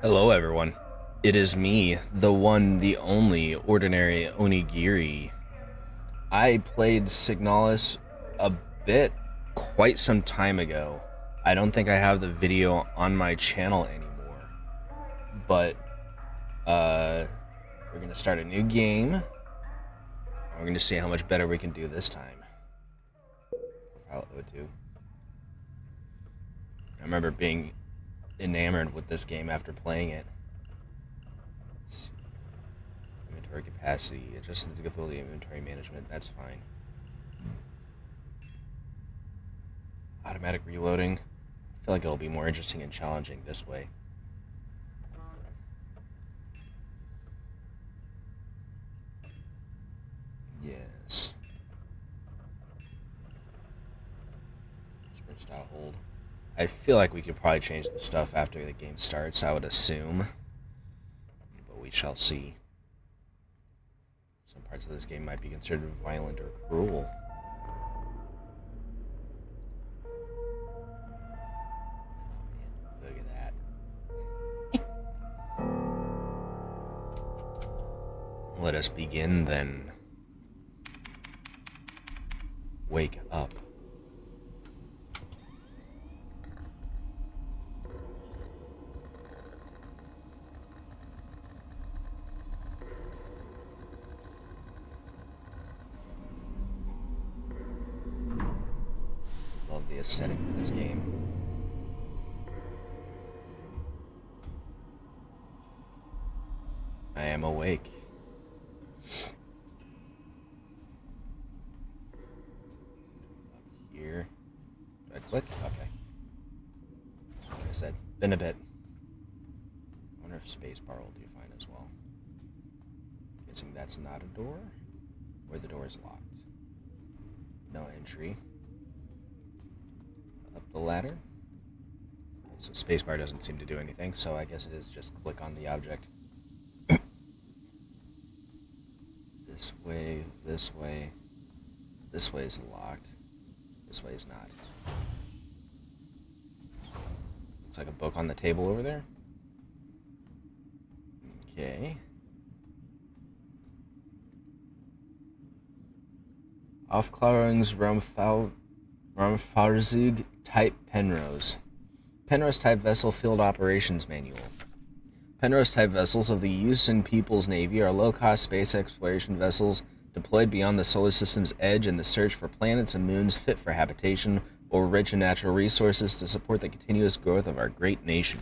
Hello, everyone. It is me, the one, the only, ordinary Onigiri. I played Signalis a bit quite some time ago. I don't think I have the video on my channel anymore. But, we're gonna start a new game. We're gonna see how much better we can do this time. Profile O2. I remember being enamored with this game after playing it. Inventory capacity, adjust the difficulty of inventory management, that's fine. Automatic reloading. I feel like it'll be more interesting and challenging this way. Yes. Sprint style hold. I feel like we could probably change the stuff after the game starts, I would assume. But we shall see. Some parts of this game might be considered violent or cruel. Oh man, look at that. Let us begin then. Wake up. Love the aesthetic for this game. I am awake. Up here. Do I click? Okay. Like I said, been a bit. I wonder if spacebar will do fine as well. Guessing that's not a door, or the door is locked. No entry. Up the ladder. So spacebar doesn't seem to do anything, so I guess it is just click on the object. This way, this way. This way is locked. This way is not. Looks like a book on the table over there. Okay. Aufklärungsraumfahrzeug Type Penrose. Penrose Type Vessel Field Operations Manual. Penrose Type vessels of the Usan People's Navy are low-cost space exploration vessels deployed beyond the solar system's edge in the search for planets and moons fit for habitation or rich in natural resources to support the continuous growth of our great nation.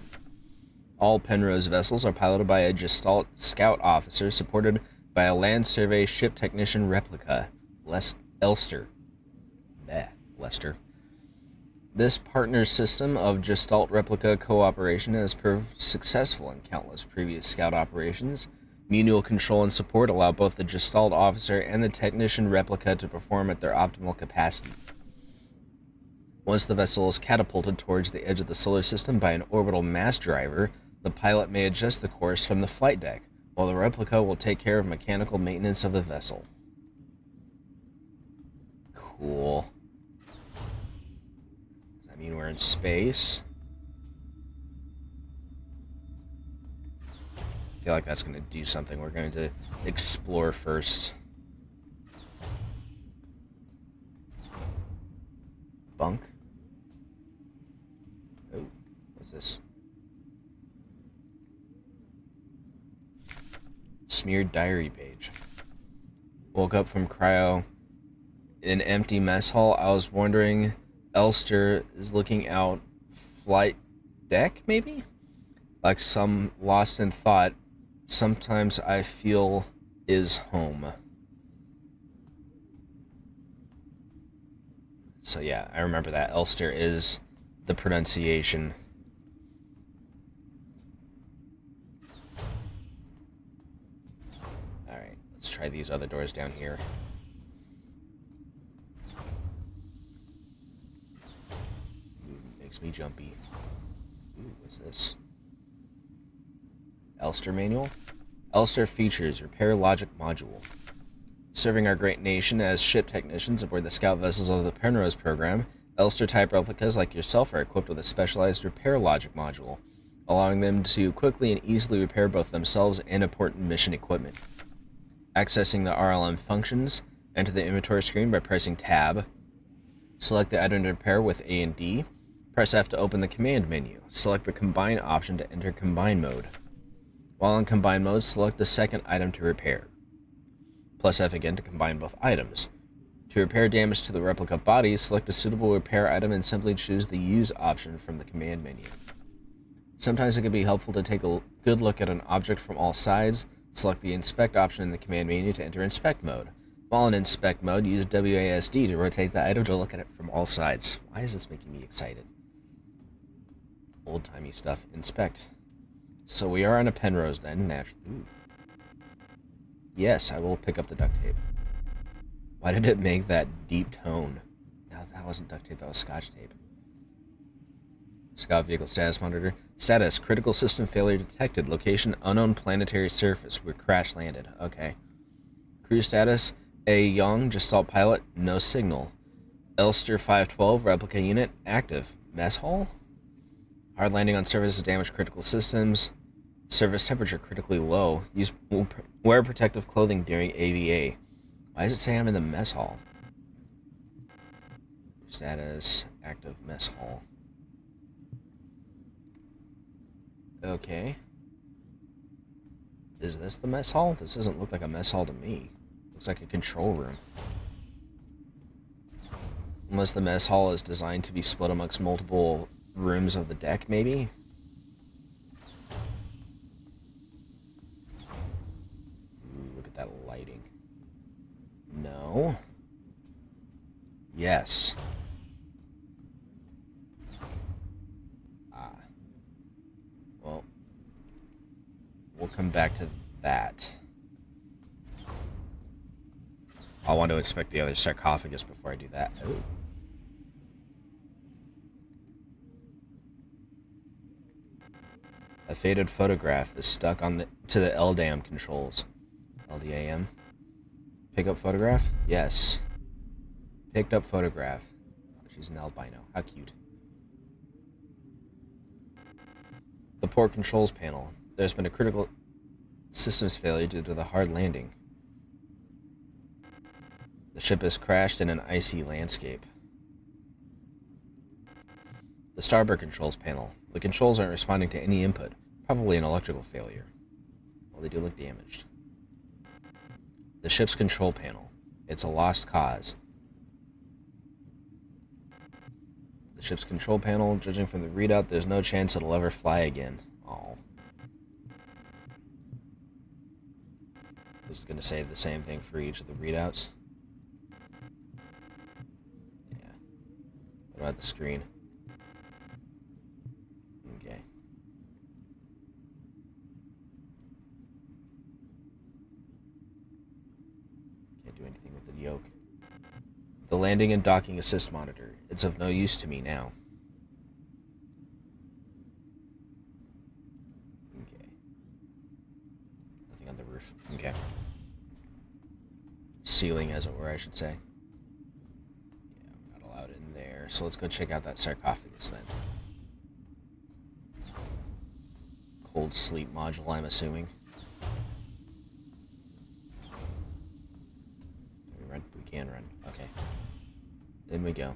All Penrose vessels are piloted by a Gestalt scout officer supported by a land survey ship technician replica, Lester. Lester. This partner system of Gestalt replica cooperation has proved successful in countless previous scout operations. Manual control and support allow both the Gestalt officer and the technician replica to perform at their optimal capacity. Once the vessel is catapulted towards the edge of the solar system by an orbital mass driver, the pilot may adjust the course from the flight deck, while the replica will take care of mechanical maintenance of the vessel. Cool. Does that mean we're in space? I feel like that's going to do something. We're going to explore first. Bunk. Oh, what's this? Smeared diary page. Woke up from cryo in empty mess hall. I was wondering, Elster is looking out flight deck, maybe? Like some lost in thought. Sometimes I feel is home. So yeah, I remember that. Elster is the pronunciation. Alright, let's try these other doors down here. Makes me jumpy. Ooh, what's this? Elster manual? Elster features repair logic module. Serving our great nation as ship technicians aboard the scout vessels of the Penrose program, Elster-type replicas like yourself are equipped with a specialized repair logic module. allowing them to quickly and easily repair both themselves and important mission equipment. Accessing the RLM functions, enter the inventory screen by pressing Tab. Select the item to repair with A and D. Press F to open the command menu. Select the Combine option to enter Combine mode. While in Combine mode, select the second item to repair. Plus F again to combine both items. To repair damage to the replica body, select a suitable repair item and simply choose the Use option from the command menu. Sometimes it can be helpful to take a good look at an object from all sides. Select the Inspect option in the command menu to enter Inspect mode. While in Inspect mode, use WASD to rotate the item to look at it from all sides. Why is this making me excited? Old-timey stuff. Inspect. So we are on a Penrose then, naturally. Yes, I will pick up the duct tape. Why did it make that deep tone? No, that wasn't duct tape, that was Scotch tape. Scout vehicle status monitor. Status, critical system failure detected. Location, unknown planetary surface. We're crash landed. Okay. Crew status, A. Young, Gestalt pilot, no signal. Elster 512, replica unit, active. Mess hall? Hard landing on surface has damaged critical systems. Surface temperature critically low. Wear protective clothing during AVA. Why does it say I'm in the mess hall? Status, active mess hall. Okay. Is this the mess hall? This doesn't look like a mess hall to me. Looks like a control room. Unless the mess hall is designed to be split amongst multiple rooms of the deck, maybe? Ooh, look at that lighting. No. Yes. Well, we'll come back to that. I want to inspect the other sarcophagus before I do that. Ooh. A faded photograph is stuck to the LDAM controls. LDAM. Pick up photograph? Yes. Picked up photograph. Oh, she's an albino. How cute. The port controls panel. There's been a critical systems failure due to the hard landing. The ship has crashed in an icy landscape. The starboard controls panel. The controls aren't responding to any input. Probably an electrical failure. Well, they do look damaged. The ship's control panel. It's a lost cause. The ship's control panel, judging from the readout, there's no chance it'll ever fly again. Oh. This is going to say the same thing for each of the readouts. Yeah. What about the screen? Okay. Can't do anything with the yoke. The landing and docking assist monitor. It's of no use to me now. Okay. Nothing on the roof. Okay. Ceiling, as it were, I should say. Yeah, we're not allowed in there. So let's go check out that sarcophagus then. Cold sleep module, I'm assuming. Can we run? We can run. Okay. In we go.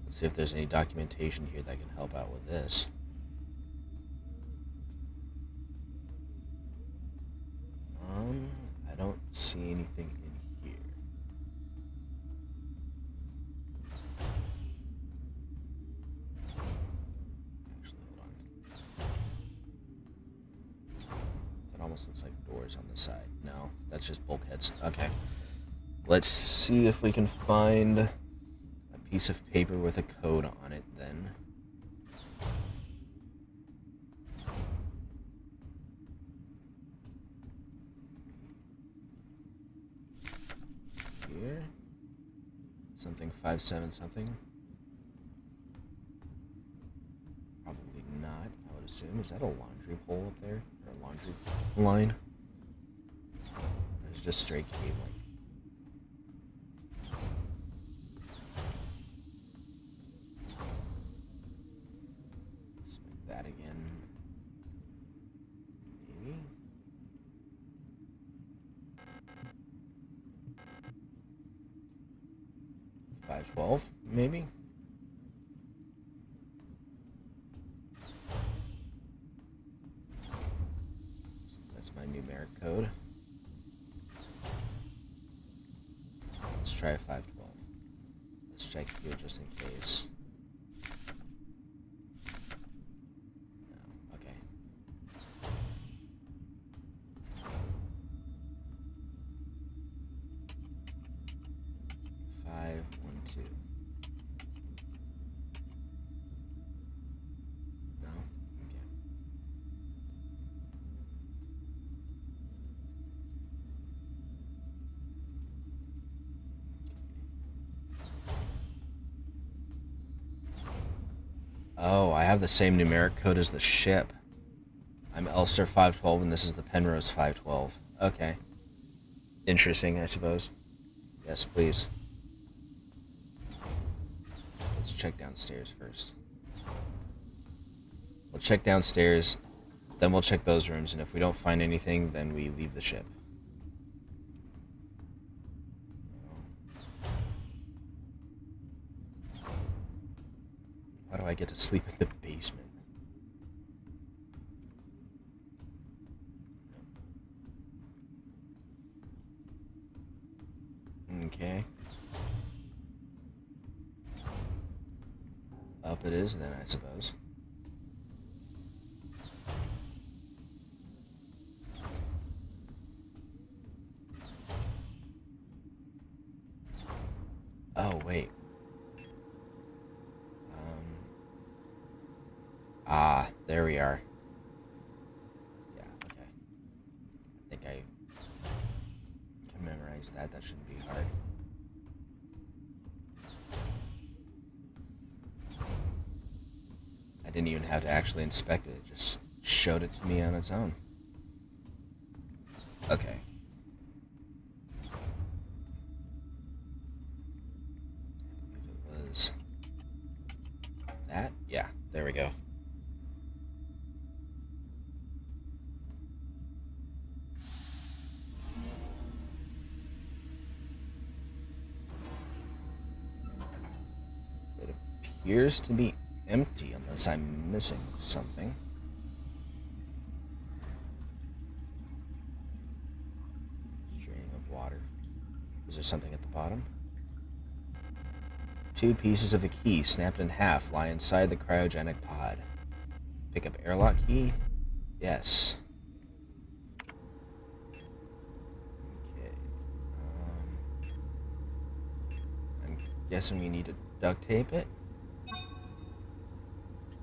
Let's see if there's any documentation here that can help out with this. I don't see anything in here. Actually, hold on. That almost looks like doors on the side. No, that's just bulkheads. Okay. Let's see if we can find a piece of paper with a code on it then. Here. Something 57 something. Probably not, I would assume. Is that a laundry pole up there? Or a laundry line? It's just straight cabling. Spec that again. Maybe. $512, maybe. That's my numeric code. Let's try a 512. Let's check here just in case. No, okay. 512. No? Okay. Oh, I have the same numeric code as the ship. I'm Elster 512 and this is the Penrose 512. Okay. Interesting, I suppose. Yes, please. Let's check downstairs first. We'll check downstairs, then we'll check those rooms, and if we don't find anything, then we leave the ship. Why do I get to sleep in the basement? Okay. Up it is then, I suppose. Oh, wait. There we are. Yeah, okay. I think I can memorize that. That shouldn't be hard. I didn't even have to actually inspect it. It just showed it to me on its own. Okay. I believe it was that. Yeah, there we go. It appears to be empty unless I'm missing something. Draining of water. Is there something at the bottom? 2 pieces of a key snapped in half lie inside the cryogenic pod. Pick up airlock key? Yes. Okay. I'm guessing we need to duct tape it?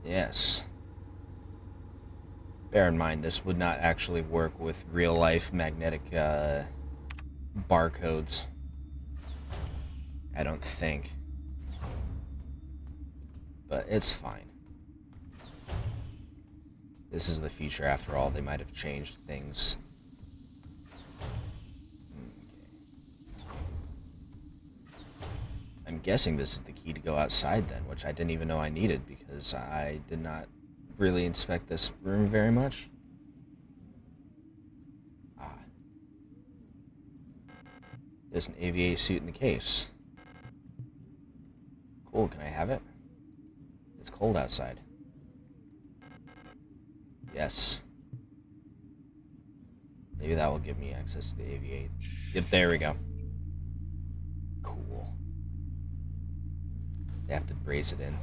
Yes. Bear in mind, this would not actually work with real-life magnetic barcodes. I don't think. But it's fine. This is the future after all. They might have changed things. Okay. I'm guessing this is the key to go outside then, which I didn't even know I needed because I did not really inspect this room very much. There's an AVA suit in the case. Cool, can I have it? It's cold outside. Yes. Maybe that will give me access to the AVA. Yep, there we go. Cool. They have to brace it in.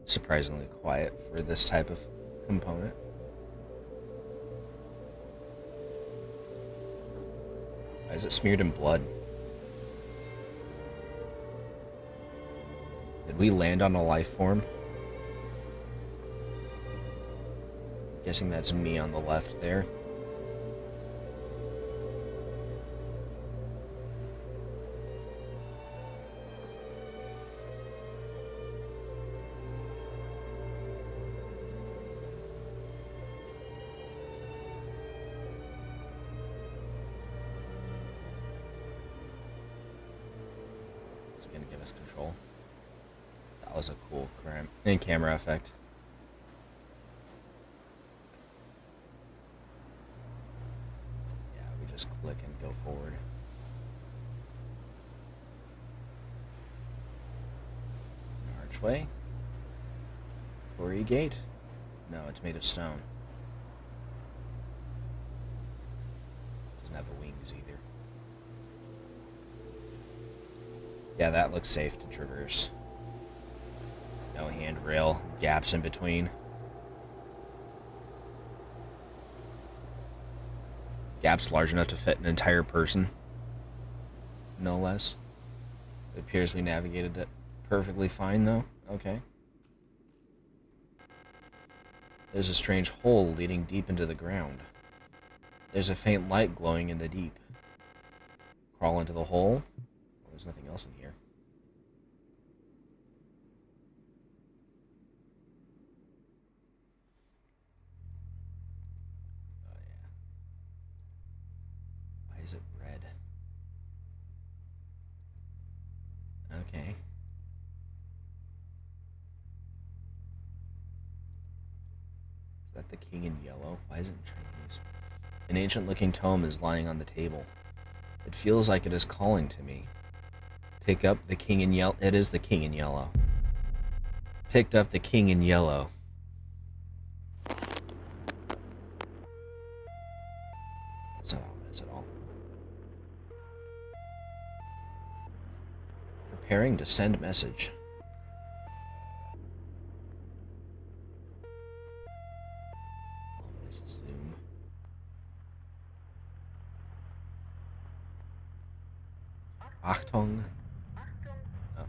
Surprisingly quiet for this type of component. Why is it smeared in blood? Did we land on a life form? I'm guessing that's me on the left there. It's gonna give us control. That was a cool camera effect. Yeah, we just click and go forward. An archway. Torii gate? No, it's made of stone. Doesn't have the wings either. Yeah, that looks safe to traverse. No handrail, gaps in between. Gaps large enough to fit an entire person. No less. It appears we navigated it perfectly fine, though. Okay. There's a strange hole leading deep into the ground. There's a faint light glowing in the deep. Crawl into the hole. Well, there's nothing else in here. Oh, yeah. Why is it red? Okay. Is that the king in yellow? Why is it in Chinese? An ancient-looking tome is lying on the table. It feels like it is calling to me. Pick up the king in yellow. It is the king in yellow. Picked up the king in yellow. That's not ominous at all. Preparing to send message. Ominous zoom. Achtung. Oh.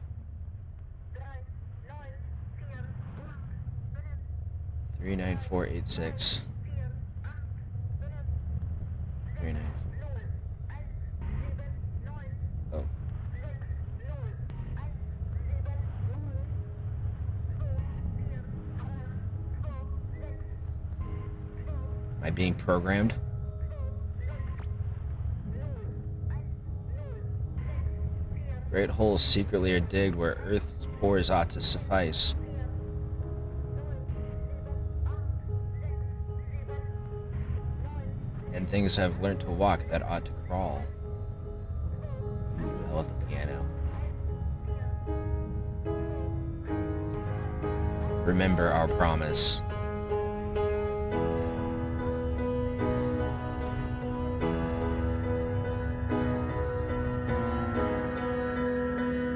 39486. 394. Oh. Am I being programmed? Great holes secretly are digged where earth's pores ought to suffice. And things have learnt to walk that ought to crawl. Ooh, I love the piano. Remember our promise.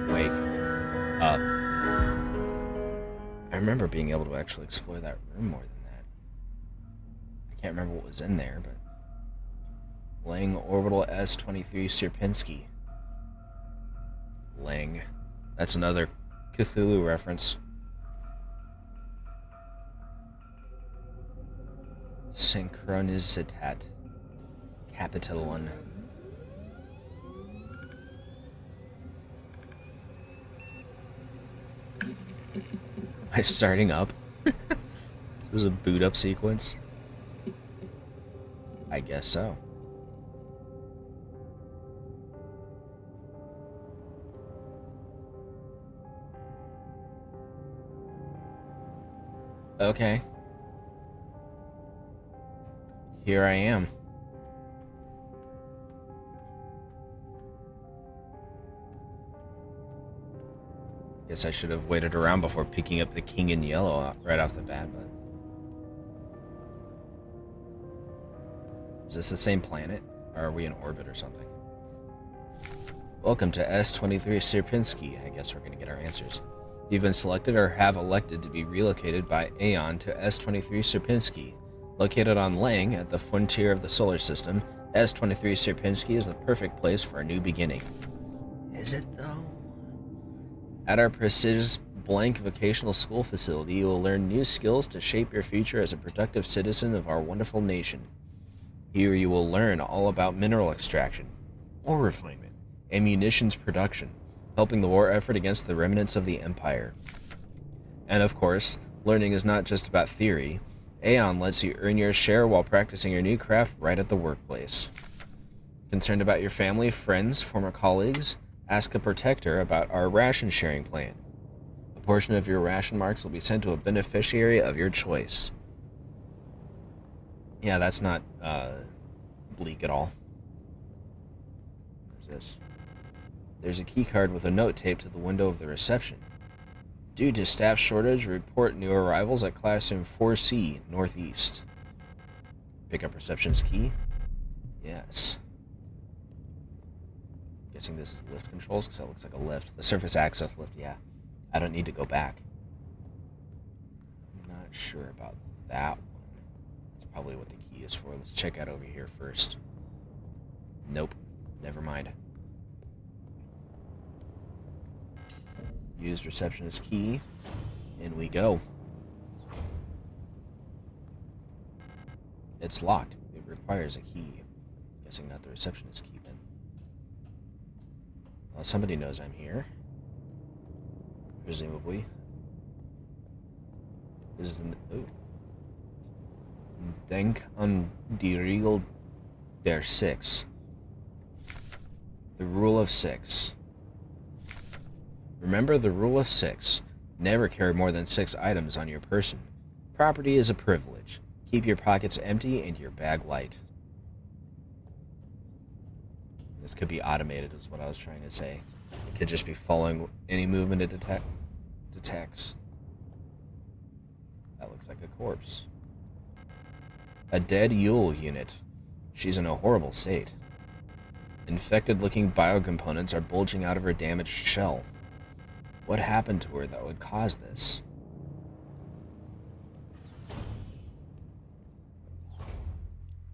Wake up. I remember being able to actually explore that room more than that. I can't remember what was in there, but... Lang Orbital S-23 Sierpinski. Lang. That's another Cthulhu reference. Synchronicitat. Capital 1. Am I starting up? This is a boot up sequence? I guess so. Okay. Here I am. Guess I should have waited around before picking up the king in yellow right off the bat, but... Is this the same planet? Or are we in orbit or something? Welcome to S-23 Sierpinski. I guess we're gonna get our answers. You've been selected or have elected to be relocated by Aeon to S-23 Sierpinski. Located on Lang at the frontier of the solar system, S-23 Sierpinski is the perfect place for a new beginning. Is it, though? At our prestigious blank vocational school facility, you will learn new skills to shape your future as a productive citizen of our wonderful nation. Here you will learn all about mineral extraction, ore refinement, and munitions production, helping the war effort against the remnants of the Empire. And of course, learning is not just about theory. Aeon lets you earn your share while practicing your new craft right at the workplace. Concerned about your family, friends, former colleagues? Ask a protector about our ration sharing plan. A portion of your ration marks will be sent to a beneficiary of your choice. Yeah, that's not bleak at all. What is this? There's a key card with a note taped to the window of the reception. Due to staff shortage, report new arrivals at classroom 4C Northeast. Pick up reception's key. Yes. Guessing this is lift controls because that looks like a lift. The surface access lift, yeah. I don't need to go back. I'm not sure about that one. That's probably what the key is for. Let's check out over here first. Nope. Never mind. Use receptionist key. In we go. It's locked. It requires a key. Guessing not the receptionist key then. Well, somebody knows I'm here. Presumably. This is an... Ooh. Denk an die Regel der Six. The rule of six. Remember the rule of six. Never carry more than 6 items on your person. Property is a privilege. Keep your pockets empty and your bag light. This could be automated is what I was trying to say. It could just be following any movement it detects. That looks like a corpse. A dead Yule unit. She's in a horrible state. Infected-looking biocomponents are bulging out of her damaged shell. What happened to her that would cause this?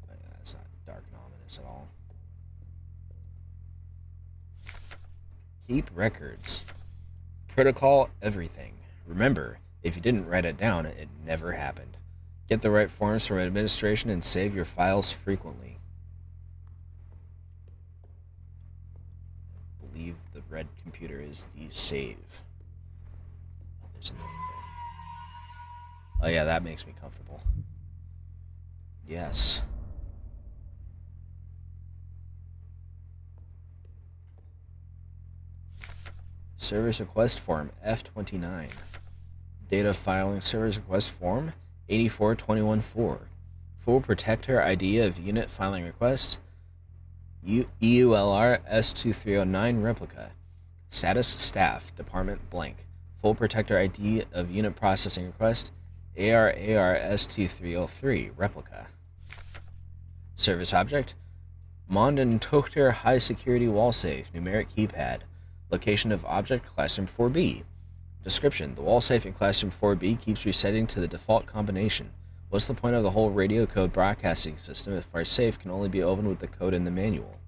That's not dark and ominous at all. Keep records. Protocol everything. Remember, if you didn't write it down, it never happened. Get the right forms from administration and save your files frequently. I believe the red computer is the save. Oh, there's a note there. Oh yeah, that makes me comfortable. Yes. Service request form F29. Data filing service request form 84214. Full protector ID of unit filing request EULR S2309 replica. Status staff department blank. Full protector ID of unit processing request ARAR S2303 replica. Service object Mond and Tochter high security wall safe numeric keypad. Location of object classroom 4B. Description: the wall safe in classroom 4B keeps resetting to the default combination. What's the point of the whole radio code broadcasting system if our safe can only be opened with the code in the manual?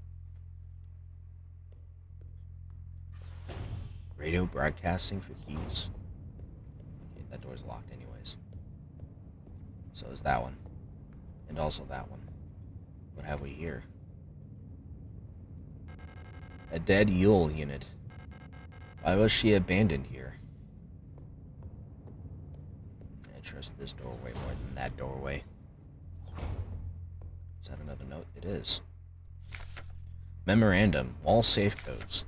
Radio broadcasting for keys. Okay, that door's locked anyways. So is that one. And also that one. What have we here? A dead Yule unit. Why was she abandoned here? I trust this doorway more than that doorway. Is that another note? It is. Memorandum. Wall safe codes.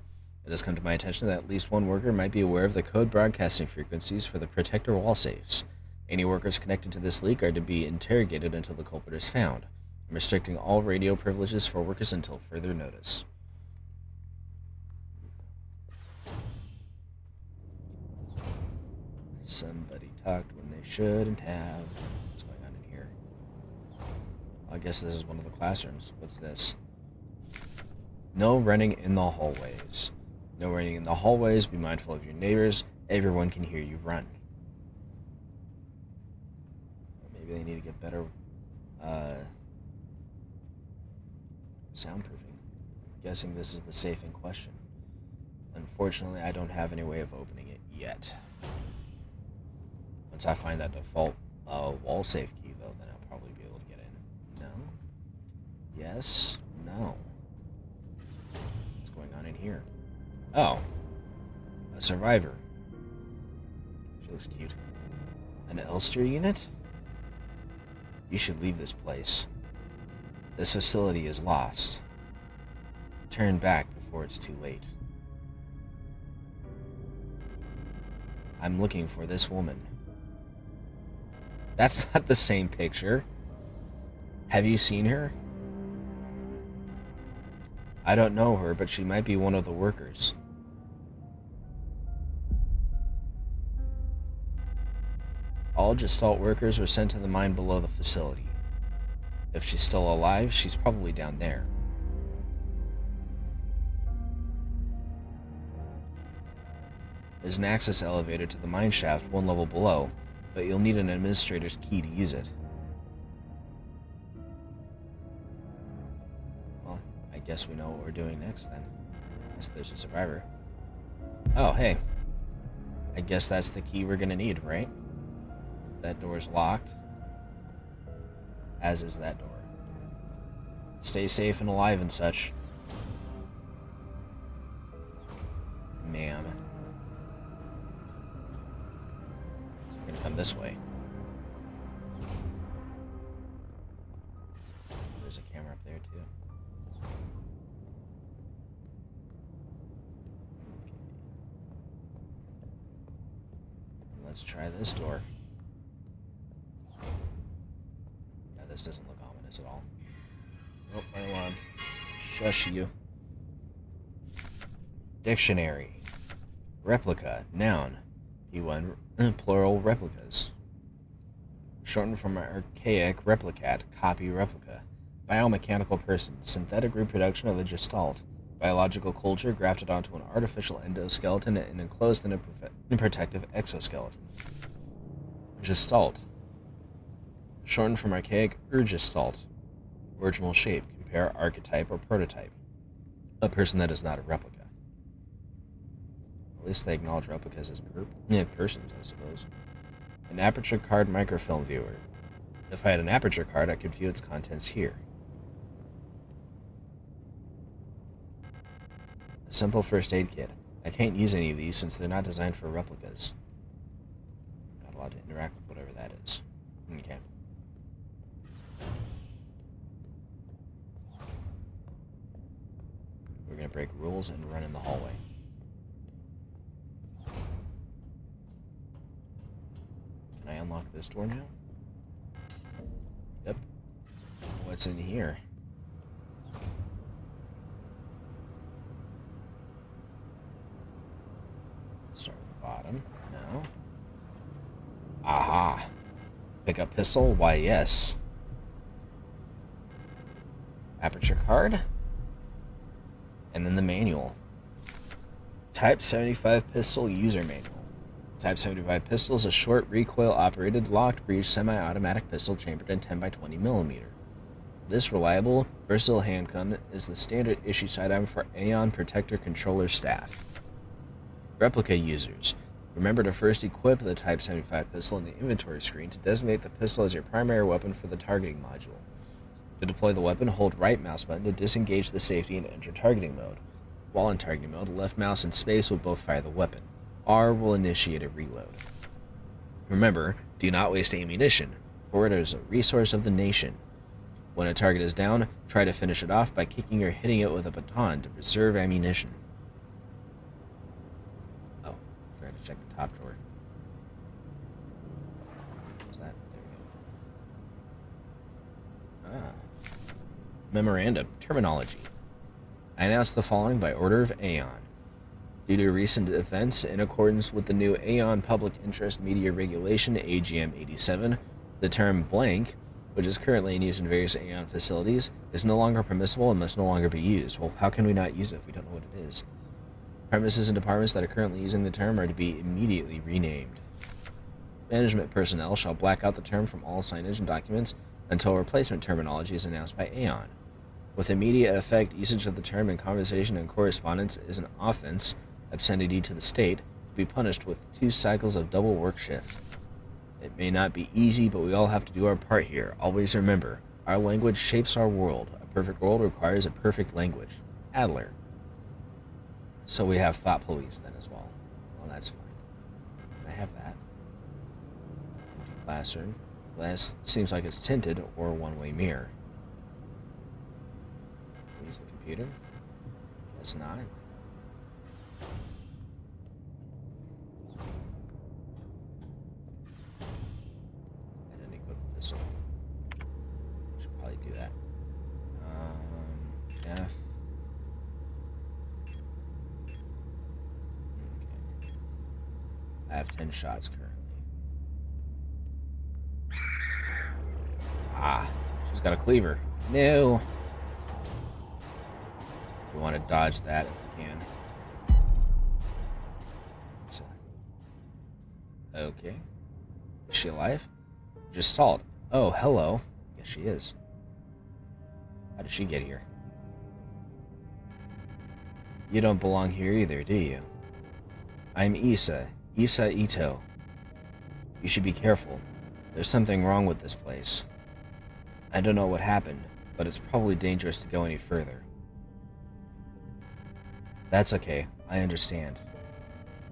It has come to my attention that at least one worker might be aware of the code broadcasting frequencies for the protector wall safes. Any workers connected to this leak are to be interrogated until the culprit is found. I'm restricting all radio privileges for workers until further notice. Somebody talked when they shouldn't have. What's going on in here? I guess this is one of the classrooms. What's this? No running in the hallways. No running in the hallways. Be mindful of your neighbors. Everyone can hear you run. Maybe they need to get better soundproofing. I'm guessing this is the safe in question. Unfortunately, I don't have any way of opening it yet. Once I find that default wall safe key, though, then I'll probably be able to get in. No? Yes? No. What's going on in here? Oh. A survivor. She looks cute. An Elster unit? You should leave this place. This facility is lost. Turn back before it's too late. I'm looking for this woman. That's not the same picture. Have you seen her? I don't know her, but she might be one of the workers. All Gestalt workers were sent to the mine below the facility. If she's still alive, she's probably down there. There's an access elevator to the mine shaft one level below, but you'll need an administrator's key to use it. Well, I guess we know what we're doing next then. Unless there's a survivor. Oh, hey. I guess that's the key we're gonna need, right? That door's locked. As is that door. Stay safe and alive and such. Ma'am. We're gonna come this way. There's a camera up there too. Okay. Let's try this door. Yeah, this doesn't look ominous at all. Oh, wrong alarm. Shush you. Dictionary. Replica. Noun. P1. Plural replicas. Shortened from archaic replicat. Copy replica. Biomechanical person. Synthetic reproduction of a gestalt. Biological culture grafted onto an artificial endoskeleton and enclosed in a protective exoskeleton. Gestalt. Shortened from archaic urgestalt. Original shape. Compare archetype or prototype. A person that is not a replica. At least they acknowledge replicas as persons, I suppose. An aperture card microfilm viewer. If I had an aperture card, I could view its contents here. A simple first aid kit. I can't use any of these since they're not designed for replicas. Not allowed to interact with whatever that is. Okay. We're gonna break rules and run in the hallway. Can I unlock this door now? Yep. What's in here? Start with the bottom. No. Aha. Pick up pistol? Why, yes. Aperture card. And then the manual. Type 75 pistol user manual. Type 75 pistol is a short, recoil-operated, locked-breech, semi-automatic pistol chambered in 10 by 20 millimeter. This reliable, versatile handgun is the standard issue sidearm for Aeon Protector Controller staff. Replica users. Remember to first equip the Type 75 pistol in the inventory screen to designate the pistol as your primary weapon for the targeting module. To deploy the weapon, hold right mouse button to disengage the safety and enter targeting mode. While in targeting mode, left mouse and space will both fire the weapon. R will initiate a reload. Remember, do not waste ammunition, for it is a resource of the nation. When a target is down, try to finish it off by kicking or hitting it with a baton to preserve ammunition. Oh, forgot to check the top drawer. What was that? There we go. Memorandum. Terminology. I announce the following by order of Aeon. Due to recent events, in accordance with the new Aeon Public Interest Media Regulation, AGM 87, the term blank, which is currently in use in various Aeon facilities, is no longer permissible and must no longer be used. Well, how can we not use it if we don't know what it is? Premises and departments that are currently using the term are to be immediately renamed. Management personnel shall black out the term from all signage and documents until replacement terminology is announced by Aeon. With immediate effect, usage of the term in conversation and correspondence is an offense, obscenity to the state, to be punished with 2 cycles of double work shift. It may not be easy, but we all have to do our part here. Always remember, our language shapes our world. A perfect world requires a perfect language. Adler. So we have thought police then as well. Well, that's fine. Can I have that? Empty classroom. Glass seems like it's tinted or a one-way mirror. Use the computer? Guess not. do that. F. Okay. I have 10 shots currently. Ah, she's got a cleaver. No. We want to dodge that if we can. So, okay. Is she alive? Just stalled. Oh, hello. Yes, she is. How did she get here? You don't belong here either, do you? I'm Isa Ito. You should be careful. There's something wrong with this place. I don't know what happened, but it's probably dangerous to go any further. That's okay. I understand.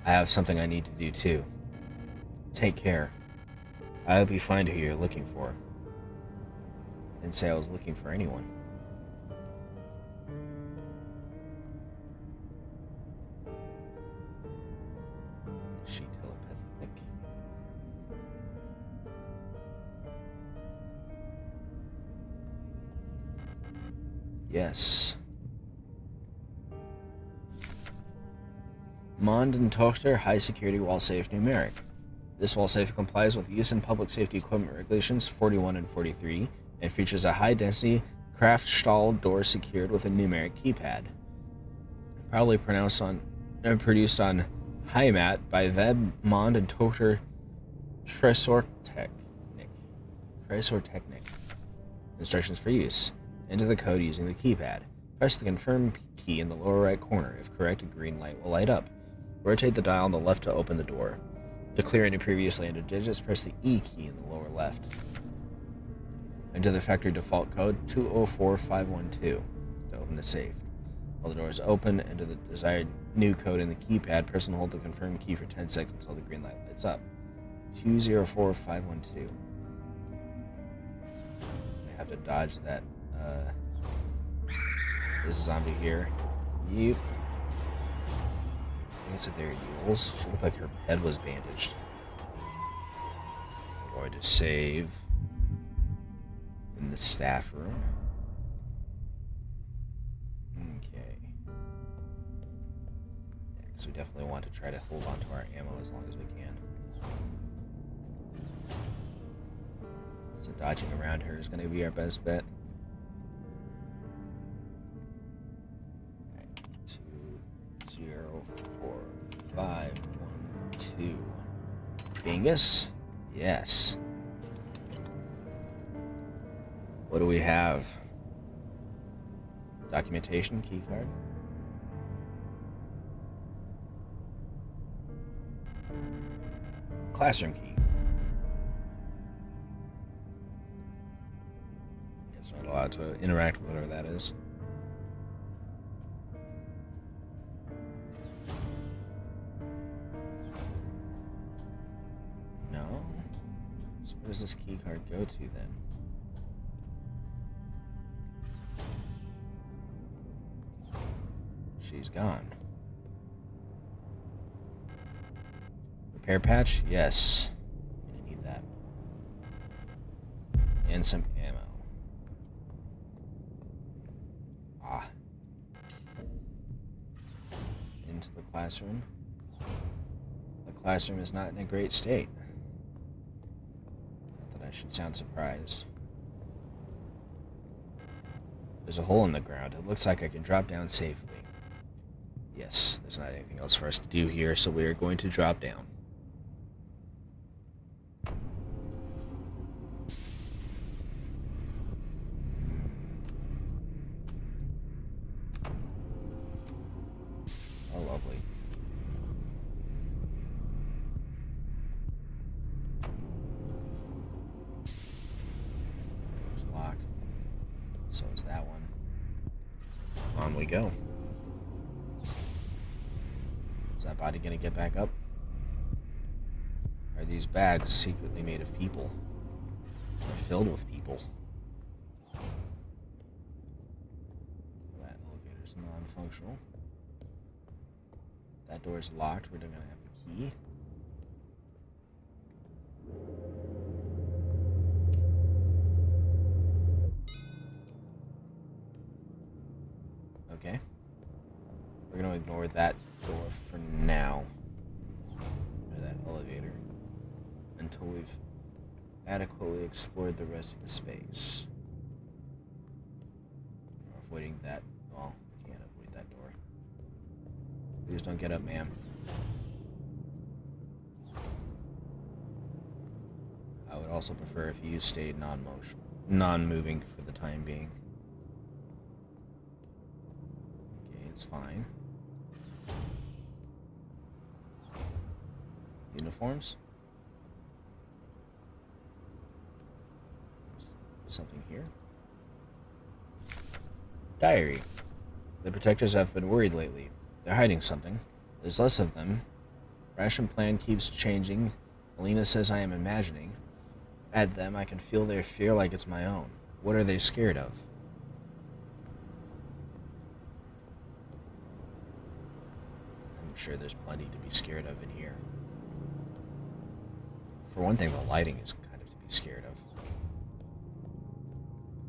I have something I need to do too. Take care. I hope you find who you're looking for. I didn't say I was looking for anyone. Is she telepathic? Yes. Mond and Tochter High Security Wall Safe Numeric. This wall safe complies with use in public safety equipment regulations 41 and 43 and features a high-density Kraftstahl door secured with a numeric keypad. Probably produced on Heimat by Web, Mond, and Tochter Tresortechnik. Instructions for use. Enter the code using the keypad. Press the confirm key in the lower right corner. If correct, a green light will light up. Rotate the dial on the left to open the door. To clear any previously entered digits, press the E key in the lower left. Enter the factory default code 204512 to open the safe. While the door is open, enter the desired new code in the keypad. Press and hold the confirm key for 10 seconds until the green light lights up. 204512. I have to dodge that. This zombie here. Yep. I think it's that they're mules. She looked like her head was bandaged. We're going to save in the staff room. Okay. Yeah, because we definitely want to try to hold on to our ammo as long as we can. So dodging around her is going to be our best bet. Okay. 2045512. Bingus? Yes. What do we have? Documentation, keycard. Classroom key. Guess we're not allowed to interact with whatever that is. No. So where does this keycard go to then? She's gone. Repair patch? Yes. I'm gonna need that. And some ammo. Ah. Into the classroom. The classroom is not in a great state. Not that I should sound surprised. There's a hole in the ground. It looks like I can drop down safely. Yes, there's not anything else for us to do here, so we are going to drop down. Oh, lovely. It's locked. So is that one. On we go. Is that body gonna get back up? Are these bags secretly made of people? They're filled with people. That elevator's non-functional. That door's locked. We're gonna have the key. Okay. We're going to ignore that door for now. Or that elevator. Until we've adequately explored the rest of the space. We're avoiding that. Well, we can't avoid that door. Please don't get up, ma'am. I would also prefer if you stayed non-moving for the time being. Okay, it's fine. Uniforms? Something here. Diary. The protectors have been worried lately. They're hiding something. There's less of them. Ration plan keeps changing. Alina says I am imagining. At them, I can feel their fear like it's my own. What are they scared of? I'm sure there's plenty to be scared of in here. For one thing, the lighting is kind of to be scared of.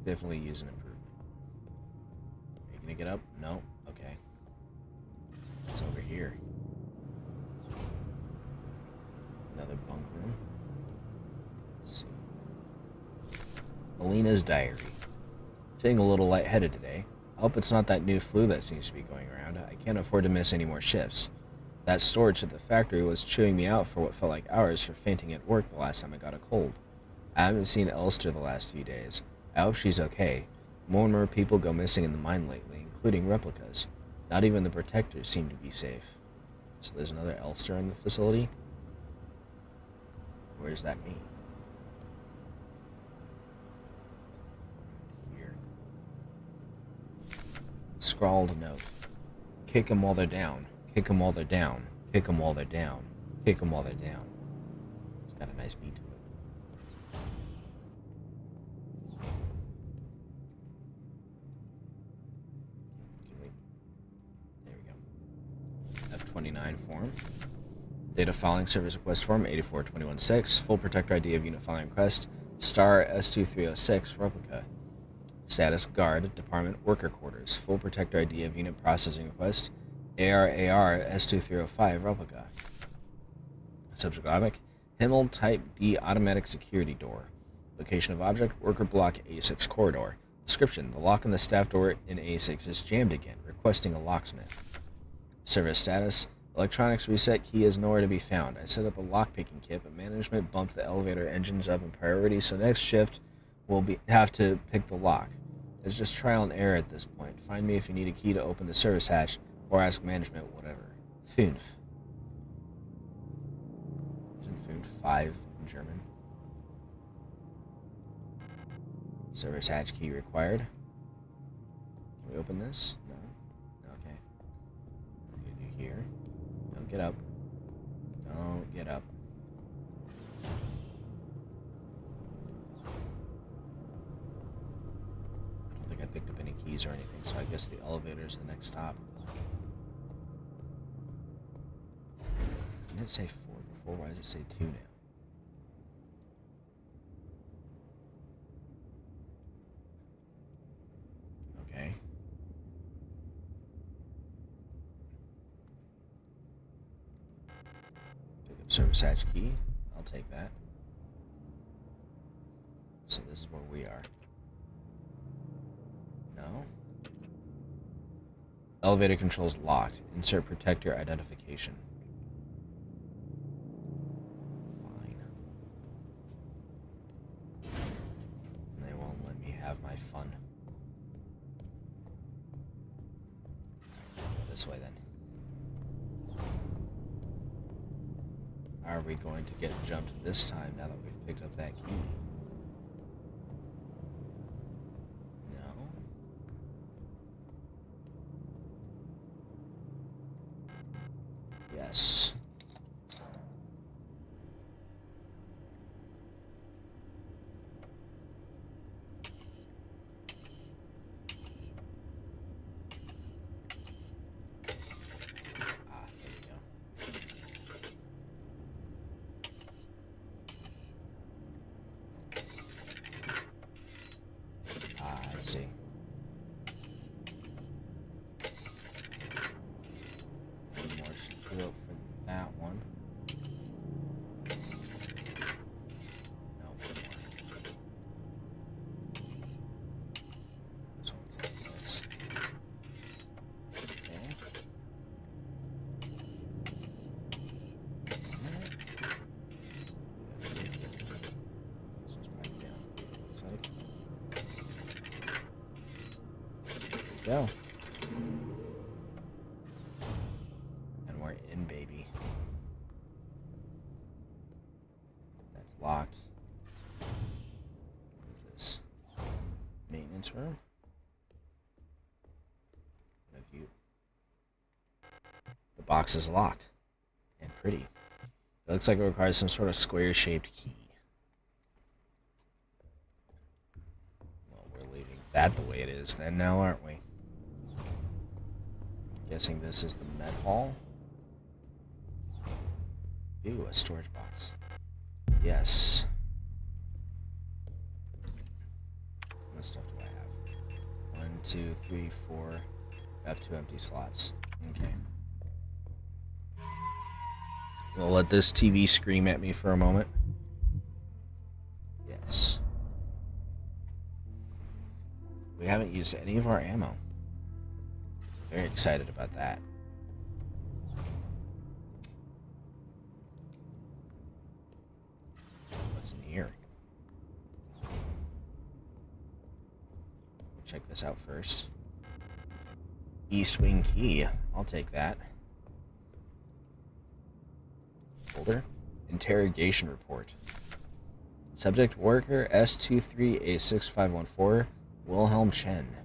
Definitely use an improvement. Are you gonna get up? No? Okay. It's over here. Another bunk room. Let's see. Alina's diary. Feeling a little lightheaded today. I hope it's not that new flu that seems to be going around. I can't afford to miss any more shifts. That storage at the factory was chewing me out for what felt like hours for fainting at work the last time I got a cold. I haven't seen Elster the last few days. I hope she's okay. More and more people go missing in the mine lately, including replicas. Not even the protectors seem to be safe. So there's another Elster in the facility? Where does that mean? Here. Scrawled note. Kick them while they're down. Kick them while they're down. Kick them while they're down. Kick them while they're down. It's got a nice beat to it. F29 form. Data filing service request form 84216. Full protector ID of unit filing request. Star S2306 replica. Status guard department worker quarters. Full protector ID of unit processing request. AR S2305 replica. Subject object. Himmel type D automatic security door. Location of object worker block A6 corridor. Description: the lock on the staff door in A6 is jammed again. Requesting a locksmith. Service status: electronics reset key is nowhere to be found. I set up a lockpicking kit, but management bumped the elevator engines up in priority, so next shift we'll have to pick the lock. It's just trial and error at this point. Find me if you need a key to open the service hatch, or ask management, whatever. Fünf. Isn't Fünf 5 in German? Service hatch key required. Can we open this? No? Okay. What do you do here? Don't get up. Don't get up. I don't think I picked up any keys or anything, so I guess the elevator is the next stop. Didn't it say 4 before? Why does it say 2 now? Okay. Pick up service hatch key. I'll take that. So this is where we are. No? Elevator controls locked. Insert protector identification. Fine. They won't let me have my fun. This way then. Are we going to get jumped this time now that we've picked up that key? No. Yes. go. And we're in, baby. That's locked. What is this? Maintenance room? What have you? The box is locked. And pretty. It looks like it requires some sort of square-shaped key. Well, we're leaving that the way it is then now, aren't we? Guessing this is the med hall. Ooh, a storage box. Yes. What stuff do I have? 1, 2, 3, 4. I have 2 empty slots. Okay. We'll let this TV scream at me for a moment. Yes. We haven't used any of our ammo. Very excited about that. What's in here? Check this out first. East wing key. I'll take that. Folder. Interrogation report. Subject worker S23A6514 Wilhelm Chen.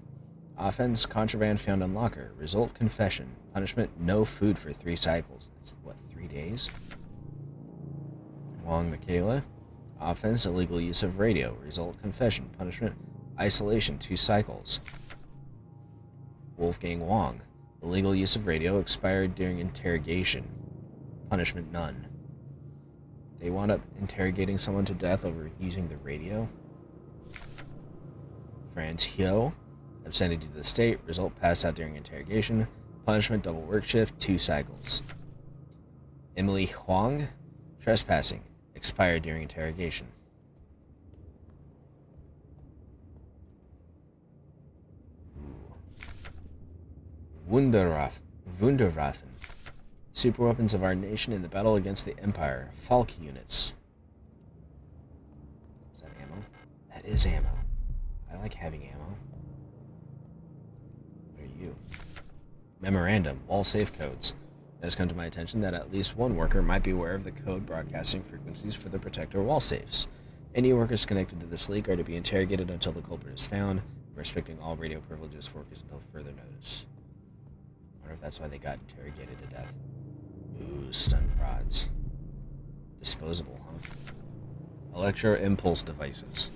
Offense contraband found in locker. Result confession. Punishment no food for 3 cycles. That's what, 3 days? Wong Michaela. Offense illegal use of radio. Result confession. Punishment isolation 2 cycles. Wolfgang Wong. Illegal use of radio expired during interrogation. Punishment none. They wound up interrogating someone to death over using the radio. Franz Hyo. Obscenity to the state. Result passed out during interrogation. Punishment double work shift 2 cycles. Emily Huang. Trespassing. Expired during interrogation. Wunderwaffen. Super weapons of our nation in the battle against the Empire. Falk units. Is that ammo? That is ammo. I like having ammo. What are you? Memorandum. Wall safe codes. It has come to my attention that at least one worker might be aware of the code broadcasting frequencies for the protector wall safes. Any workers connected to this leak are to be interrogated until the culprit is found. Restricting all radio privileges for workers until further notice. I wonder if that's why they got interrogated to death. Ooh, stun prods. Disposable, huh? Electro impulse devices.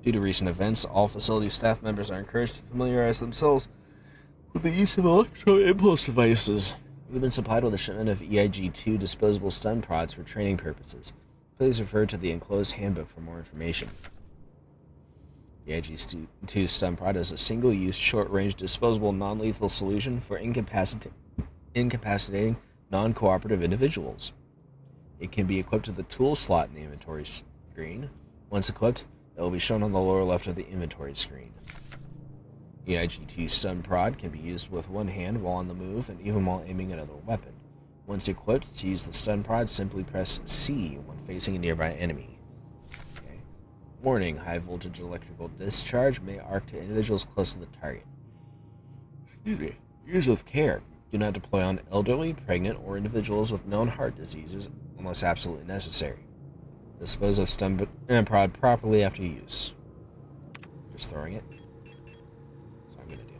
Due to recent events, all facility staff members are encouraged to familiarize themselves with the use of electro impulse devices. We've been supplied with a shipment of EIG-2 disposable stun prods for training purposes. Please refer to the enclosed handbook for more information. The EIG-2 stun prod is a single-use, short-range, disposable, non-lethal solution for incapacitating non-cooperative individuals. It can be equipped to the tool slot in the inventory screen. Once equipped, it will be shown on the lower left of the inventory screen. EIG-2 stun prod can be used with one hand while on the move and even while aiming another weapon. Once equipped, to use the stun prod, simply press C when facing a nearby enemy. Okay. Warning, high voltage electrical discharge may arc to individuals close to the target. Excuse me. Use with care. Do not deploy on elderly, pregnant, or individuals with known heart diseases unless absolutely necessary. Dispose of stun prod properly after use. Just throwing it. That's what I'm gonna do.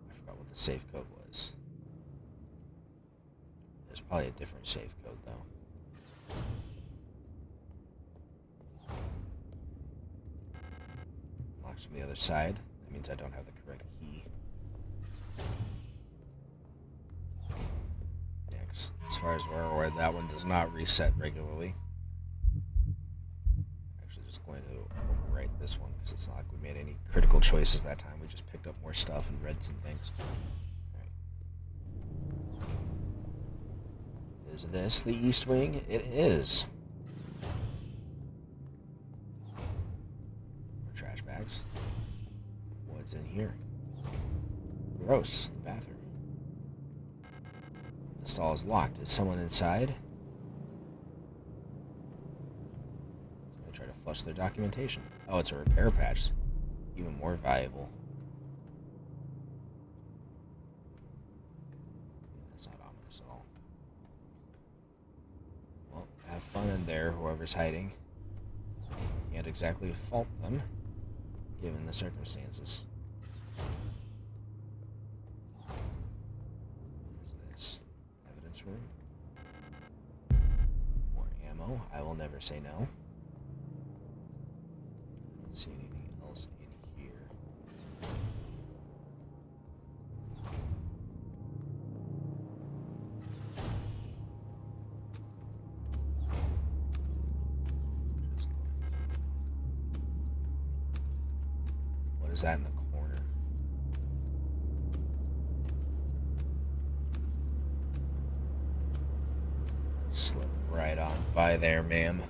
I forgot what the safe code was. There's probably a different safe code though. Locks from the other side. That means I don't have the correct key. Yeah, 'cause as far as we're aware, that one does not reset regularly. Actually, just going to overwrite this one because it's not like we made any critical choices that time. We just picked up more stuff and read some things. Alright. Is this the East Wing? It is. More trash bags. What's in here? Gross. The bathroom. The stall is locked. Is someone inside? I'm gonna try to Flush their documentation. Oh, it's a repair patch. Even more valuable. That's not ominous at all. Well, have fun in there, whoever's hiding. Can't exactly fault them, given the circumstances. What is this? Evidence room? More ammo. I will never say no. I don't see anything else in here. What is that in the corner? Slip right on by there, ma'am.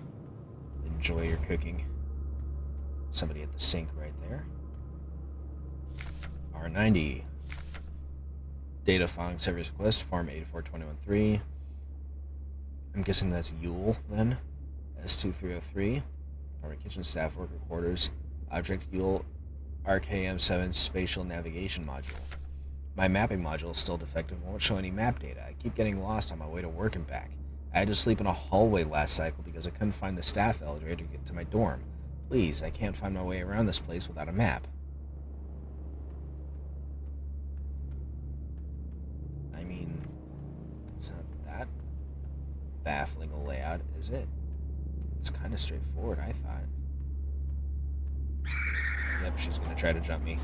Enjoy your cooking. Somebody at the sink right there. R90. Data filing service request, form 84213. I'm guessing that's Yule then. S2303. Department kitchen staff worker quarters. Object Yule RKM7 spatial navigation module. My mapping module is still defective and won't show any map data. I keep getting lost on my way to work and back. I had to sleep in a hallway last cycle because I couldn't find the staff elevator to get to my dorm. Please, I can't find my way around this place without a map. I mean, it's not that baffling a layout, is it? It's kind of straightforward, I thought. Yep, she's gonna try to jump me.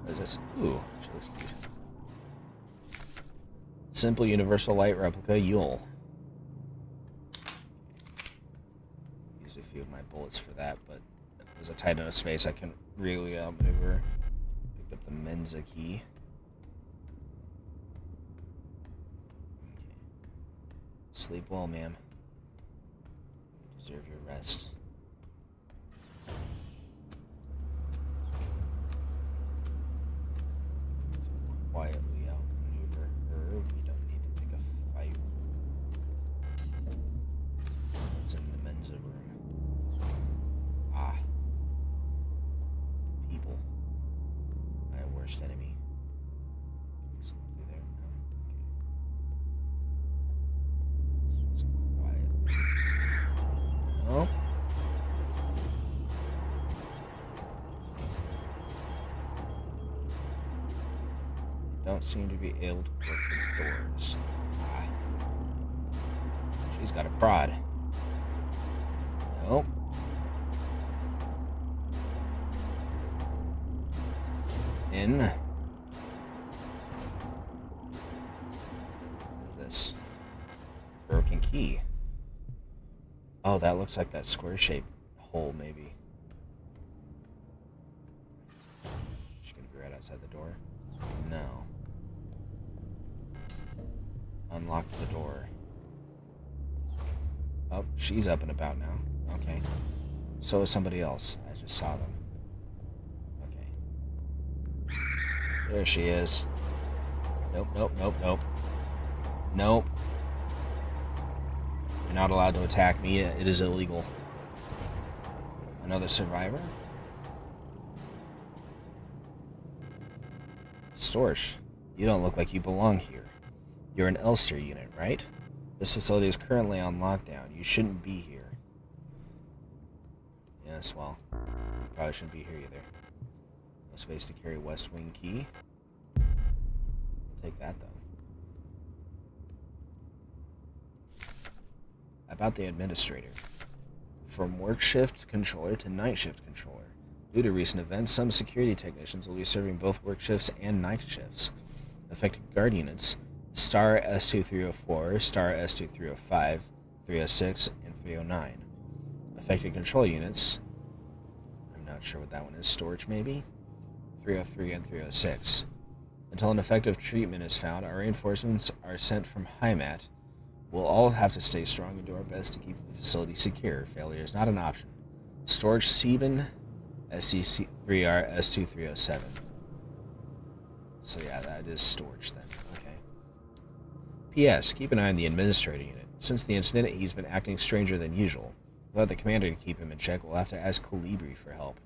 What is this? Ooh, she looks cute. Simple universal light replica Yule. Used a few of my bullets for that, but it was a tight enough space I couldn't really maneuver. Picked up the Mensa key. Okay. Sleep well, ma'am. You deserve your rest. Quietly outmaneuver her. We don't need to pick a fight. What's in the Mensa room? Ah. People. My worst enemy. Can we slip through there? No? Okay. Let's just quietly. No? Don't seem to be able to work the doors. Ah. She's got a prod. Nope. In. What is this? Broken key. Oh, that looks like that square-shaped hole, maybe. She's gonna be right outside the door. No. Unlock the door. Oh, she's up and about now. Okay. So is somebody else. I just saw them. Okay. There she is. Nope, nope, nope, nope. Nope. You're not allowed to attack me. It is illegal. Another survivor? Storch, you don't look like you belong here. You're an Elster unit, right? This facility is currently on lockdown. You shouldn't be here. Yes, well, you probably shouldn't be here either. No space to carry West Wing key. I'll take that, though. About the administrator. From work shift controller to night shift controller. Due to recent events, some security technicians will be serving both work shifts and night shifts. Affected guard units, Star S2304, Star S2305, 306, and 309. Affected control units, I'm not sure what that one is, Storch maybe? 303 and 306. Until an effective treatment is found, our reinforcements are sent from Heimat. We'll all have to stay strong and do our best to keep the facility secure. Failure is not an option. Storch Sieben, SC3R, S2307. So yeah, that is storage then. Okay. P.S. Keep an eye on the administrator unit. Since the incident, he's been acting stranger than usual. Without the commander to keep him in check, we'll have to ask Colibri for help.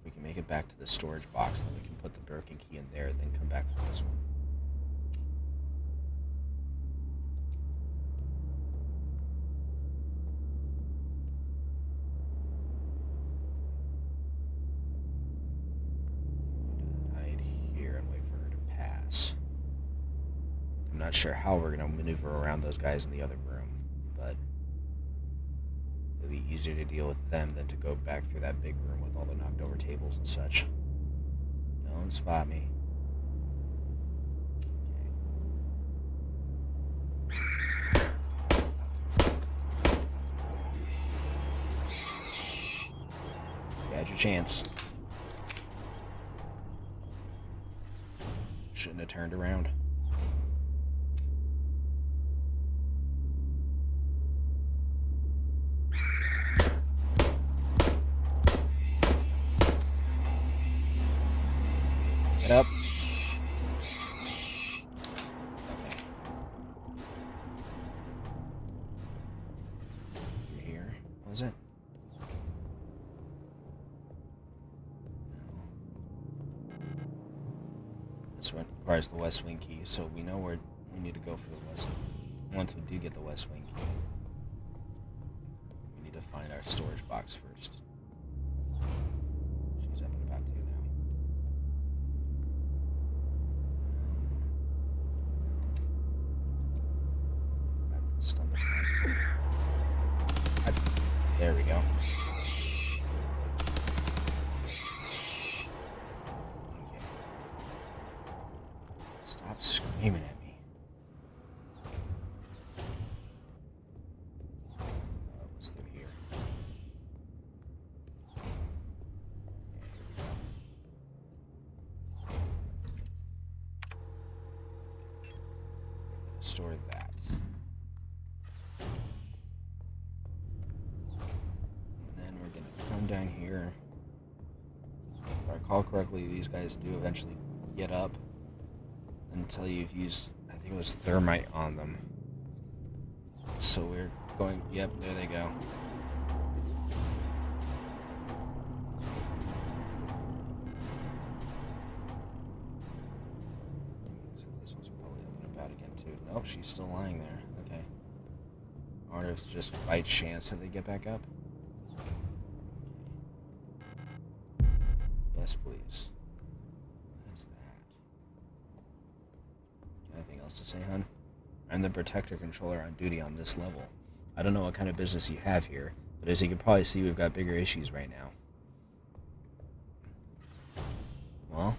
If we can make it back to the storage box, then we can put the broken key in there, then come back for this one. Not sure how we're going to maneuver around those guys in the other room, but it'll be easier to deal with them than to go back through that big room with all the knocked over tables and such. Don't spot me. Okay. You had your chance. Shouldn't have turned around. Get up. Okay. You're here. What was it? No. This one requires the West Wing key, so we know where we need to go for the West. Once we do get the West Wing key, we need to find our storage box first. She's up and about to now. Stumble. There we go. Okay. Stop screaming at me. What's through here? Store that. Down here. If I recall correctly, these guys do eventually get up until you've used, I think it was thermite on them. So we're going, yep, there they go. This one's probably up and about again too. Nope, she's still lying there. Okay. I wonder if it's just by chance that they get back up. Yes, please. What is that? Anything else to say, hon? I'm the Protector Controller on duty on this level. I don't know what kind of business you have here, but as you can probably see, we've got bigger issues right now. Well,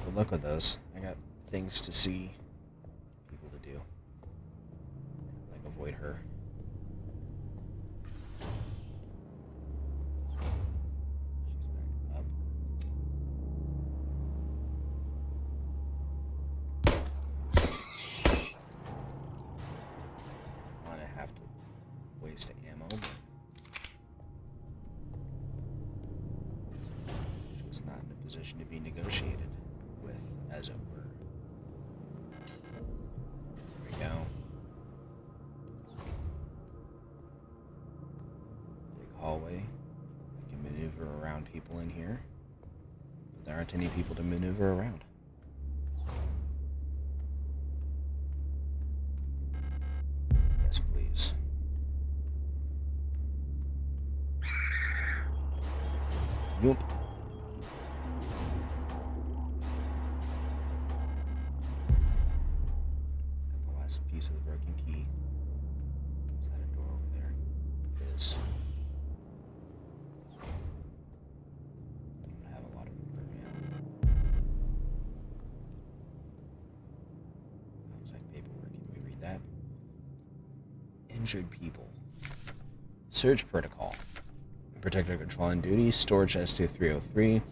good luck with those. I got things to see, people to do. Like avoid her. To be negotiated with, as it were. There we go. Big hallway. We can maneuver around people in here, but there aren't any people to maneuver around. Yes, please. Nope. Piece of the broken key. Is that a door over there? It is. I'm gonna have a lot of room now. Outside paperwork. Can we read that? Injured people. Surge protocol. Protector control on duty. Storage S2303.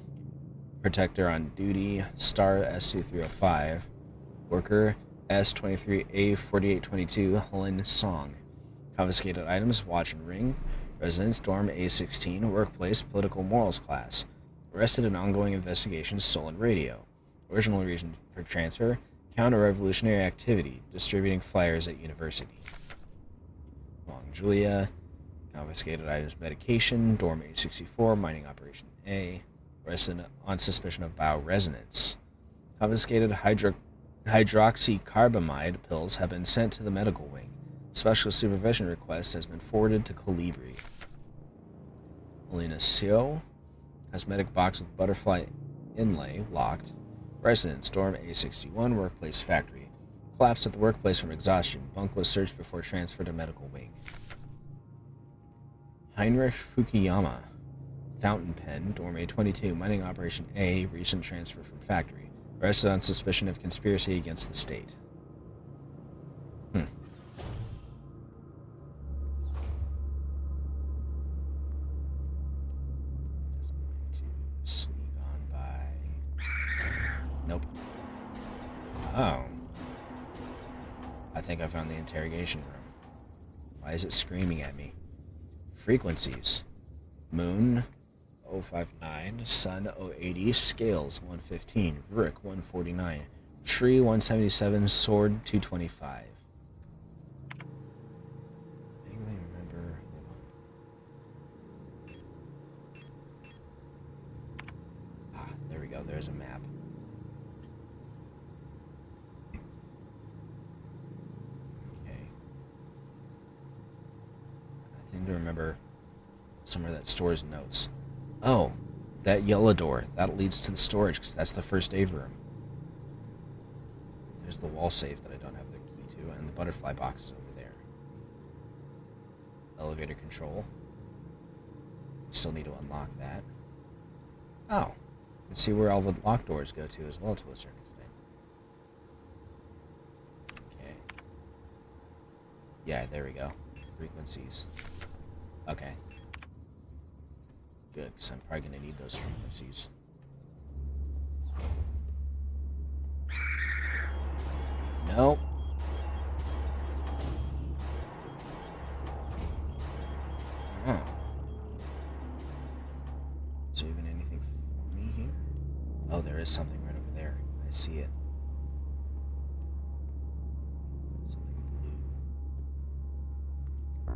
Protector on duty. Star S2305. Worker S23A4822 Helen Song. Confiscated items, watch and ring. Residence, dorm A16, workplace, political morals class. Arrested in ongoing investigation, stolen radio. Original reason for transfer, counter-revolutionary activity, distributing flyers at university. Long Julia, confiscated items, medication, dorm A64, mining operation A. Arrested on suspicion of bioresonance. Confiscated hydroxycarbamide pills have been sent to the medical wing. Special supervision request has been forwarded to Colibri. Helena Seo, cosmetic box with butterfly inlay, locked. Residence, dorm A61, workplace factory. Collapsed at the workplace from exhaustion. Bunk was searched before transfer to medical wing. Heinrich Fukuyama, fountain pen, dorm A22, mining operation A, recent transfer from factory. Arrested on suspicion of conspiracy against the state. Just going to sneak on by. Nope. Oh. I think I found the interrogation room. Why is it screaming at me? Frequencies. Moon 059, Sun 080, Scales 115, Rook 149, Tree 177, Sword 225. Vaguely remember. Ah, there we go. There's a map. Okay. I seem to remember somewhere that stores notes. Oh, that yellow door. That leads to the storage, because that's the first aid room. There's the wall safe that I don't have the key to, and the butterfly box is over there. Elevator control. Still need to unlock that. Oh, you can see where all the locked doors go to as well, to a certain extent. Okay. Yeah, there we go. Frequencies. Okay. Good, because I'm probably going to need those frequencies. Nope. Oh. Is there even anything for me here? Oh, there is something right over there. I see it. Something blue.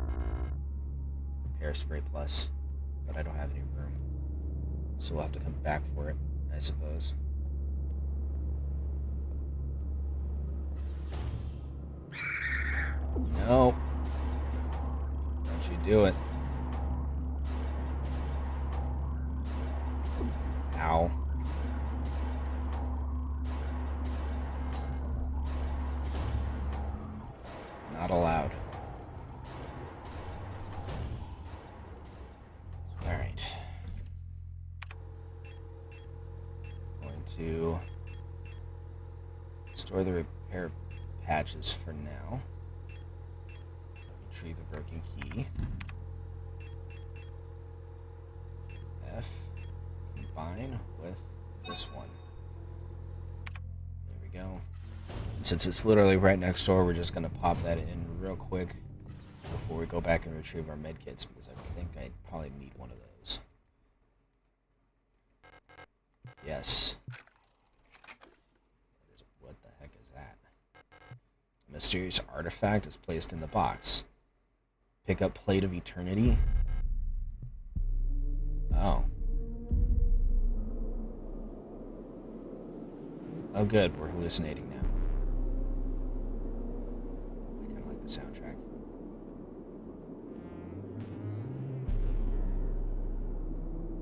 Repair spray plus. But I don't have any room. So we'll have to come back for it, I suppose. No. Don't you do it. Ow. Not allowed. Alright. Going to store the repair patches for now. Retrieve the broken key. F. Combine with this one. There we go. And since it's literally right next door, we're just going to pop that in real quick before we go back and retrieve our medkits, because I think I probably need one of those. Yes. What the heck is that? A mysterious artifact is placed in the box. Pick up Plate of Eternity. Oh. Oh good, we're hallucinating now. I kind of like the soundtrack.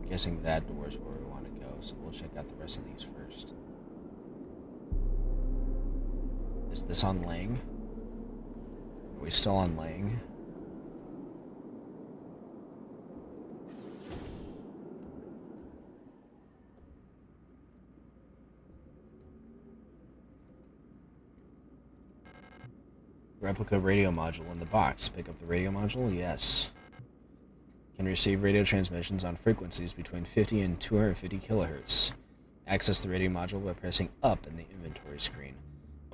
I'm guessing that door is where we want to go, so we'll check out the rest of these first. Is this on Lang? Are we still on Lang? Replica radio module in the box. Pick up the radio module? Yes. Can receive radio transmissions on frequencies between 50 and 250 kilohertz. Access the radio module by pressing up in the inventory screen.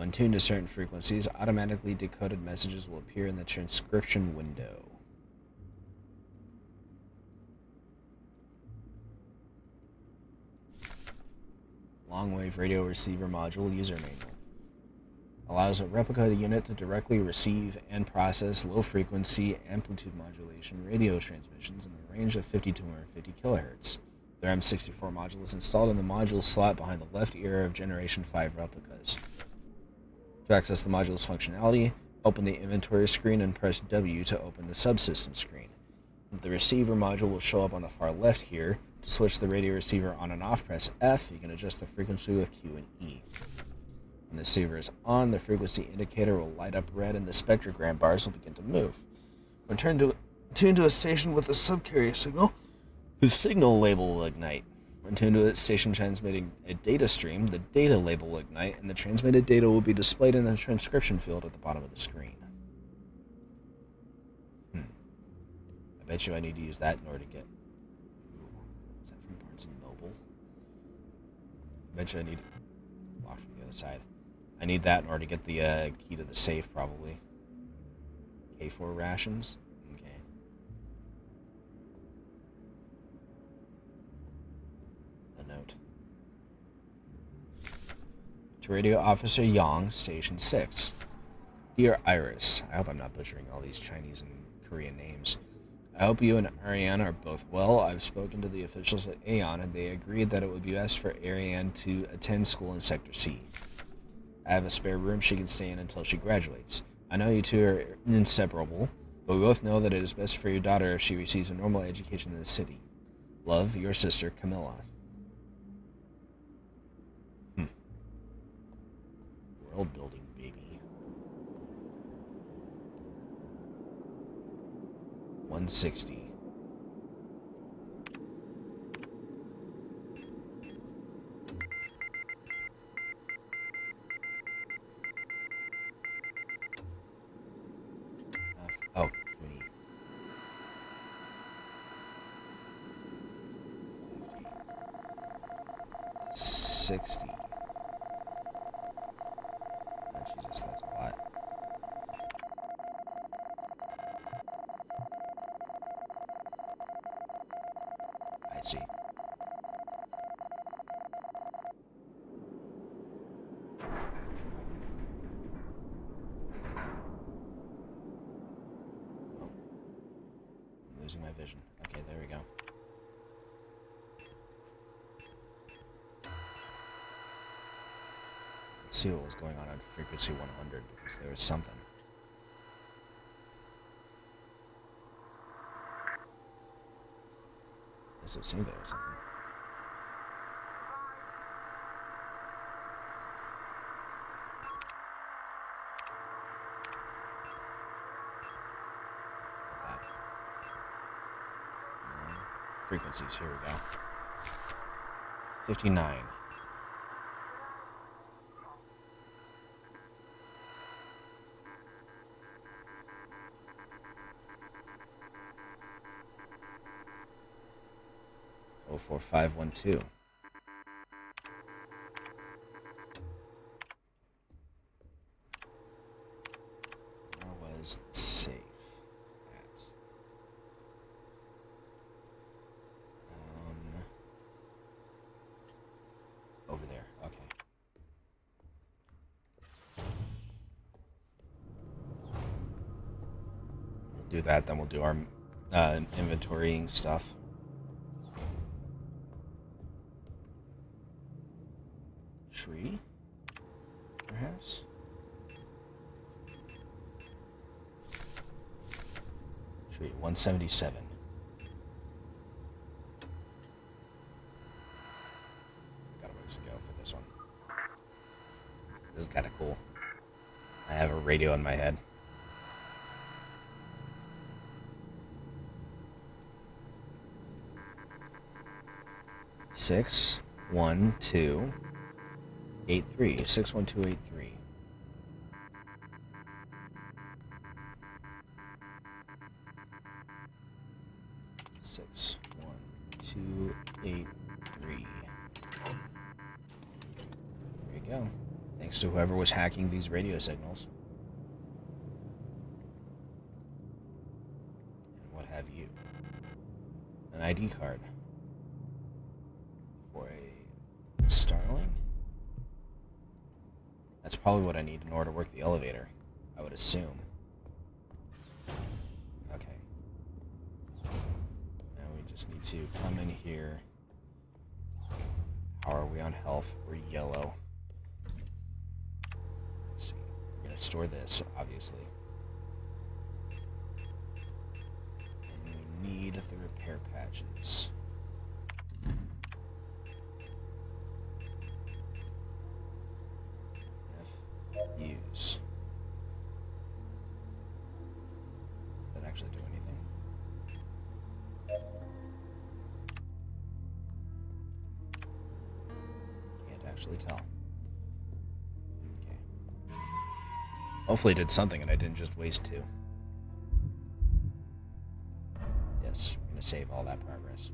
When tuned to certain frequencies, automatically decoded messages will appear in the transcription window. Long-wave radio receiver module user manual. Allows a replica unit to directly receive and process low-frequency amplitude modulation radio transmissions in the range of 50 to 150 kHz. The M64 module is installed in the module slot behind the left ear of Generation 5 replicas. To access the module's functionality, open the inventory screen and press W to open the subsystem screen. The receiver module will show up on the far left here. To switch the radio receiver on and off, press F. You can adjust the frequency with Q and E. When the receiver is on, the frequency indicator will light up red and the spectrogram bars will begin to move. When tuned to a station with a subcarrier signal, the signal label will ignite. When tuned to a station transmitting a data stream, the data label will ignite and the transmitted data will be displayed in the transcription field at the bottom of the screen. I bet you I need to use that in order to get... Is that from Barnes & Noble? I bet you I need... Locked from the other side. I need that in order to get the key to the safe, probably. K4 rations? Okay. A note. To Radio Officer Yang, Station 6. Dear Iris, I hope I'm not butchering all these Chinese and Korean names. I hope you and Ariane are both well. I've spoken to the officials at Aeon, and they agreed that it would be best for Ariane to attend school in Sector C. I have a spare room she can stay in until she graduates. I know you two are inseparable, but we both know that it is best for your daughter if she receives a normal education in the city. Love, your sister, Camilla. World building, baby. 160. Oh, 20. 60. Oh, Jesus, that's a lot. I see. Oh. I'm losing my vision. Okay, there we go. Let's see what was going on frequency 100, because there was something. Doesn't seem there was something. Frequencies, here we go. 59. Oh, 4512. Where was the safe at? Over there. Okay. We'll do that, then we'll do our inventorying stuff. Tree, perhaps? Tree, 177. Got a ways to go for this one. This is kind of cool. I have a radio in my head. Six, 1, 2, 83, 61283. Six, 1, 2, 8, 3. There you go. Thanks thanks to whoever was hacking these radio signals. And what have you? An ID card. For a Starling? That's probably what I need in order to work the elevator, I would assume. Okay. Now we just need to come in here. How are we on health? We're yellow. Let's see. We're going to store this, obviously. And we need the repair patches. Use. Does that actually do anything? Can't actually tell. Okay. Hopefully it did something and I didn't just waste 2. Yes, I'm going to save all that progress.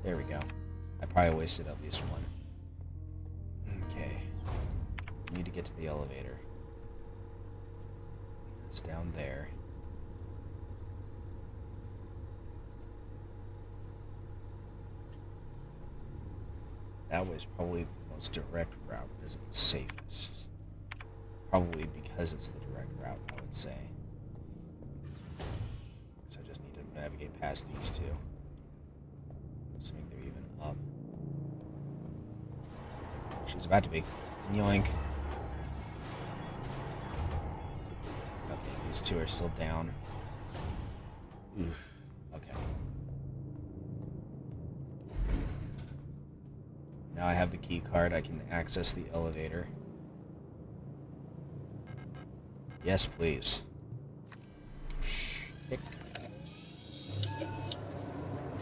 There we go. I probably wasted at least 1. Okay. Need to get to the elevator. It's down there. That was probably the most direct route because it's the safest. Probably because it's the direct route, I would say. So I just need to navigate past these 2. Assuming they're even up. She's about to be. Yoink. Okay, these 2 are still down. Oof. Okay. Now I have the key card. I can access the elevator. Yes, please. Shh.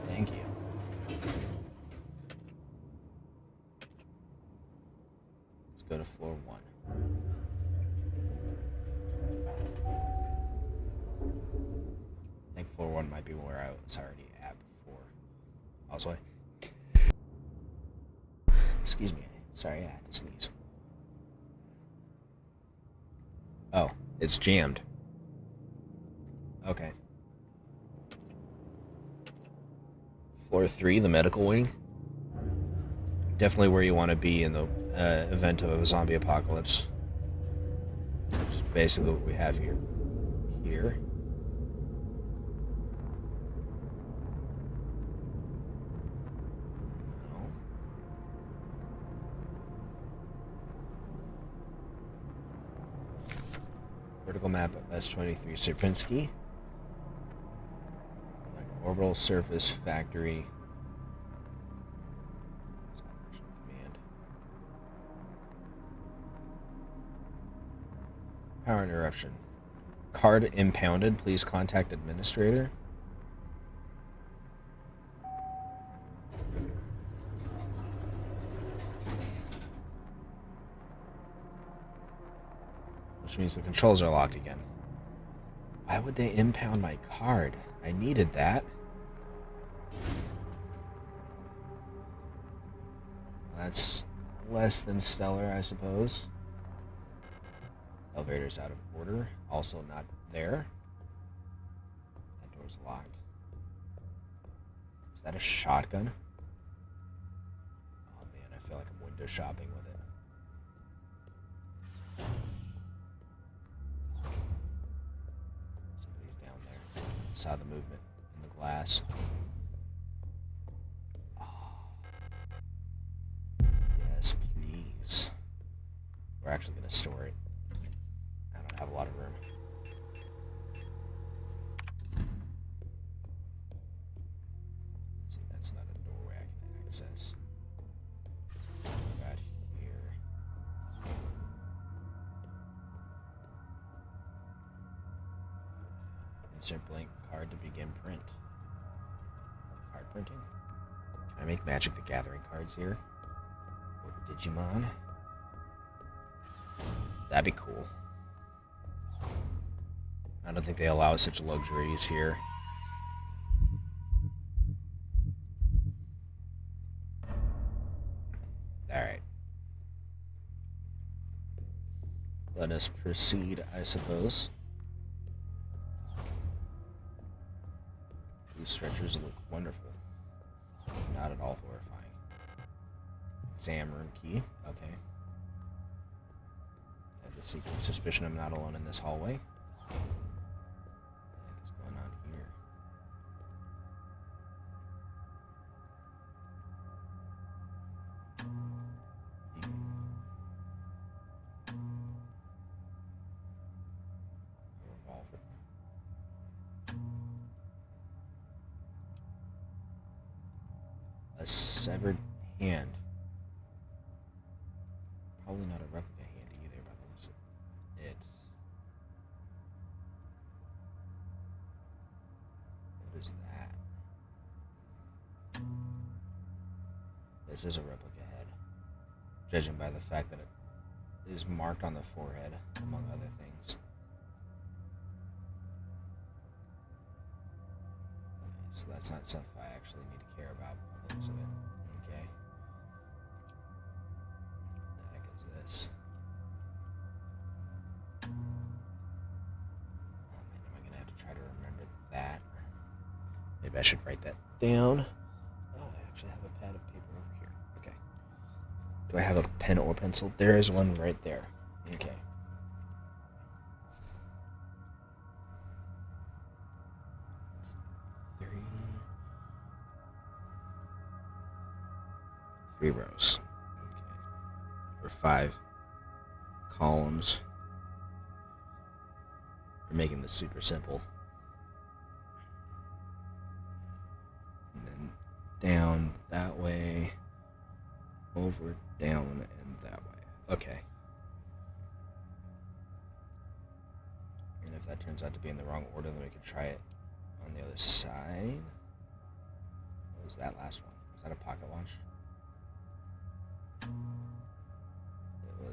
Thank you. Go to floor 1. I think floor 1 might be where I was already at before. Also, excuse me. Sorry, I had to sneeze. Oh, it's jammed. Okay. Floor 3, the medical wing. Definitely where you want to be in the event of a zombie apocalypse. Which is basically what we have here. Here. No. Vertical map of S-23 Sierpinski. Like orbital surface factory. Power interruption. Card impounded. Please contact administrator. Which means the controls are locked again. Why would they impound my card? I needed that. That's less than stellar, I suppose. Elevator's out of order. Also not there. That door's locked. Is that a shotgun? Oh man, I feel like I'm window shopping with it. Somebody's down there. Saw the movement in the glass. Oh. Yes, please. We're actually going to store it. I don't have a lot of room. See, that's not a doorway I can access. Right here. Insert blank card to begin print. Card printing? Can I make Magic the Gathering cards here? Or Digimon? That'd be cool. I don't think they allow such luxuries here. Alright. us proceed, I suppose. These stretchers look wonderful. Not at all horrifying. Exam room key. Okay. I have the sneaking suspicion I'm not alone in this hallway. What the heck is going on here? Revolver. A severed hand. Probably not a replica hand either by the looks of it. What is that? This is a replica head, judging by the fact that it is marked on the forehead, among other things. Okay, so that's not stuff I actually need to care about by the looks of it. Okay. What the heck is this? Oh man, am I gonna have to try to remember that? Maybe I should write that down. Oh, I actually have a pad of paper over here. Okay. Do I have a pen or pencil? There is one right there. Okay. Three rows. Okay. Or 5 columns. We're making this super simple. And then down that way, over, down, and that way. Okay. And if that turns out to be in the wrong order, then we could try it on the other side. What was that last one? Was that a pocket watch? It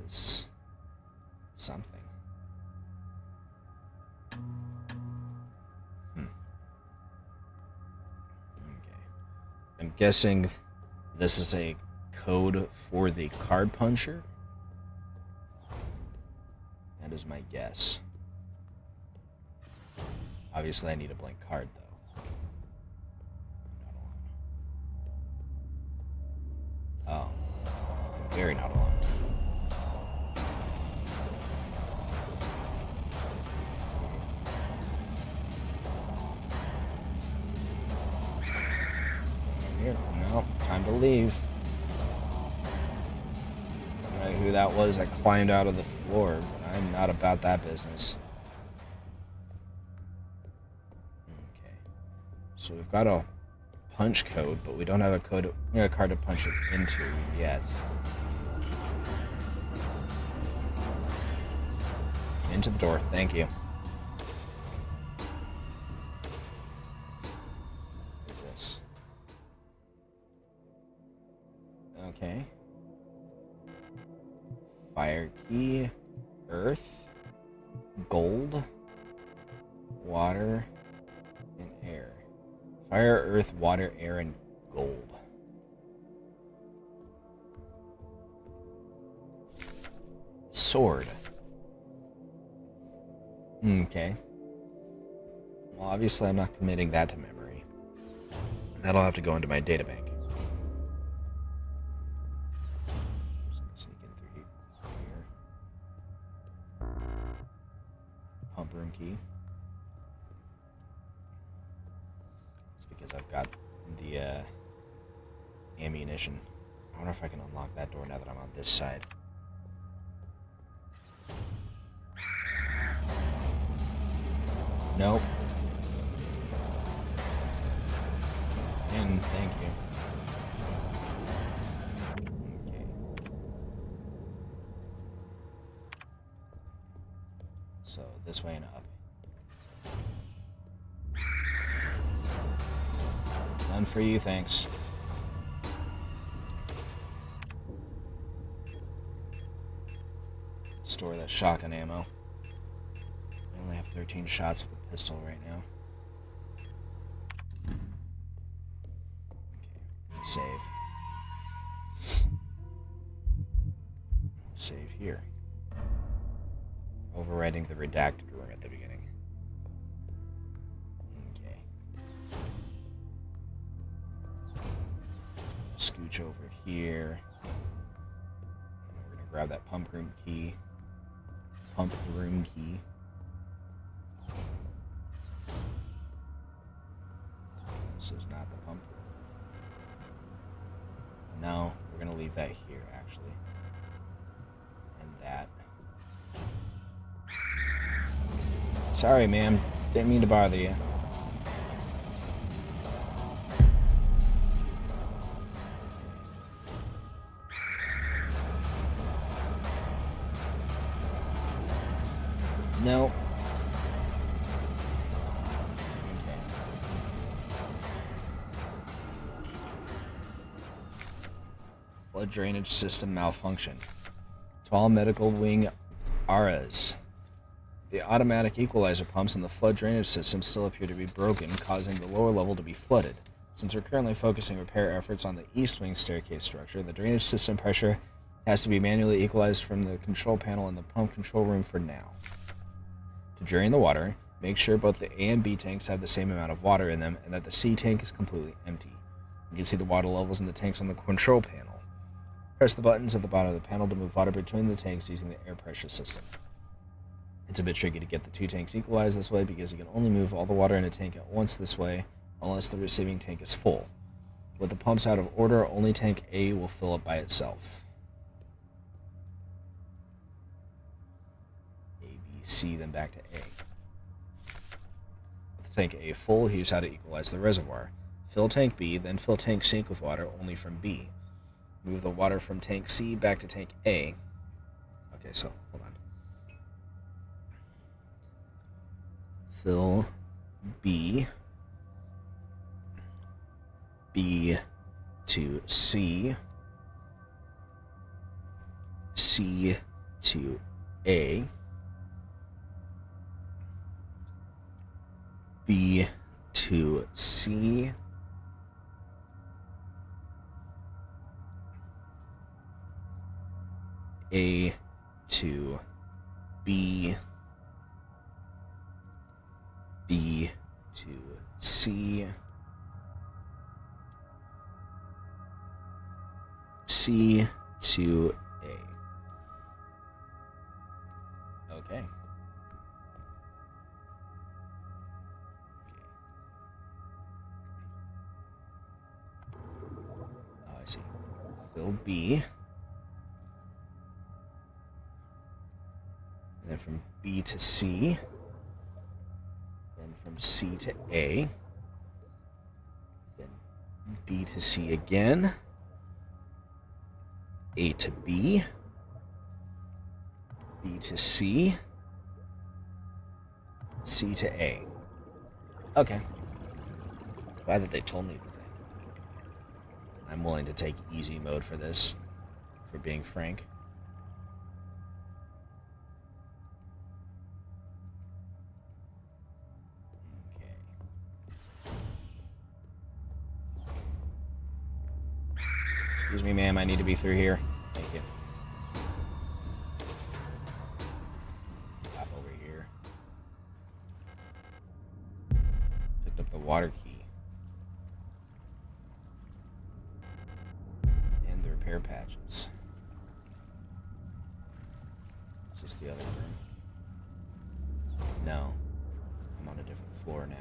was something. Okay. I'm guessing this is a code for the card puncher. That is my guess. Obviously, I need a blank card, though. I'm not alone. Oh. I'm very not alone. Here. No, time to leave. I don't know who that was that climbed out of the floor, but I'm not about that business. Okay. So we've got a punch code, but we don't have a card to punch it into yet. Into the door, thank you. What is this? Okay. Fire key, earth, gold, water, and air. Fire, earth, water, air, and gold. Sword. Okay. Well, obviously I'm not committing that to memory. That'll have to go into my databank. Sneak in through here. Pump room key. It's because I've got the ammunition. I wonder if I can unlock that door now that I'm on this side. Nope. And thank you. Okay. So this way and up. None for you, thanks. Store that shotgun ammo. I only have 13 shots with the pistol right now. Okay, save. Save here. overwriting the redacted room at the beginning. Okay. Scooch over here. And we're gonna grab that pump room key. Pump room key. This is not the pump room. No, we're gonna leave that here actually. And that. Sorry, ma'am. Didn't mean to bother you. No. Okay. Flood drainage system malfunction. To all medical wing ARAs. The automatic equalizer pumps in the flood drainage system still appear to be broken, causing the lower level to be flooded. Since we're currently focusing repair efforts on the east wing staircase structure, the drainage system pressure has to be manually equalized from the control panel in the pump control room for now. To drain the water, make sure both the A and B tanks have the same amount of water in them and that the C tank is completely empty. You can see the water levels in the tanks on the control panel. Press the buttons at the bottom of the panel to move water between the tanks using the air pressure system. It's a bit tricky to get the two tanks equalized this way because you can only move all the water in a tank at once this way unless the receiving tank is full. With the pumps out of order, only tank A will fill up by itself. A, B, C, then back to A. With tank A full, here's how to equalize the reservoir. Fill tank B, then fill tank C with water only from B. Move the water from tank C back to tank A. Okay, so, hold on. Fill B, B to C, C to A, B to C, A to B, B to C, C to A. Okay. Oh, I see. Fill B. And then from B to C. Then from C to A. Then B to C again. A to B. B to C. C to A. Okay. Glad that they told me the thing. I'm willing to take easy mode for this, for being frank. Excuse me, ma'am, I need to be through here. Thank you. Hop over here. Picked up the water key. And the repair patches. Is this the other room? No. I'm on a different floor now.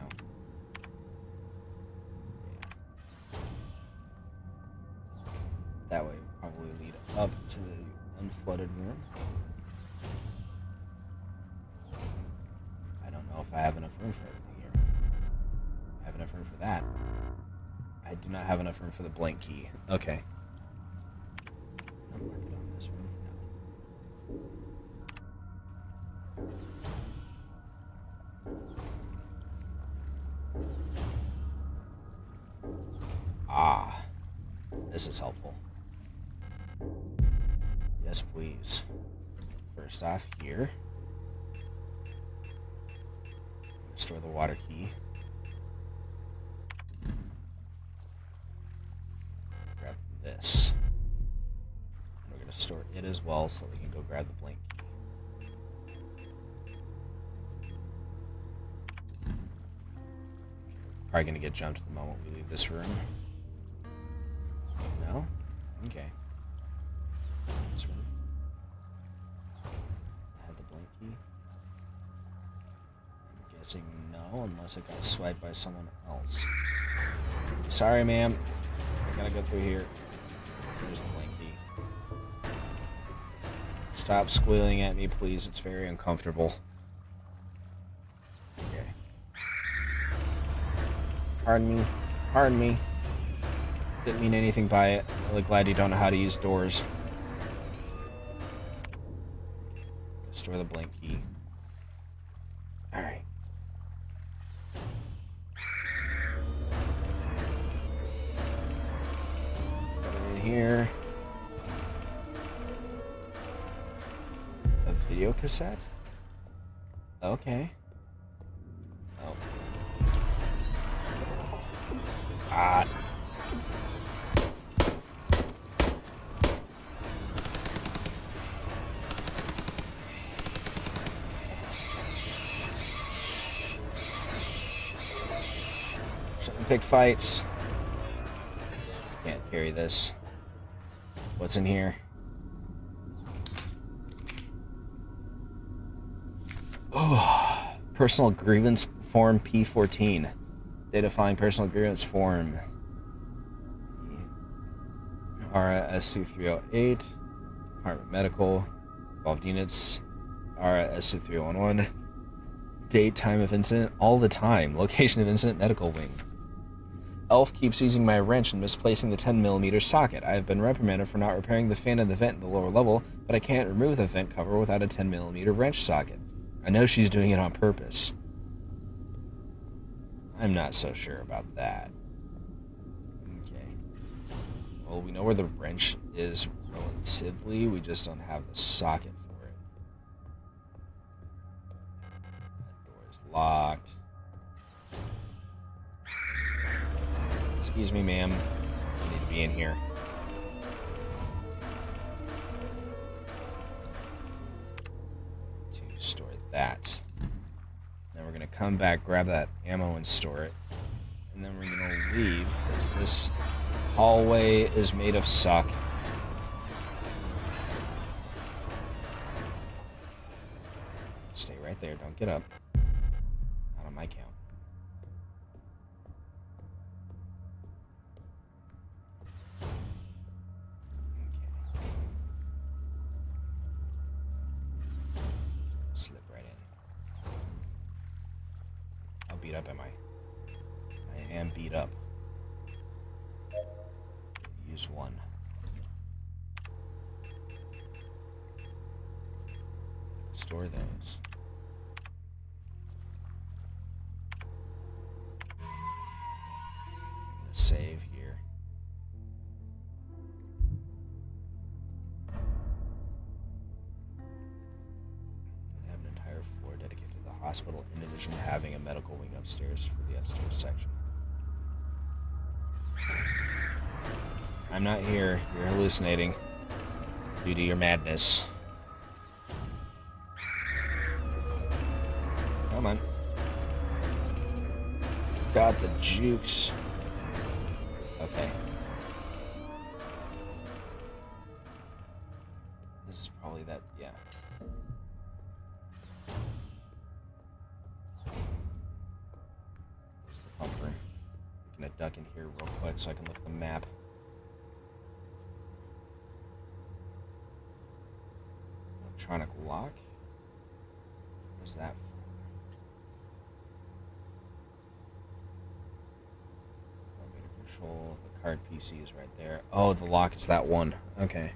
That way will probably lead up to the unflooded room. I don't know if I have enough room for everything here. I have enough room for that. I do not have enough room for the blank key. Okay. I'll mark it on this room. No. Ah. This is helpful. Yes, please. First off, here. Store the water key. Grab this. And we're going to store it as well so we can go grab the blank key. probably gonna get jumped the moment we leave this room. No? Okay. This room. I had the blank key. I'm guessing no, unless it got swiped by someone else. Sorry, ma'am. I gotta go through here. There's the blank key. Stop squealing at me, please. It's very uncomfortable. Okay. Pardon me. Pardon me. Didn't mean anything by it. I'm really glad you don't know how to use doors. Store the blank key. Alright. Put it in here. A video cassette? Okay. Oh. Ah. Shouldn't pick fights. Can't carry this. What's in here? Oh, personal grievance form P14. Data-fine personal grievance form. RS2308. Department Medical. Involved units. RS2311. Date, time of incident, all the time. Location of incident, medical wing. Elf keeps using my wrench and misplacing the 10mm socket. I have been reprimanded for not repairing the fan in the vent in the lower level, but I can't remove the vent cover without a 10mm wrench socket. I know she's doing it on purpose. I'm not so sure about that. Okay. Well, we know where the wrench is relatively. We just don't have the socket for it. That door is locked. Excuse me, ma'am. I need to be in here. To store that. Then we're gonna come back, grab that ammo and store it. And then we're gonna leave, because this hallway is made of suck. Stay right there, don't get up. Not on my count. Slip right in. How beat up am I? I am beat up. Use one. Store those. Save here. We have an entire floor dedicated to the hospital, in addition to having a medical wing upstairs for the upstairs section. I'm not here. You're hallucinating due to your madness. Come on. Got the jukes. Okay. This is probably that, yeah. There's the bumper. I'm gonna duck in here real quick so I can look at the map. Electronic lock? Where's that from? Control, the card PC is right there. Oh, the lock is that one. Okay.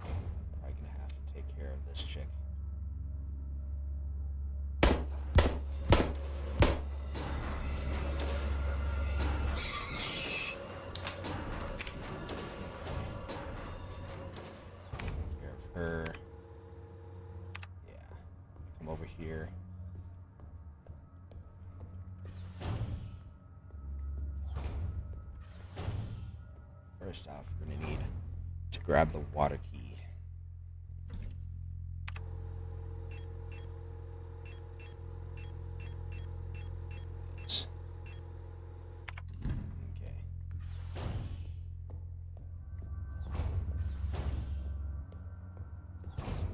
Probably gonna have to take care of this chick. Take care of her. Yeah. Come over here. First off, we're going to need to grab the water key.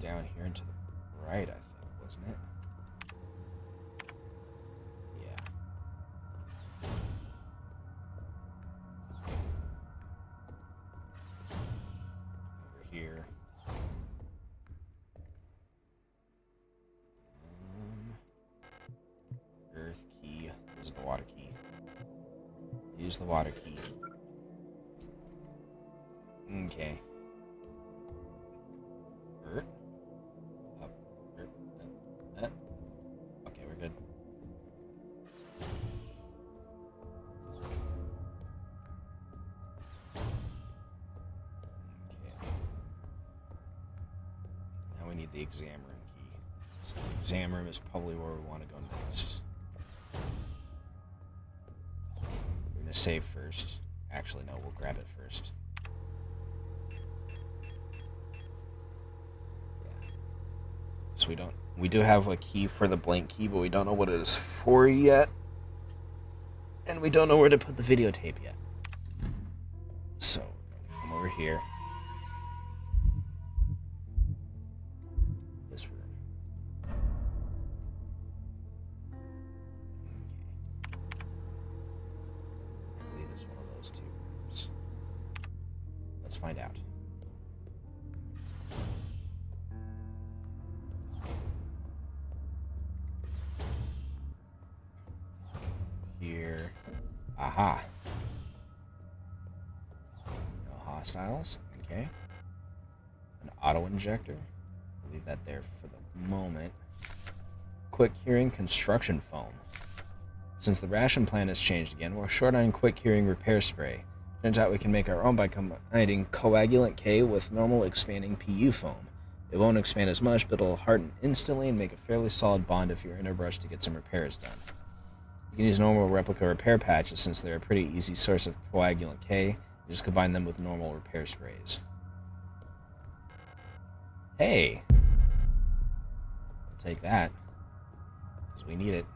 down here and to the right, I think, wasn't it? Yeah. Over here. Earth key. This is the water key. Use the water key. Okay. Up. Up. Okay, we're good. Okay. Now we need the exam room key. So the exam room is probably where we want to go next. We're going to save first. Actually, no, we'll grab it first. So we do have a key for the blank key, but we don't know what it is for yet. And we don't know where to put the videotape yet. So, we're gonna come over here. This room. Okay. I believe it's one of those two rooms. Let's find out. Here. Aha. No hostiles. Okay. An auto injector. Leave that there for the moment. Quick curing construction foam. Since the ration plan has changed again, we're short on quick curing repair spray. Turns out we can make our own by combining coagulant K with normal expanding PU foam. It won't expand as much, but it'll harden instantly and make a fairly solid bond if you're in a rush to get some repairs done. You can use normal replica repair patches since they're a pretty easy source of coagulant K. You just combine them with normal repair sprays. Hey! I'll take that. Because we need it.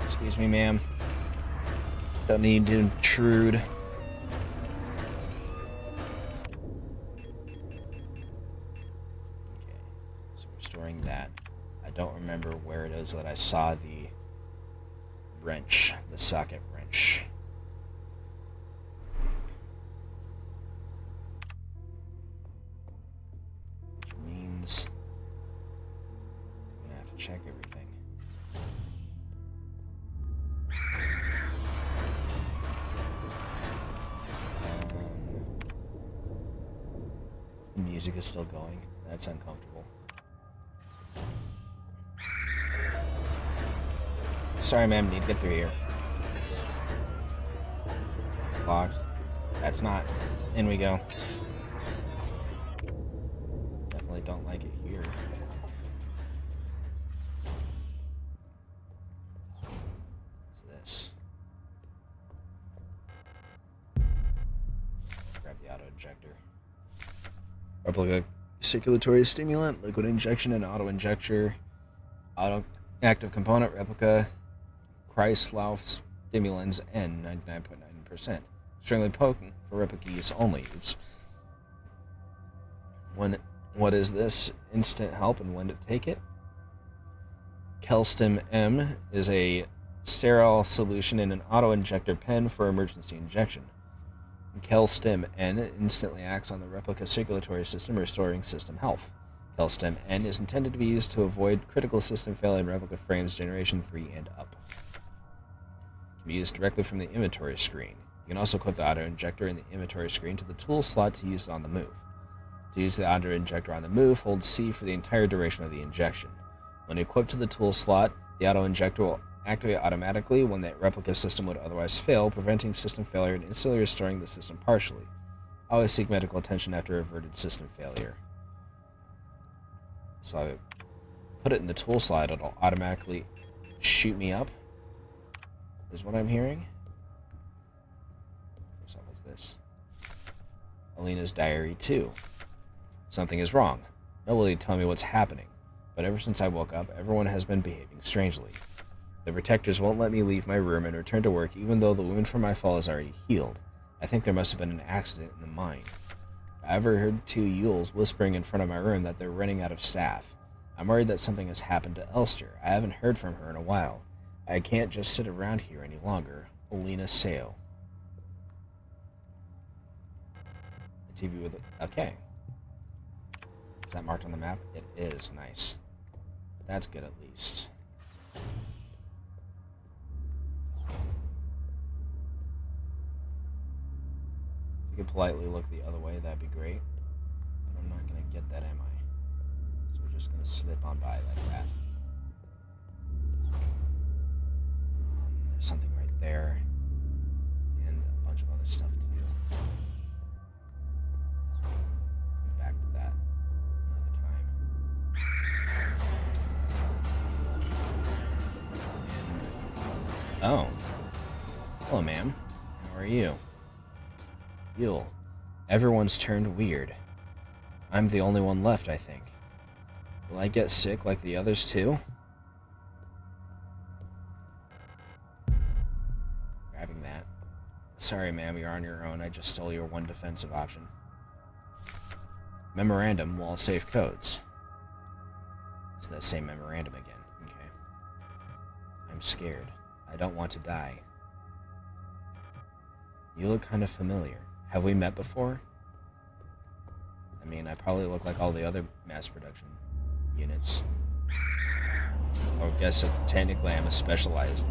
Excuse me, ma'am. Don't need to intrude. That. I don't remember where it is that I saw the wrench, the socket wrench. Which means I'm gonna have to check everything. Music is still going. That's uncomfortable. Sorry, ma'am, need to get through here. It's locked. That's not. In we go. Definitely don't like it here. What's this? Grab the auto injector. Replica circulatory stimulant, liquid injection and auto injector. Auto active component replica. Kreislauf stimulants N 99.9%. Extremely potent for replica use only. What is this? Instant help and when to take it? Kelstim M is a sterile solution in an auto-injector pen for emergency injection. Kelstim N instantly acts on the replica circulatory system, restoring system health. Kelstim N is intended to be used to avoid critical system failure in replica frames generation 3 and up. Can be used directly from the inventory screen. You can also equip the auto-injector in the inventory screen to the tool slot to use it on the move. To use the auto-injector on the move, hold C for the entire duration of the injection. When equipped to the tool slot, the auto-injector will activate automatically when the replica system would otherwise fail, preventing system failure and instantly restoring the system partially. Always seek medical attention after averted system failure. So I put it in the tool slot, it'll automatically shoot me up, is what I'm hearing. What's this? Alina's diary 2. Something is wrong. Nobody tell me what's happening. But ever since I woke up, everyone has been behaving strangely. The protectors won't let me leave my room and return to work even though the wound from my fall is already healed. I think there must have been an accident in the mine. I overheard two Yules whispering in front of my room that they're running out of staff. I'm worried that something has happened to Elster. I haven't heard from her in a while. I can't just sit around here any longer. Olina Seo. A TV with... Okay. Is that marked on the map? It is. Nice. That's good at least. If you could politely look the other way, that'd be great. But I'm not going to get that, am I? So we're just going to slip on by like that. There's something right there. And a bunch of other stuff to do. Come back to that another time. Oh. Hello, ma'am. How are you? Yule. Everyone's turned weird. I'm the only one left, I think. Will I get sick like the others too? Grabbing that. Sorry, ma'am, you're on your own. I just stole your one defensive option. Memorandum while save codes. It's that same memorandum again. Okay. I'm scared. I don't want to die. You look kind of familiar. Have we met before? I mean, I probably look like all the other mass production units. I guess technically I'm a specialist,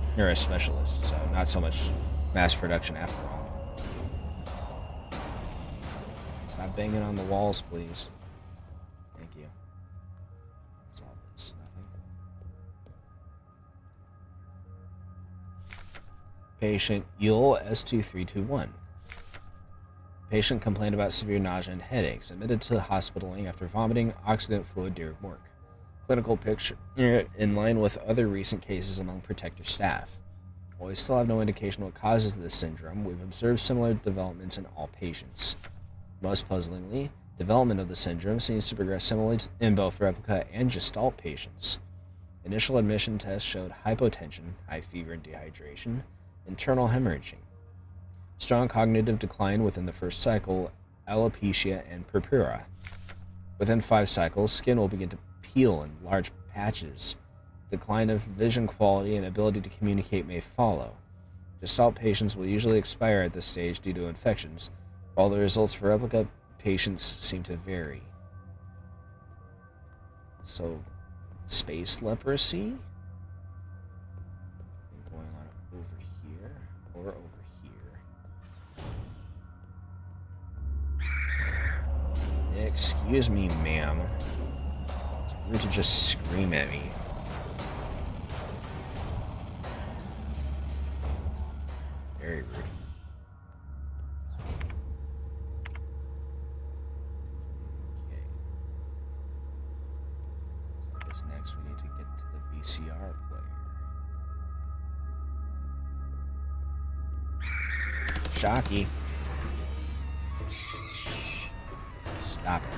so not so much mass production after all. Stop banging on the walls, please. Thank you. What's all this? Nothing. Patient Yule S2321. Patient complained about severe nausea and headaches, admitted to hospitaling after vomiting oxidant fluid during work. Clinical picture in line with other recent cases among Protector staff. While we still have no indication what causes this syndrome, we've observed similar developments in all patients. Most puzzlingly, development of the syndrome seems to progress similarly in both replica and gestalt patients. Initial admission tests showed hypotension, high fever and dehydration, internal hemorrhaging. Strong cognitive decline within the first cycle, alopecia, and purpura. Within 5 cycles, skin will begin to peel in large patches. Decline of vision quality and ability to communicate may follow. Gestalt patients will usually expire at this stage due to infections, while the results for replica patients seem to vary. So, space leprosy? Going on over here, or over here. Excuse me, ma'am. It's rude to just scream at me. Very rude. Okay. So I guess next we need to get to the VCR player. Shocky. Stop it.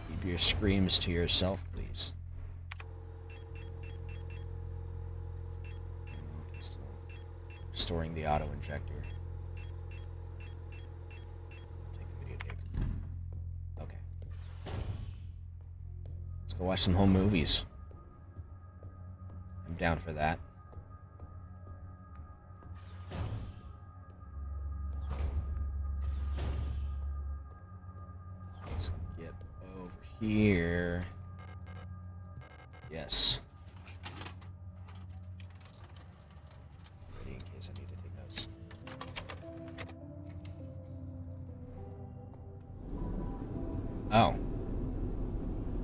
Keep your screams to yourself, please. Still restoring the auto injector. Take the videotape. Okay. Let's go watch some home movies. I'm down for that. Here. Yes. Ready in case I need to take notes. Oh.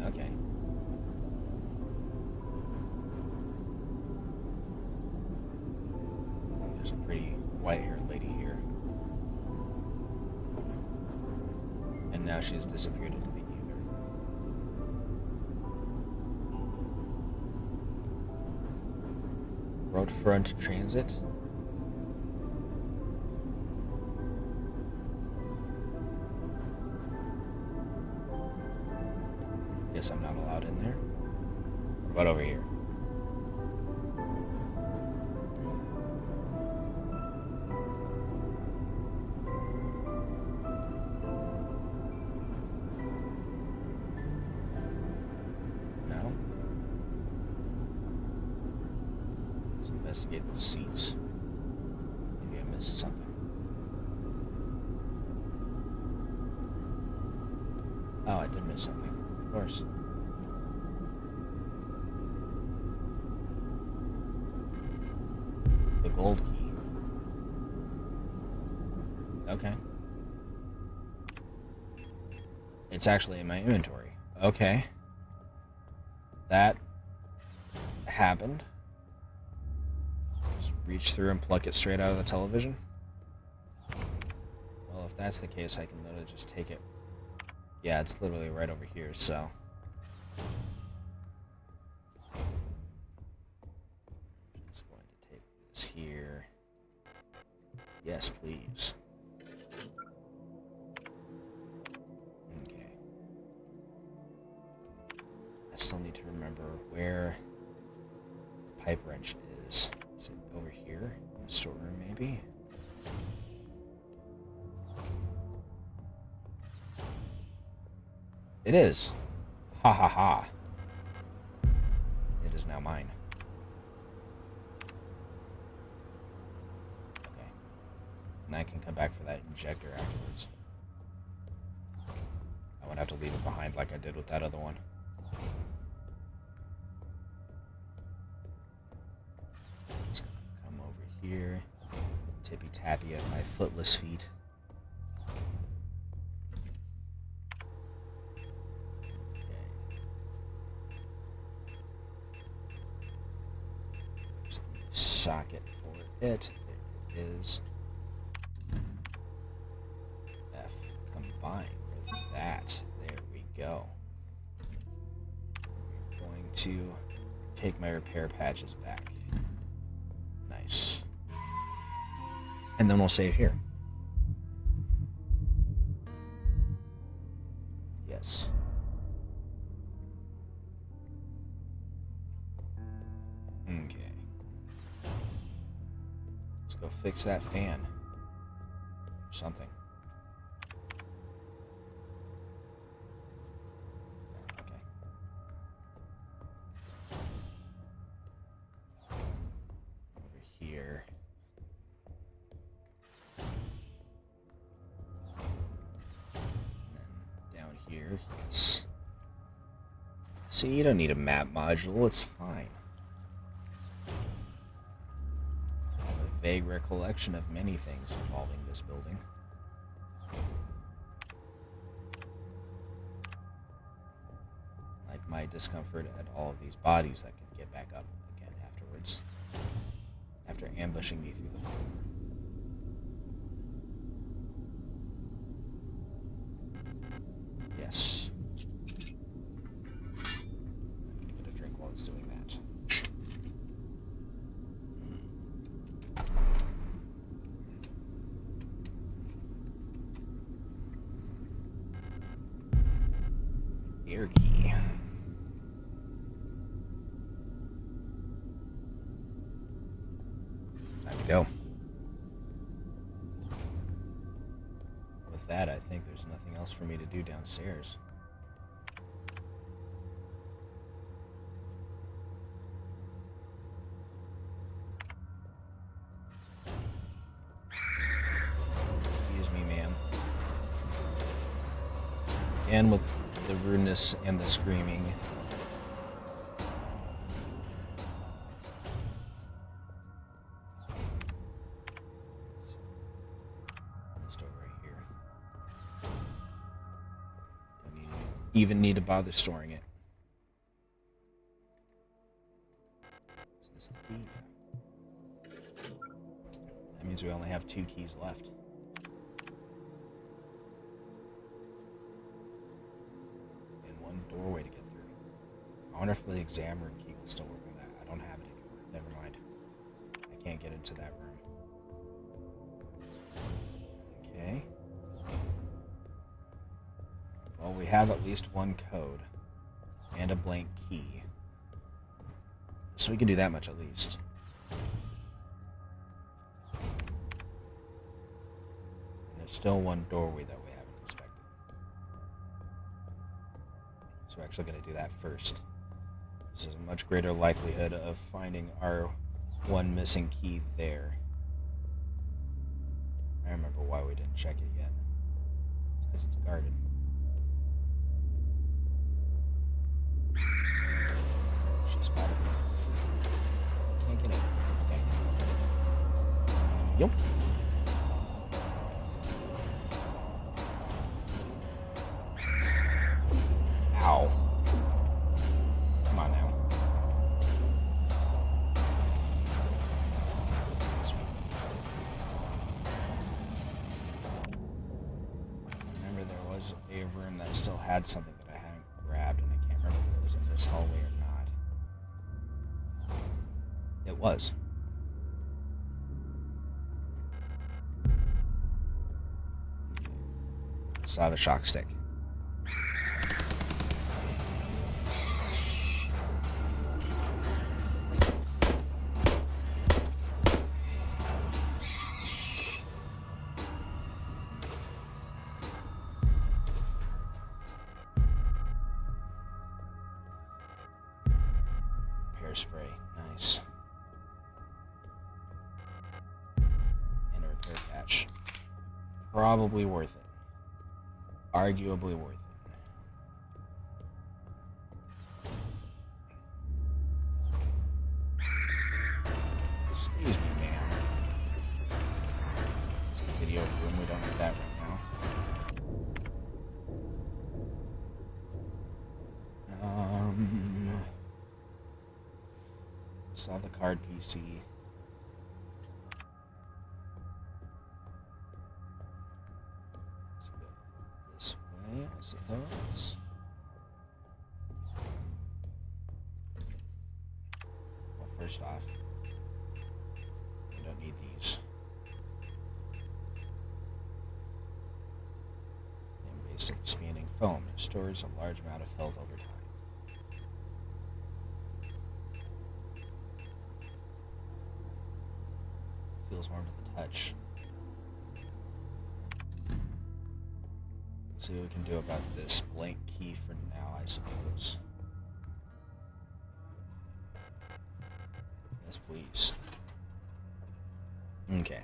Okay. There's a pretty white-haired lady here. And now she's disappeared into the Roadfront Transit. Guess I'm not allowed in there. What about over here? Let's investigate the seats. Maybe I missed something. Oh, I did miss something. Of course. The gold key. Okay. It's actually in my inventory. Okay. That happened. Just reach through and pluck it straight out of the television. Well, if that's the case, I can literally just take it. Yeah, it's literally right over here, so. Just going to take this here. Yes, please. Okay. I still need to remember where the pipe wrench is. Is it over here? In the storeroom, maybe? It is. Ha ha ha. It is now mine. Okay. And I can come back for that injector afterwards. I won't have to leave it behind like I did with that other one. Just gonna come over here. Tippy tappy at my footless feet. Socket for it. There it is. F combined with that. There we go. We're going to take my repair patches back. Nice. And then we'll save here. Yes. Okay. Go fix that fan. Or something. Okay. Over here. And then down here. Yes. See, you don't need a map module. It's fine. Vague recollection of many things involving this building. Like my discomfort at all of these bodies that can get back up again afterwards. After ambushing me through the floor. Yes. I'm gonna get a drink while it's doing that. Air key. There we go. With that, I think there's nothing else for me to do downstairs. Excuse me, ma'am. Again with the rudeness and the screaming. This door right here. Don't even need to bother storing it. Is this the key? That means we only have 2 keys left. Doorway to get through. I wonder if the exam room key will still work on that. I don't have it anymore. Never mind. I can't get into that room. Okay. Well, we have at least 1 code and a blank key. So we can do that much at least. And there's still 1 doorway that we haven't inspected. So we're actually going to do that first. This is a much greater likelihood of finding our one missing key there. I remember why we didn't check it yet. It's because it's guarded. She spotted me. Can't get it. Okay. Yep. Ow. Come on now. Remember there was a room that still had something that I hadn't grabbed, and I can't remember if it was in this hallway or not. It was. Still have a shock stick. Spray, nice. And a repair patch. Probably worth it. Arguably worth it. Excuse me, ma'am. It's the video room, we don't need that right now. Still have the card PC. Let's go this way, I suppose. Well, first off, we don't need these. Invasive expanding foam stores a large amount of health over time. Feels warm to the touch. Let's see what we can do about this blank key for now, I suppose. Yes, please. Okay.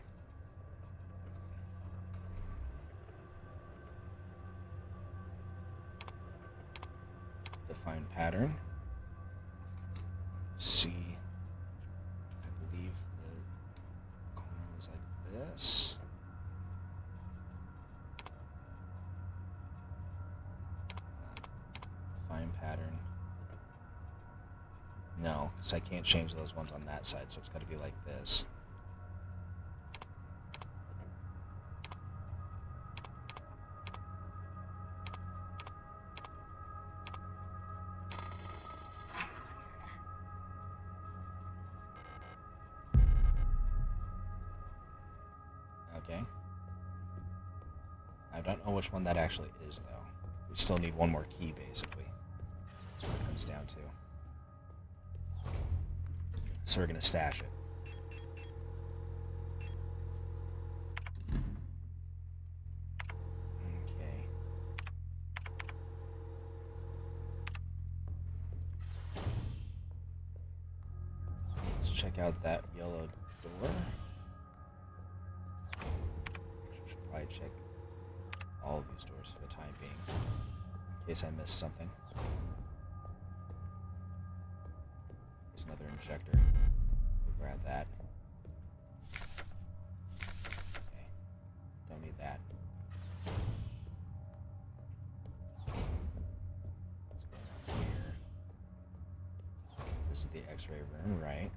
Define pattern. See. This. Define pattern. No, because I can't change those ones on that side, so it's got to be like this. Okay. I don't know which one that actually is, though. We still need one more key, basically. That's what it comes down to. So we're going to stash it. Okay. Let's check out that yellow door. Probably check all of these doors for the time being, in case I missed something. There's another injector. We'll grab that. Okay. Don't need that. Let's go down here. This is the X-ray room, right?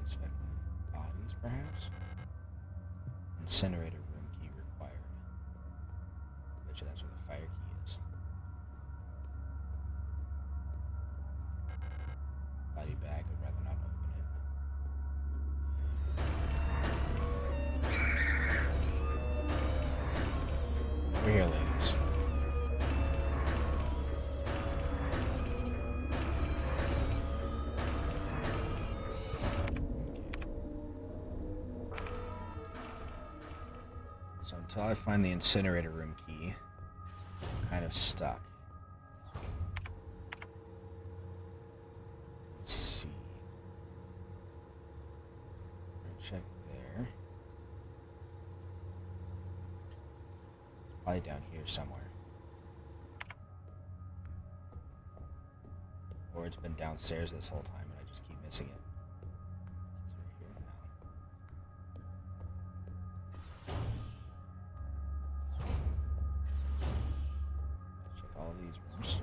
Inspect bodies, perhaps? Incinerator room key required. Bet you that's where the fire key is. Body bag, I'd rather not open Over here, ladies. So until I find the incinerator room key, I'm kind of stuck. Let's see. Check there. It's probably down here somewhere. Or it's been downstairs this whole time and I just keep missing it. It's right here now. Check all of these rooms.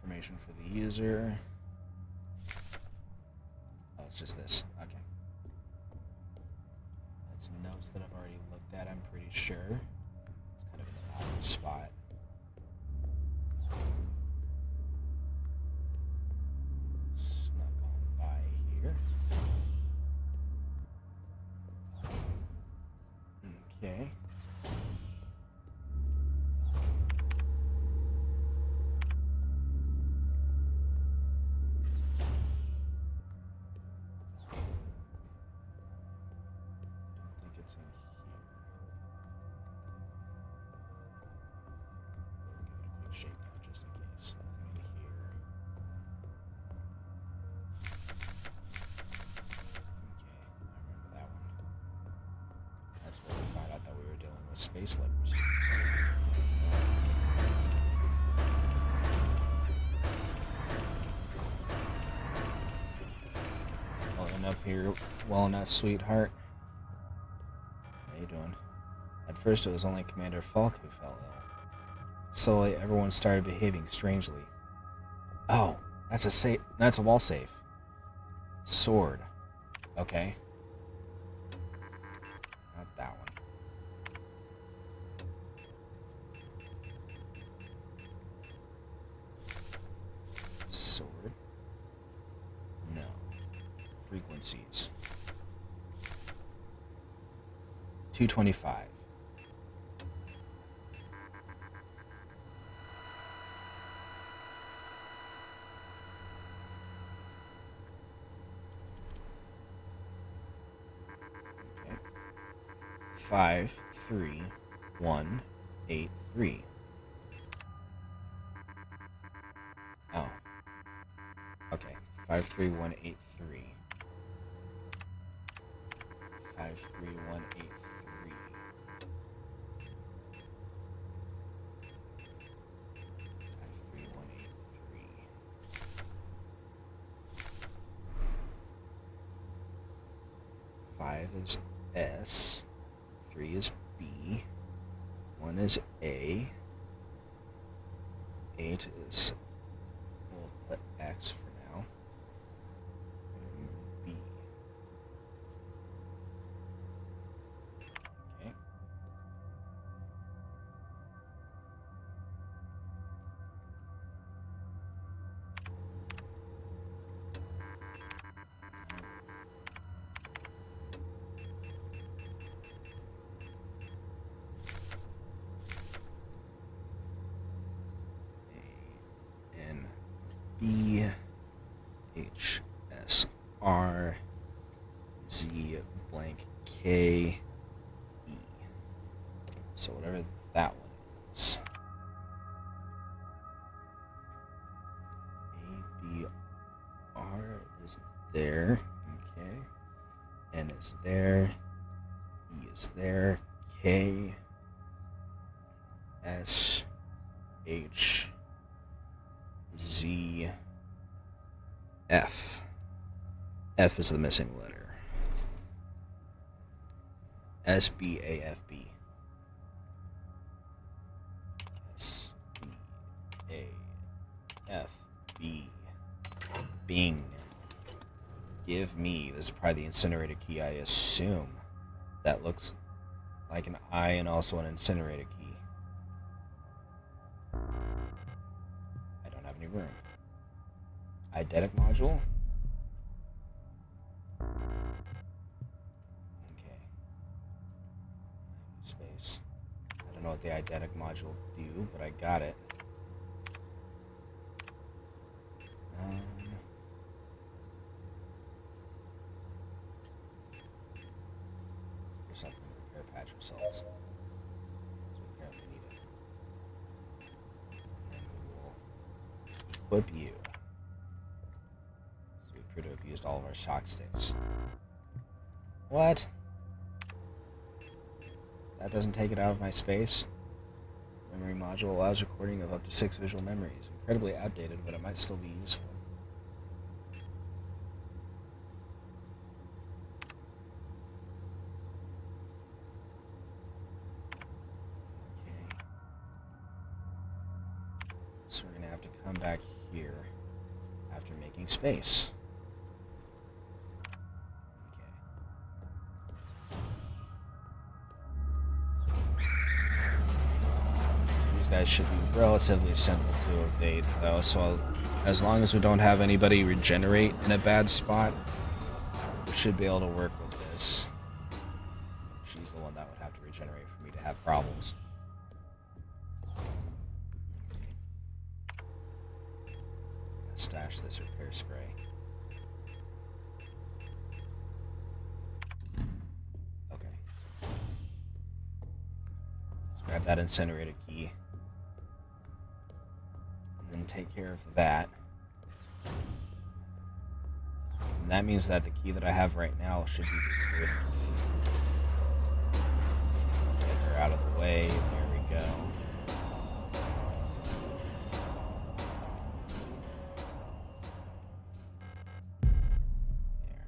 Information for the user. Oh, it's just this. Okay. That's notes that I've already looked at, I'm pretty sure. It's kind of in an obvious spot. Snuck on by here. Okay. Space lepers. Well up here, well enough, sweetheart. How you doing? At first, it was only Commander Falk who fell ill. Slowly, everyone started behaving strangely. Oh, that's a safe. That's a wall safe. Sword. Okay. Not that one. Sword. No. Frequencies. 225. Okay. 53183. Oh. Okay. 53183. 53183. 53183. 5 is S. 3 is B. 1 is A. 8 is, we'll put X for now. And B. Okay. N B H S R Z blank K E. So whatever that one is. A B R is there. Okay. N is there. E is there. K S H Z F. F is the missing letter. S B A F B. S B A F B. Bing. Give me. This is probably the incinerator key, I assume. That looks like an I and also an incinerator key. I don't have any room. Eidetic module. don't know what the eidetic module do, but I got it. Here's something to repair patch results. So we apparently need it. And then we will equip you. So we appear to have used all of our shock sticks. What? That doesn't take it out of my space. Memory module allows recording of up to 6 visual memories. Incredibly outdated, but it might still be useful. Okay. So we're going to have to come back here after making space. Guys should be relatively simple to evade, though, so as long as we don't have anybody regenerate in a bad spot, we should be able to work with this. She's the one that would have to regenerate for me to have problems. Stash this repair spray. Okay. Let's grab that incinerator key. And take care of that. And that means that the key that I have right now should be the drift key. Get her out of the way. There we go. There.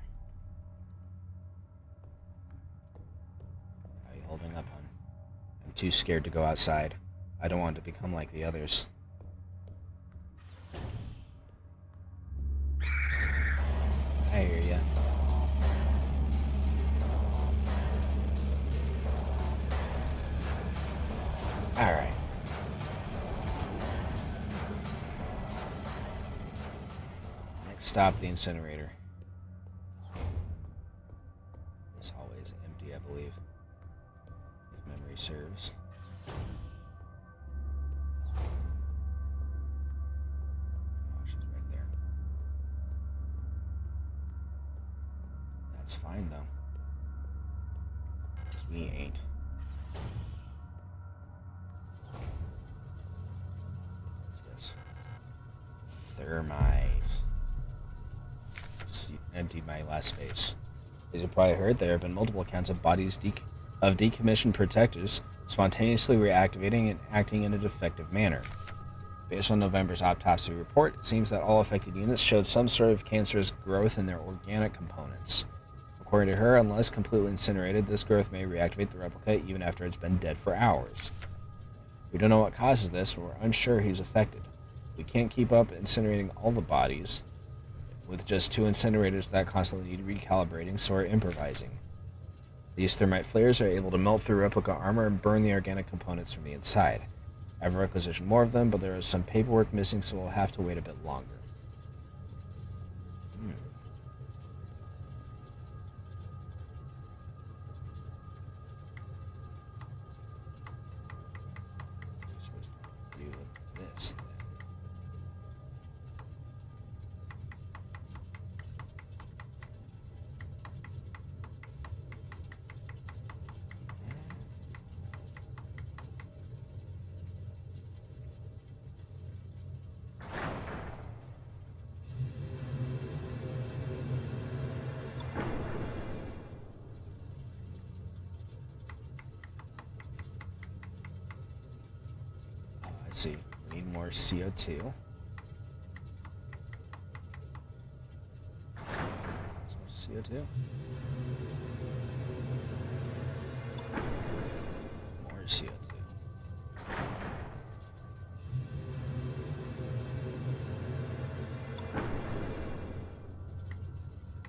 How are you holding up, hon? I'm too scared to go outside. I don't want to become like the others. I hear ya. Alright. Next stop, the incinerator. This hallway is empty, I believe. If memory serves. That's fine, though. Because we ain't. What's this? Thermite. Just emptied my last space. As you probably heard, there have been multiple accounts of bodies of decommissioned protectors spontaneously reactivating and acting in a defective manner. Based on November's autopsy report, it seems that all affected units showed some sort of cancerous growth in their organic components. According to her, unless completely incinerated, this growth may reactivate the replica even after it's been dead for hours. We don't know what causes this, but we're unsure who's affected. We can't keep up incinerating all the bodies with just 2 incinerators that constantly need recalibrating, so we're improvising. These thermite flares are able to melt through replica armor and burn the organic components from the inside. I've requisitioned more of them, but there is some paperwork missing, so we'll have to wait a bit longer. Let's see, we need more CO2. So CO2. More CO2.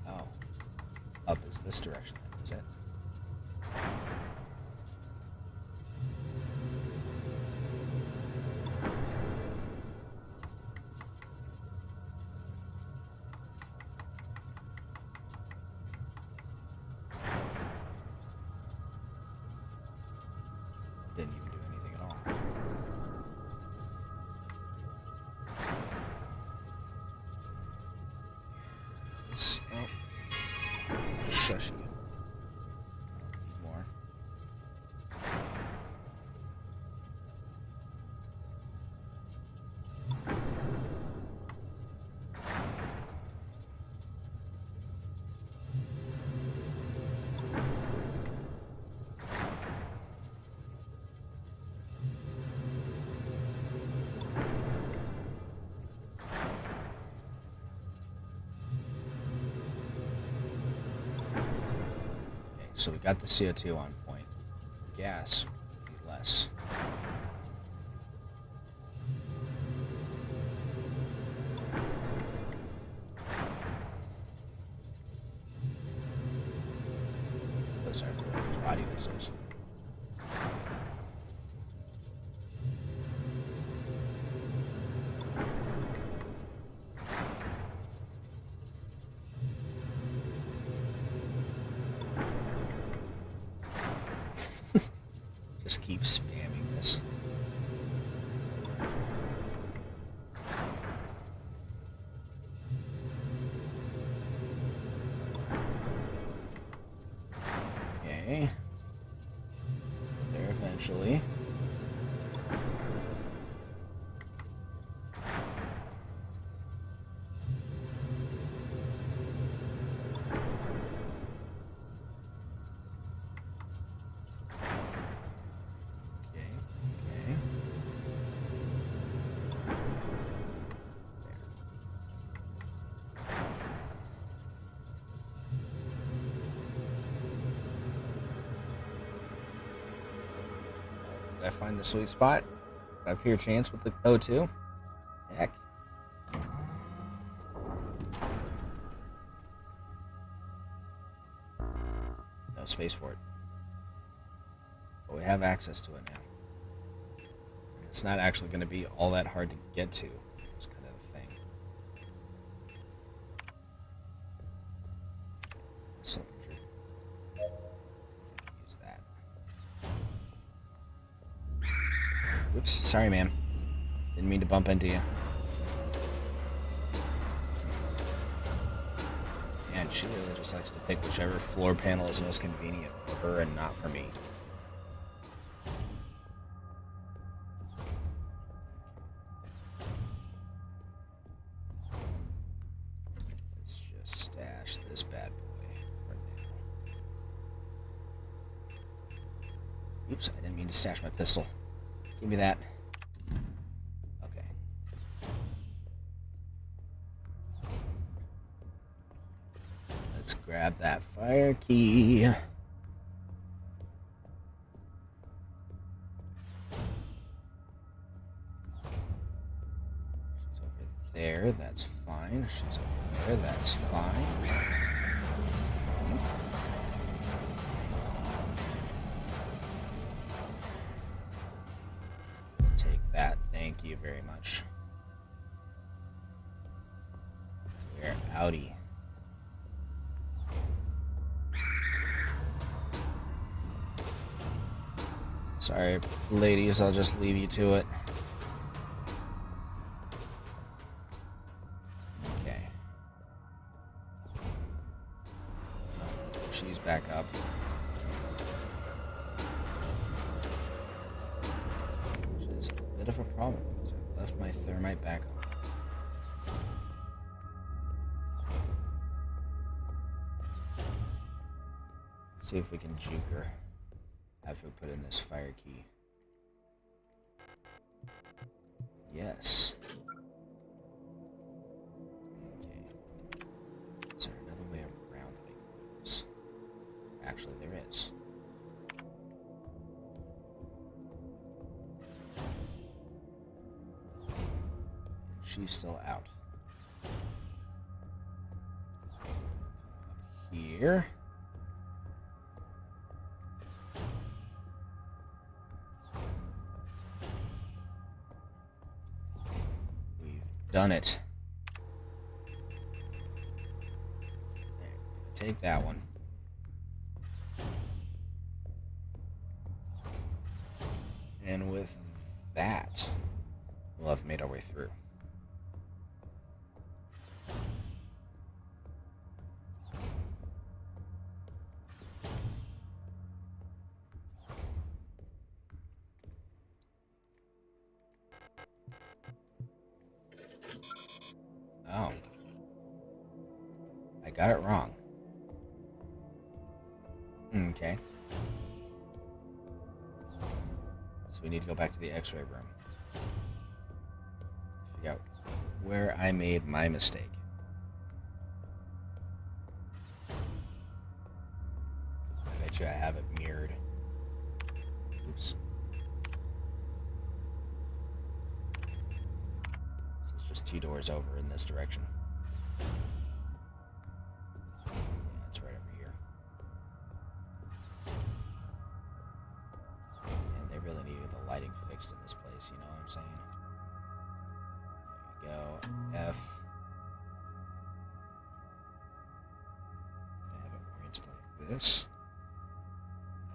Oh. Up is this direction, is it? Didn't even do anything. this. Oh. Shush you. More. So we got the CO2 on point. Gas would be less. Those are whose body this is. Just keep spamming this. Okay. There eventually. I find the sweet spot. I have pure chance with the O2. Heck. No space for it. But we have access to it now. It's not actually going to be all that hard to get to. It's kind of a thing. So, use that. Oops, sorry, man. Didn't mean to bump into you. Man, she really just likes to pick whichever floor panel is most convenient for her and not for me. Let's just stash this bad boy for now. Oops, I didn't mean to stash my pistol. Give me that. Okay. Let's grab that fire key. She's over there, that's fine. She's over there, that's fine. That, thank you very much. We're outie. Sorry, ladies, I'll just leave you to it. Okay. Oh, she's back up. Of a problem because I left my thermite back on. Let's see if we can juke her after we put in this fire key. Yes. Okay. Is there another way around the big rooms? Actually, there is. She's still out. Up here. We've done it. There, take that one. And with that, we'll have made our way through. Oh. I got it wrong. Okay. So we need to go back to the X-ray room. Figure out where I made my mistake. I bet you I have it mirrored. Oops. So it's just 2 doors over in this direction. Yeah, it's right over here. And they really needed the lighting fixed in this place, you know what I'm saying? There you go. F. Did I have it oriented like this?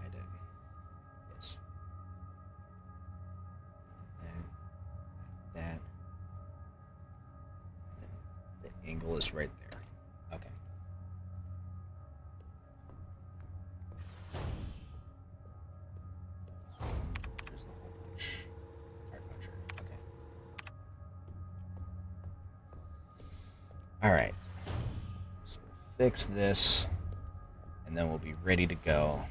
I did. Yes. That. And the angle is right there. Okay. There's the hole punch. Card puncher. Okay. Alright. So we'll fix this, and then we'll be ready to go.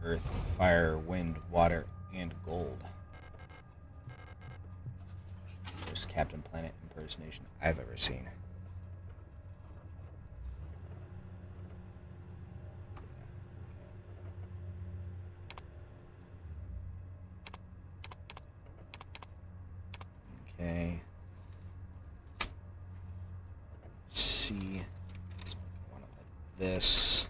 Earth, fire, wind, water, and gold. First Captain Planet impersonation I've ever seen. Okay. C. Let's make one like this.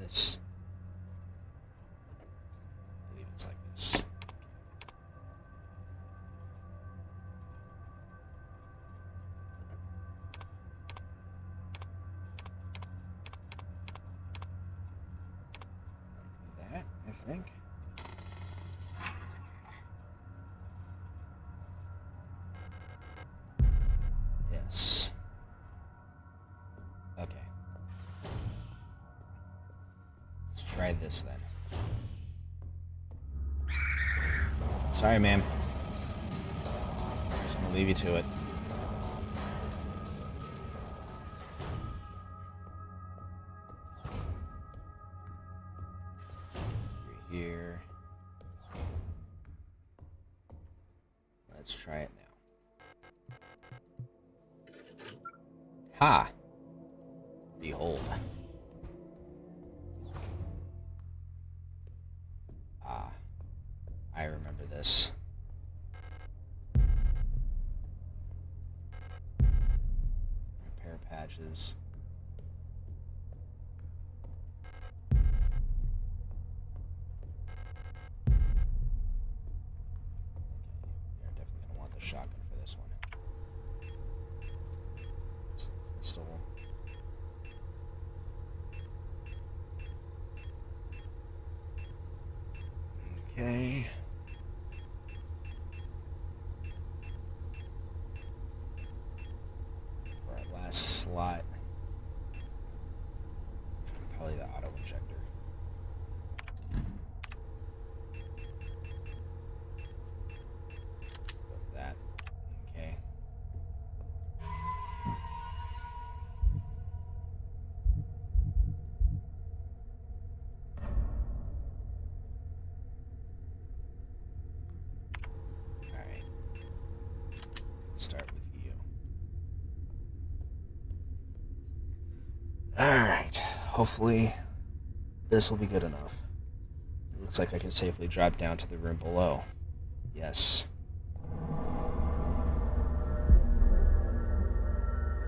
This. I believe it's like this. Like that, I think. Yes. Okay. Let's try this then. Sorry, ma'am. Just gonna leave you to it. You're here. Let's try it now. Ha! Behold. Ah. I remember this. Repair patches. You're definitely going to want the shotgun for this one. Pistol. Okay. For our last slot, probably the auto injector. Put that. Okay. Alright. Start with you. Alright. Hopefully this will be good enough. It looks like I can safely drop down to the room below. Yes.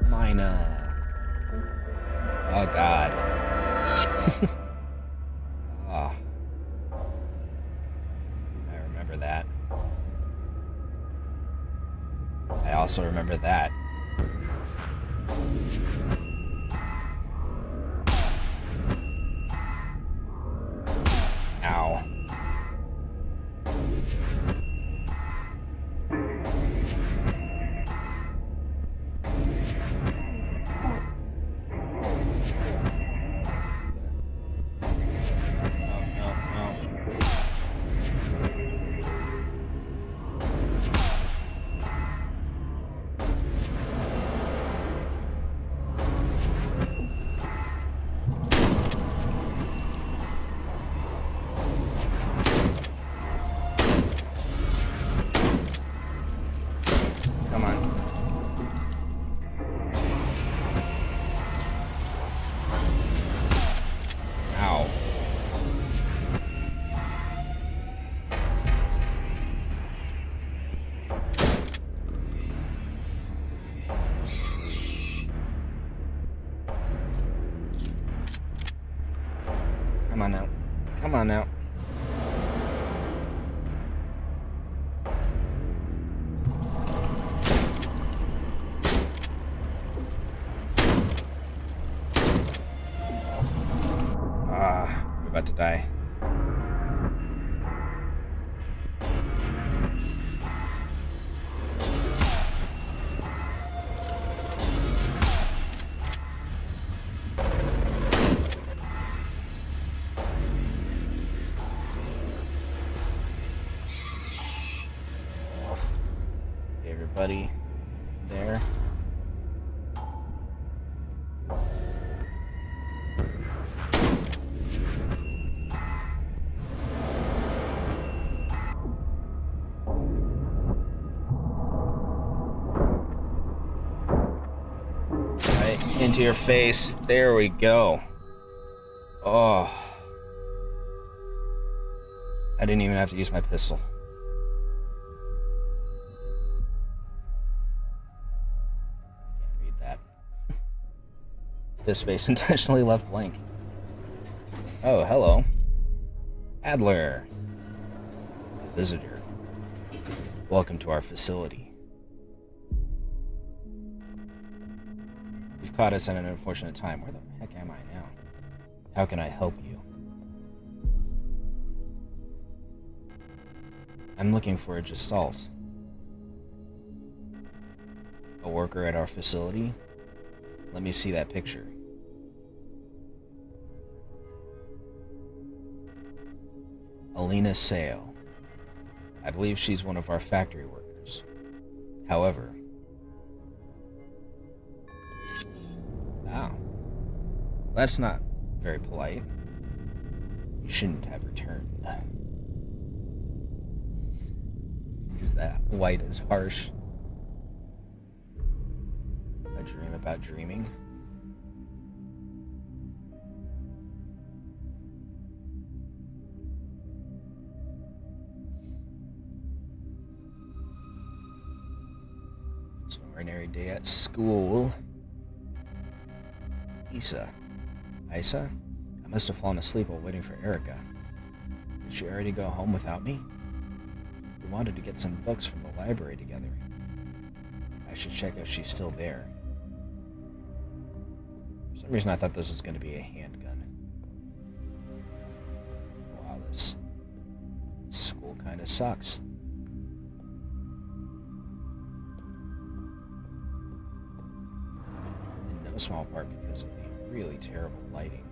Mina. Oh god. Ah. I remember that. I also remember that. Ow. Come on now. Come on now. We're about to die. Everybody there. Right into your face. There we go. Oh. I didn't even have to use my pistol. This space intentionally left blank. Oh, hello. Adler. A visitor. Welcome to our facility. You've caught us at an unfortunate time. Where the heck am I now? How can I help you? I'm looking for a Gestalt. A worker at our facility? Let me see that picture. Alina Seo. I believe she's one of our factory workers. However... Oh. That's not very polite. You shouldn't have returned. Because that white is harsh. A dream about dreaming. It's an ordinary day at school. Isa. I must have fallen asleep while waiting for Erica. Did she already go home without me? We wanted to get some books from the library together. I should check if she's still there. For some reason I thought this was going to be a handgun. Wow, this school kind of sucks. In no small part because of the really terrible lighting.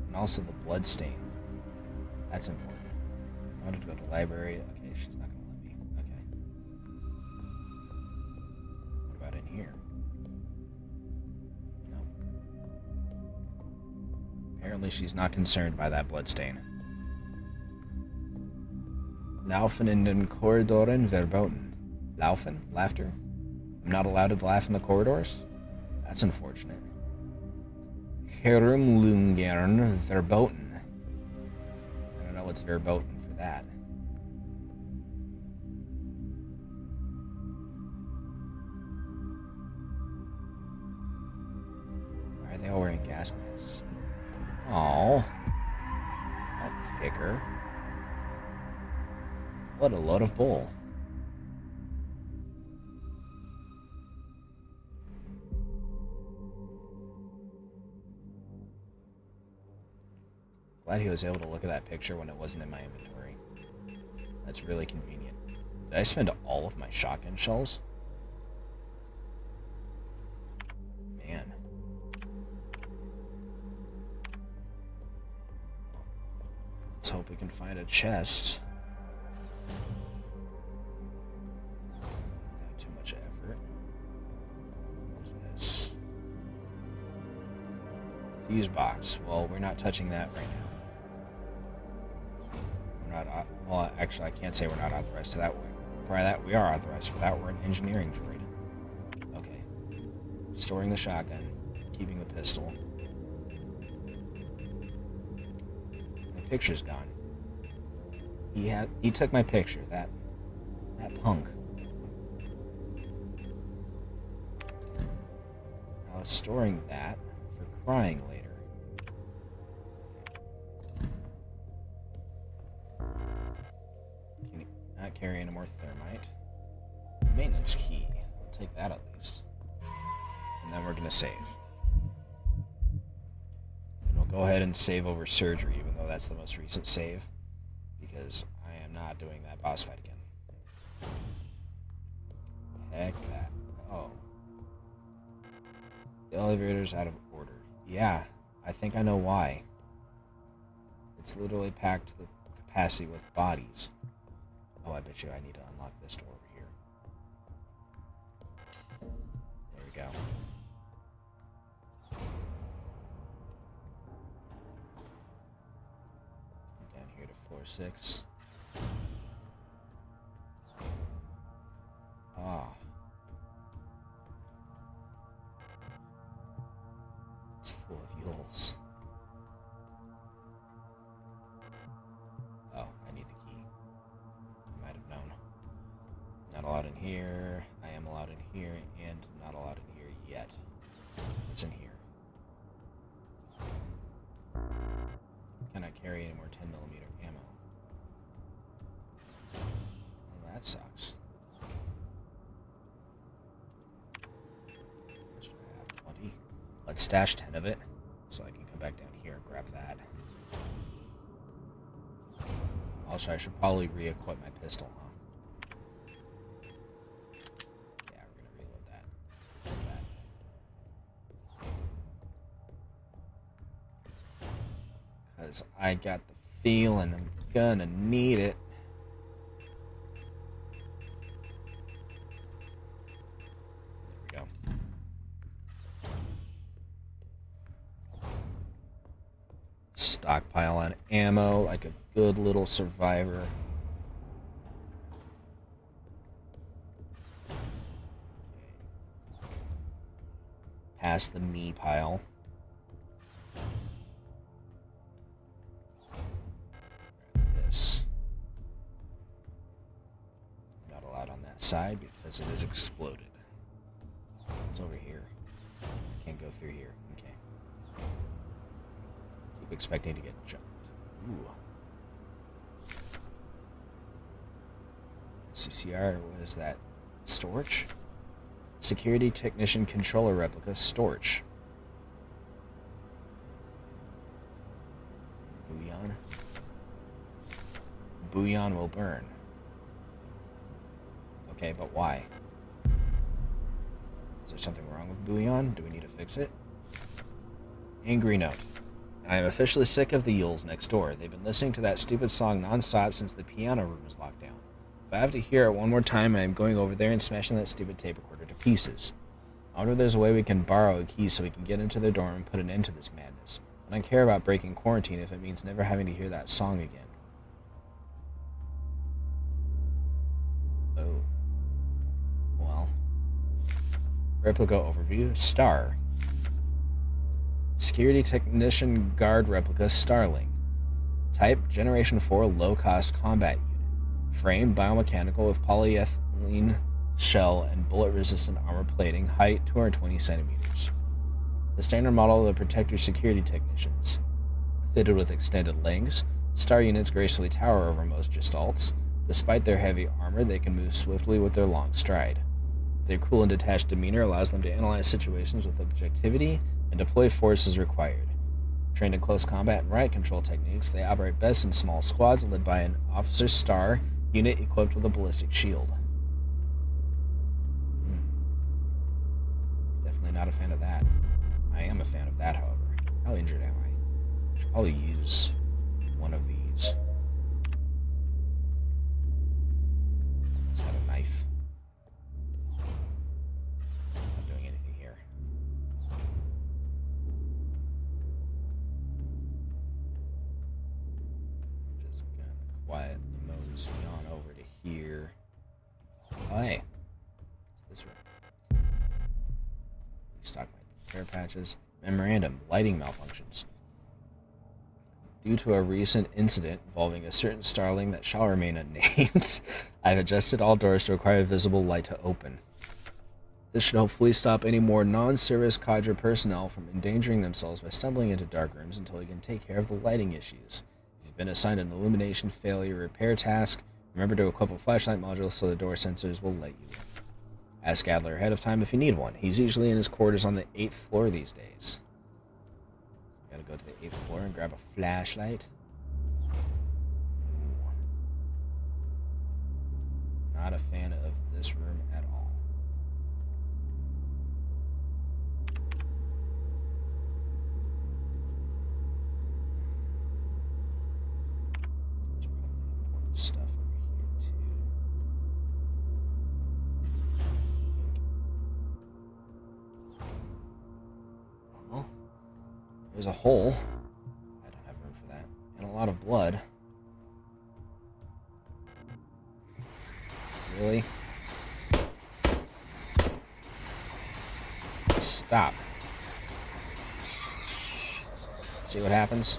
And also the blood stain. That's important. I wanted to go to the library. Okay, she's not going to let me. Okay. What about in here? No. Apparently she's not concerned by that bloodstain. Laufen in den Korridoren verboten. Laufen? Laughter? I'm not allowed to laugh in the corridors? That's unfortunate. Herumlungern verboten. I don't know what's verboten for that. Why are they all wearing gas masks? Aww. That kicker. What a load of bull. Glad he was able to look at that picture when it wasn't in my inventory. That's really convenient. Did I spend all of my shotgun shells? Man. Let's hope we can find a chest. Without too much effort. Where's this? Fuse box. Well, we're not touching that right now. Well, actually, I can't say we're not authorized to that way. For that, we are authorized. For that, we're an engineering droid. Okay. Storing the shotgun. Keeping the pistol. My picture's gone. He took my picture. That punk. I was storing that for crying later. Cannot carry any more thermite. Maintenance key. We'll take that at least. And then we're going to save. And we'll go ahead and save over surgery, even though that's the most recent save. Because I am not doing that boss fight again. Heck that. Oh. The elevator's out of order. Yeah, I think I know why. It's literally packed to the capacity with bodies. Oh, I bet you I need to unlock this door over here. There we go. Down here to floor 6. Ah. It's full of yules. Oh, I need the key. I might have known. Not allowed in here. I am allowed in here, and not allowed in here yet. What's in here? Can I carry any more 10mm ammo? Well, that sucks. Let's stash 10 of it, so I can come back down here and grab that. Also, I should probably re-equip my pistol, huh? Yeah, we're gonna reload that. Because I got the feeling I'm gonna need it. Stockpile on ammo like a good little survivor. Okay. Past the me pile. Grab this. Not allowed on that side because it is exploded. It's over here. I can't go through here. Okay. Expecting to get jumped. Ooh. CCR, what is that? Storage? Security Technician Controller Replica Storage. Bouillon. Bouillon will burn. Okay, but why? Is there something wrong with Bouillon? Do we need to fix it? Angry note. I am officially sick of the yules next door. They've been listening to that stupid song non-stop since the piano room was locked down. If I have to hear it one more time, I am going over there and smashing that stupid tape recorder to pieces. I wonder if there's a way we can borrow a key so we can get into their dorm and put an end to this madness. I don't care about breaking quarantine if it means never having to hear that song again. Oh. Well. Replica overview. Star. Security Technician Guard Replica Starling. Type Generation 4 Low-Cost Combat Unit. Frame Biomechanical with polyethylene shell and bullet-resistant armor plating. Height 220 centimeters. The standard model of the Protector Security Technicians. Fitted with extended legs, Star units gracefully tower over most gestalts. Despite their heavy armor, they can move swiftly with their long stride. Their cool and detached demeanor allows them to analyze situations with objectivity and deploy force as required. Trained in close combat and riot control techniques, they operate best in small squads led by an Officer Star unit equipped with a ballistic shield. Definitely not a fan of that. I am a fan of that, however. How injured am I? Should probably use one of these. It's got a knife. Not doing anything here. Just gonna quietly mosey on over to here. Oh, hey. It's this room. Stock my repair patches. Memorandum: lighting malfunctions. Due to a recent incident involving a certain starling that shall remain unnamed, I've adjusted all doors to require visible light to open. This should hopefully stop any more non-service cadre personnel from endangering themselves by stumbling into dark rooms until we can take care of the lighting issues. If you've been assigned an illumination failure repair task, Remember to equip a flashlight module so the door sensors will let you in. Ask Adler ahead of time if you need one. He's usually in his quarters on the 8th floor these days. Gotta go to the 8th floor and grab a flashlight. Ooh. Not a fan of this room at all. There's probably important stuff over here too. Well, there's a hole. I don't have room for that. And a lot of blood. Really? Stop. See what happens?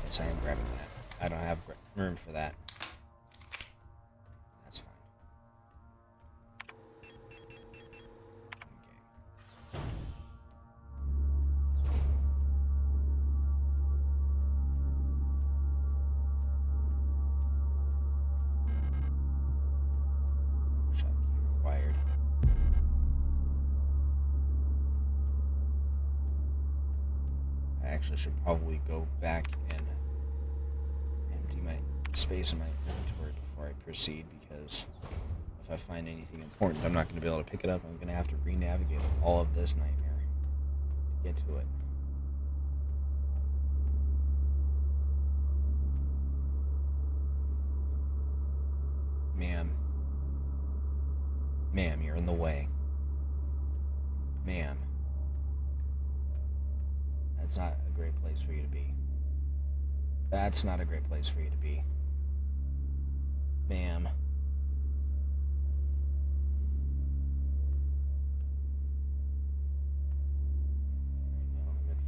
Yes, I am grabbing that. I don't have room for that. That's fine. Okay. Shop key required. I actually should probably go back and empty my space in my inventory before I proceed, because if I find anything important, I'm not going to be able to pick it up. I'm going to have to re-navigate all of this nightmare to get to it. Ma'am. Ma'am, you're in the way. Ma'am. That's not a great place for you to be. That's not a great place for you to be. Ma'am. Right now I'm in front of the door.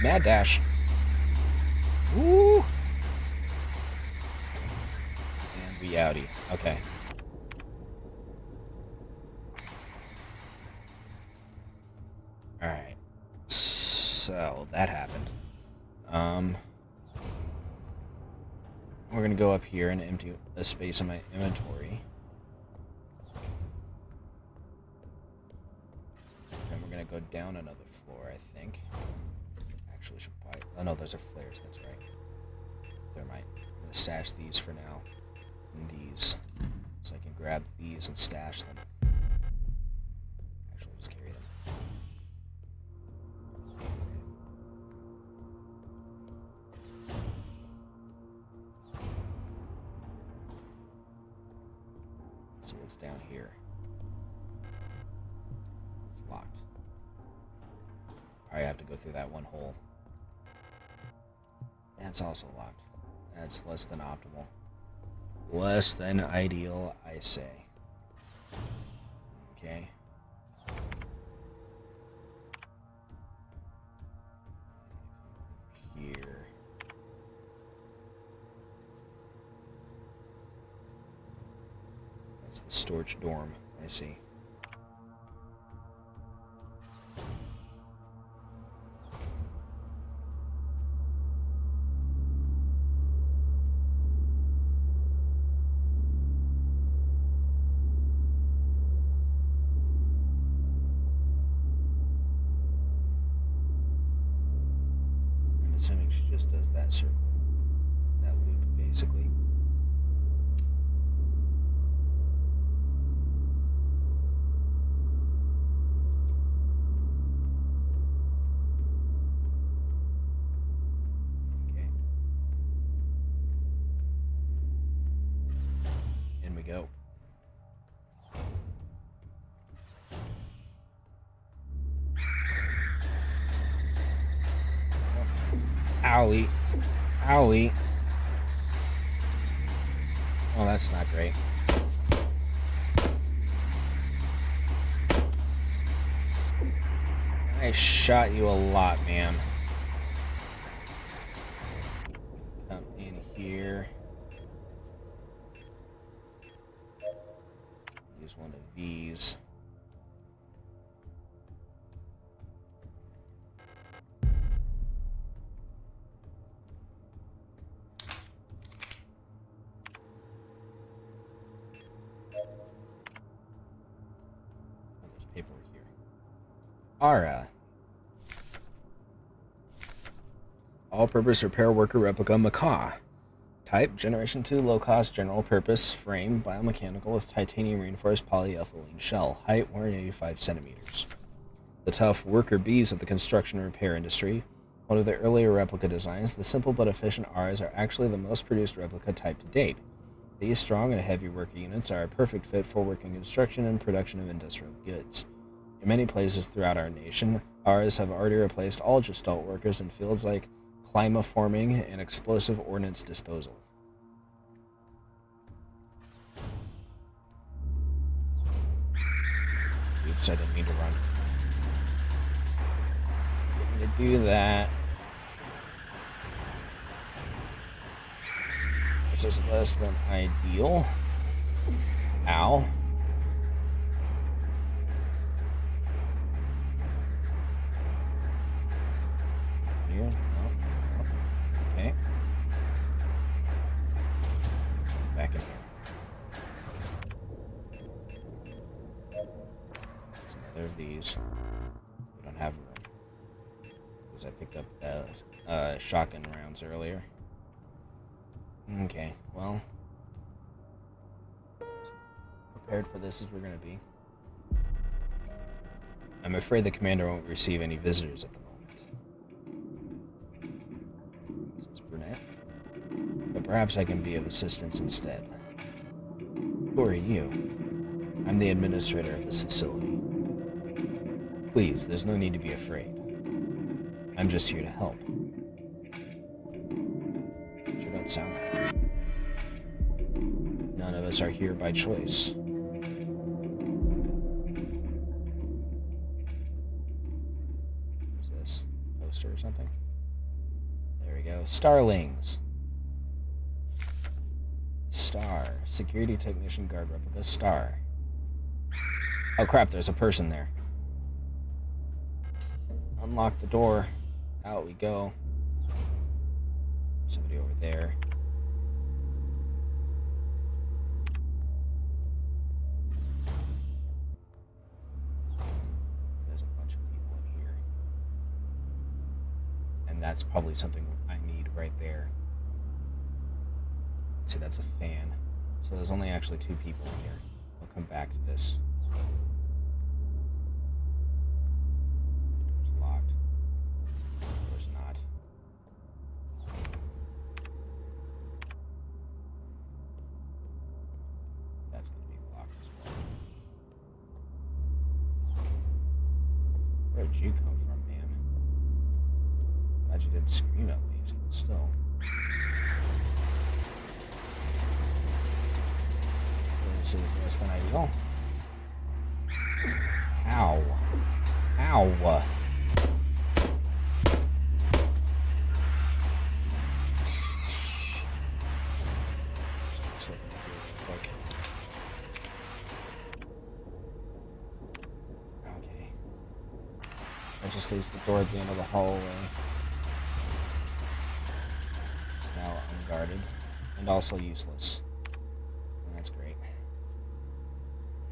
Mad dash. Woo! And we outie. Okay. Alright. So, that happened. We're gonna go up here and empty a space in my inventory. Then we're gonna go down another floor, I think. Actually, should probably... Oh, no, those are flares. That's right. Thermite. I'm going to stash these for now. And these. So I can grab these and stash them. Actually, I'll just carry them. Okay. Let's see what's down here. It's locked. Probably have to go through that one hole. That's also locked. That's less than optimal. Less than ideal, I say. Okay. Here. That's the storage dorm, I see. Assuming she just does that circle, that loop, basically. Okay. In we go. Owie. Owie. Oh, that's not great. I shot you a lot, man. Come in here. Use one of these. Oh, there's paperwork here. Ara. All-purpose repair worker replica Macaw. Type, Generation 2 low-cost general-purpose frame, biomechanical with titanium-reinforced polyethylene shell. Height 185 centimeters. The tough worker bees of the construction and repair industry. One of the earlier replica designs, the simple but efficient Aras are actually the most produced replica type to date. These strong and heavy worker units are a perfect fit for working construction and production of industrial goods. In many places throughout our nation, Aras have already replaced all Gestalt workers in fields like climaforming and explosive ordnance disposal. Oops, I didn't mean to run. Didn't do that. This is less than ideal. Ow. Here? No. Okay. Back in here. There's another of these. We don't have room. Because I picked up shotgun rounds earlier. Okay, well. As prepared for this as we're going to be. I'm afraid the commander won't receive any visitors at the moment. This is brunette. But perhaps I can be of assistance instead. Who are you? I'm the administrator of this facility. Please, there's no need to be afraid. I'm just here to help. Sure don't sound like it. None of us are here by choice. What's this? Poster or something? There we go. Starlings. Star. Security technician guard replica. Star. Oh crap, there's a person there. Unlock the door. Out we go. Somebody over there. There's a bunch of people in here. And that's probably something I need right there. See, that's a fan. So there's only actually 2 people in here. I'll come back to this. Door's locked. Door's not. That's going to be locked as well. Where'd you come from, man? Glad you didn't scream at least, but still. This is less than ideal. Ow. Ow. Just slip in here real quick. Okay. That just leaves the door at the end of the hallway. It's now unguarded and also useless. That's great.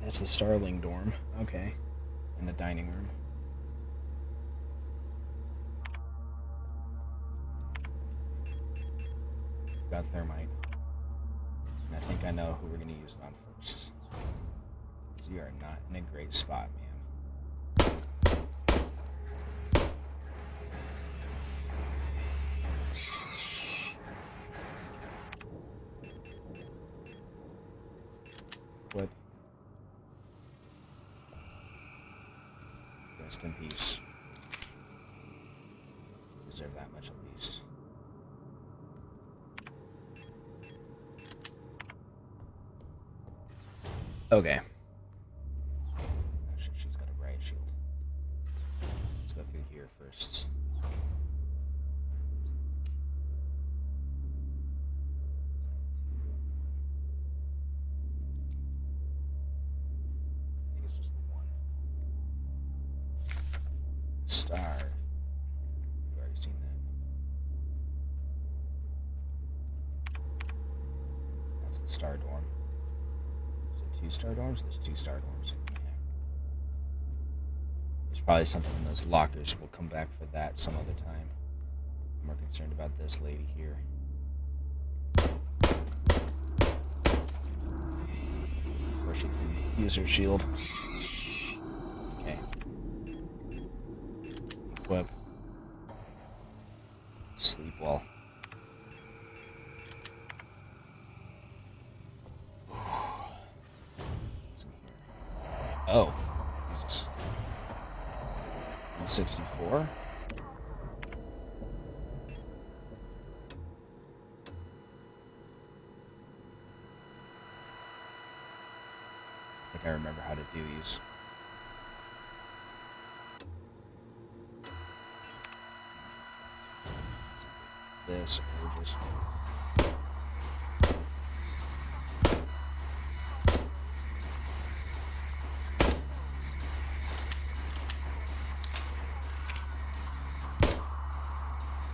That's the Starling dorm. Okay. In the dining room. We've got thermite. And I think I know who we're going to use it on first. Because you are not in a great spot, man. Equip. Rest in peace. Deserve that much at least. Okay. Oh shit, she's got a riot shield. Let's go go through here first. I think it's just the one. Star. We've already seen that. That's the star dorm. Is it 2 star dorms? There's 2 star dorms. Okay. There's probably something in those lockers. We'll come back for that some other time. I'm more concerned about this lady here. Before she can use her shield. Okay. Equip. Sleep well. What's in here? Oh, Jesus. 164. I think I remember how to do these. This or just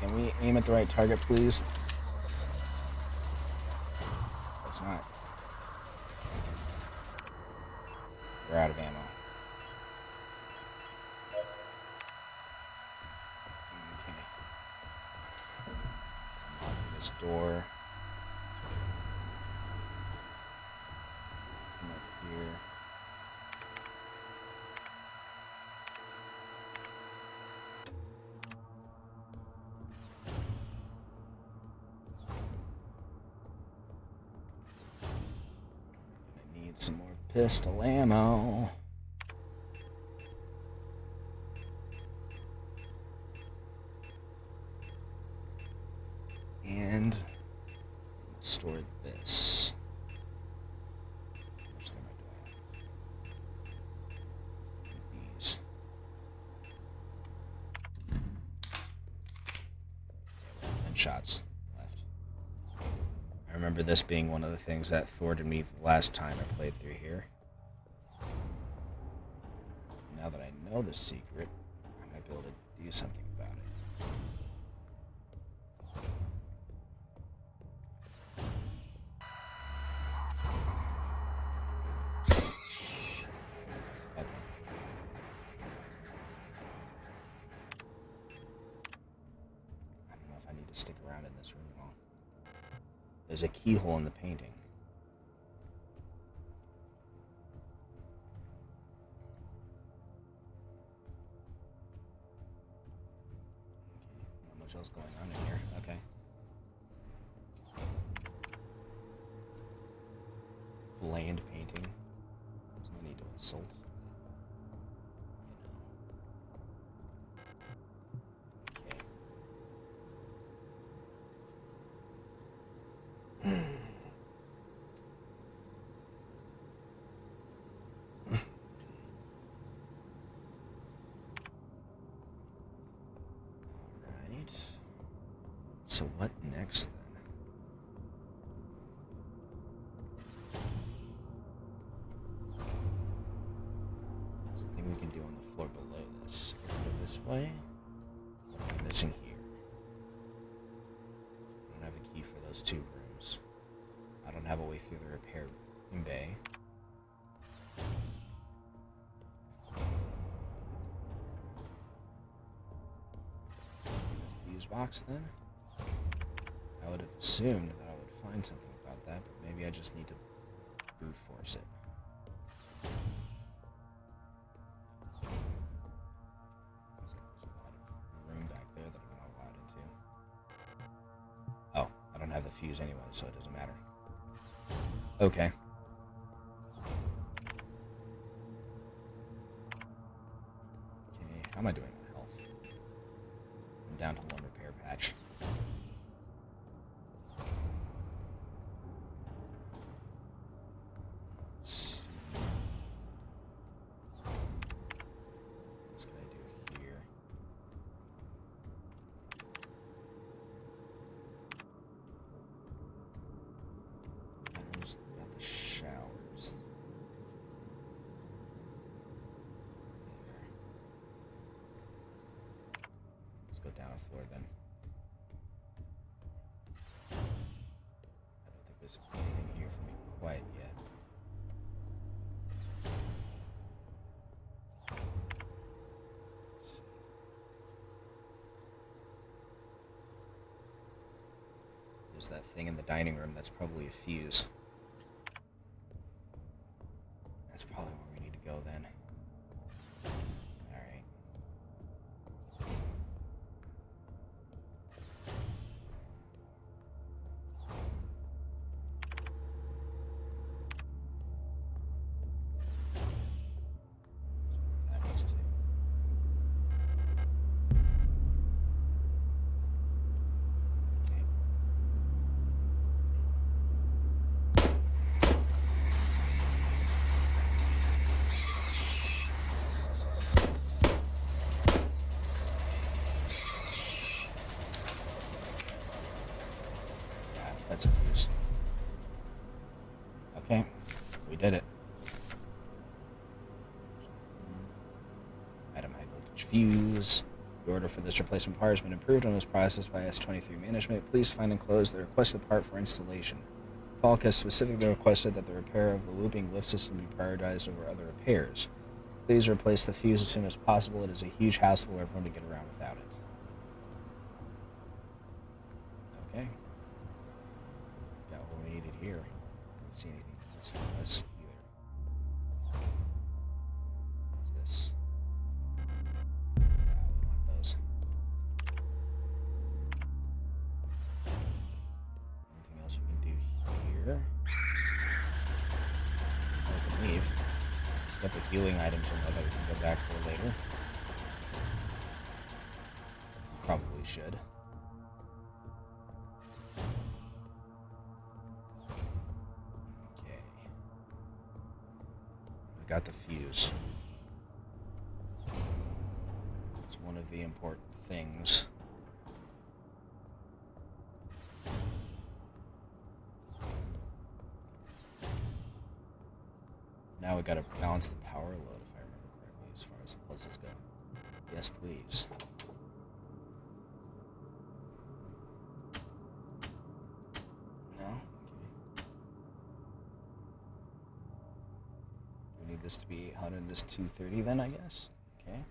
can we aim at the right target, please? It's not. We're out of ammo. Okay. Unlock this door. Come up here. Gonna need some more pistol ammo. And store this. How much thermite do I have? These. Okay, 10 shots left. I remember this being one of the things that thwarted me the last time I played through here. Now that I know the secret, I might be able to do something about it. Stick around in this room at all. There's a keyhole in the painting. Okay, not much else going on in here. Okay. Bland painting. There's no need to insult. So what next then? There's a thing we can do on the floor below this. Go this way. What am I missing here? I don't have a key for those 2 rooms. I don't have a way through the repair bay. The fuse box then? I would have assumed that I would find something about that, but maybe I just need to brute force it. There's a lot of room back there that I'm not allowed into. Oh, I don't have the fuse anyway, so it doesn't matter. Okay. Okay, how am I doing on health? I'm down to 1 repair patch. What can I do here? ground floor then. I don't think there's anything here for me quite yet. Let's see. There's that thing in the dining room that's probably a fuse. That's probably where we need to go then. Alright. That needs to. That's a fuse. Okay, we did it. Item high voltage fuse. The order for this replacement part has been approved and was processed by S23 management. Please find and close the requested part for installation. Falk has specifically requested that the repair of the looping lift system be prioritized over other repairs. Please replace the fuse as soon as possible. It is a huge hassle for everyone to get around without it. Okay. Got what we needed here. I don't see anything else for us either. What's this? We want those. Anything else we can do here? I can leave. Just got the healing items in there that we can go back for later. Probably should. Got the fuse. It's one of the important things. Now we gotta balance the power load, if I remember correctly, as far as the puzzles go. Yes, please. No? Okay. Need this to be 800, this 230 then, I guess. Okay.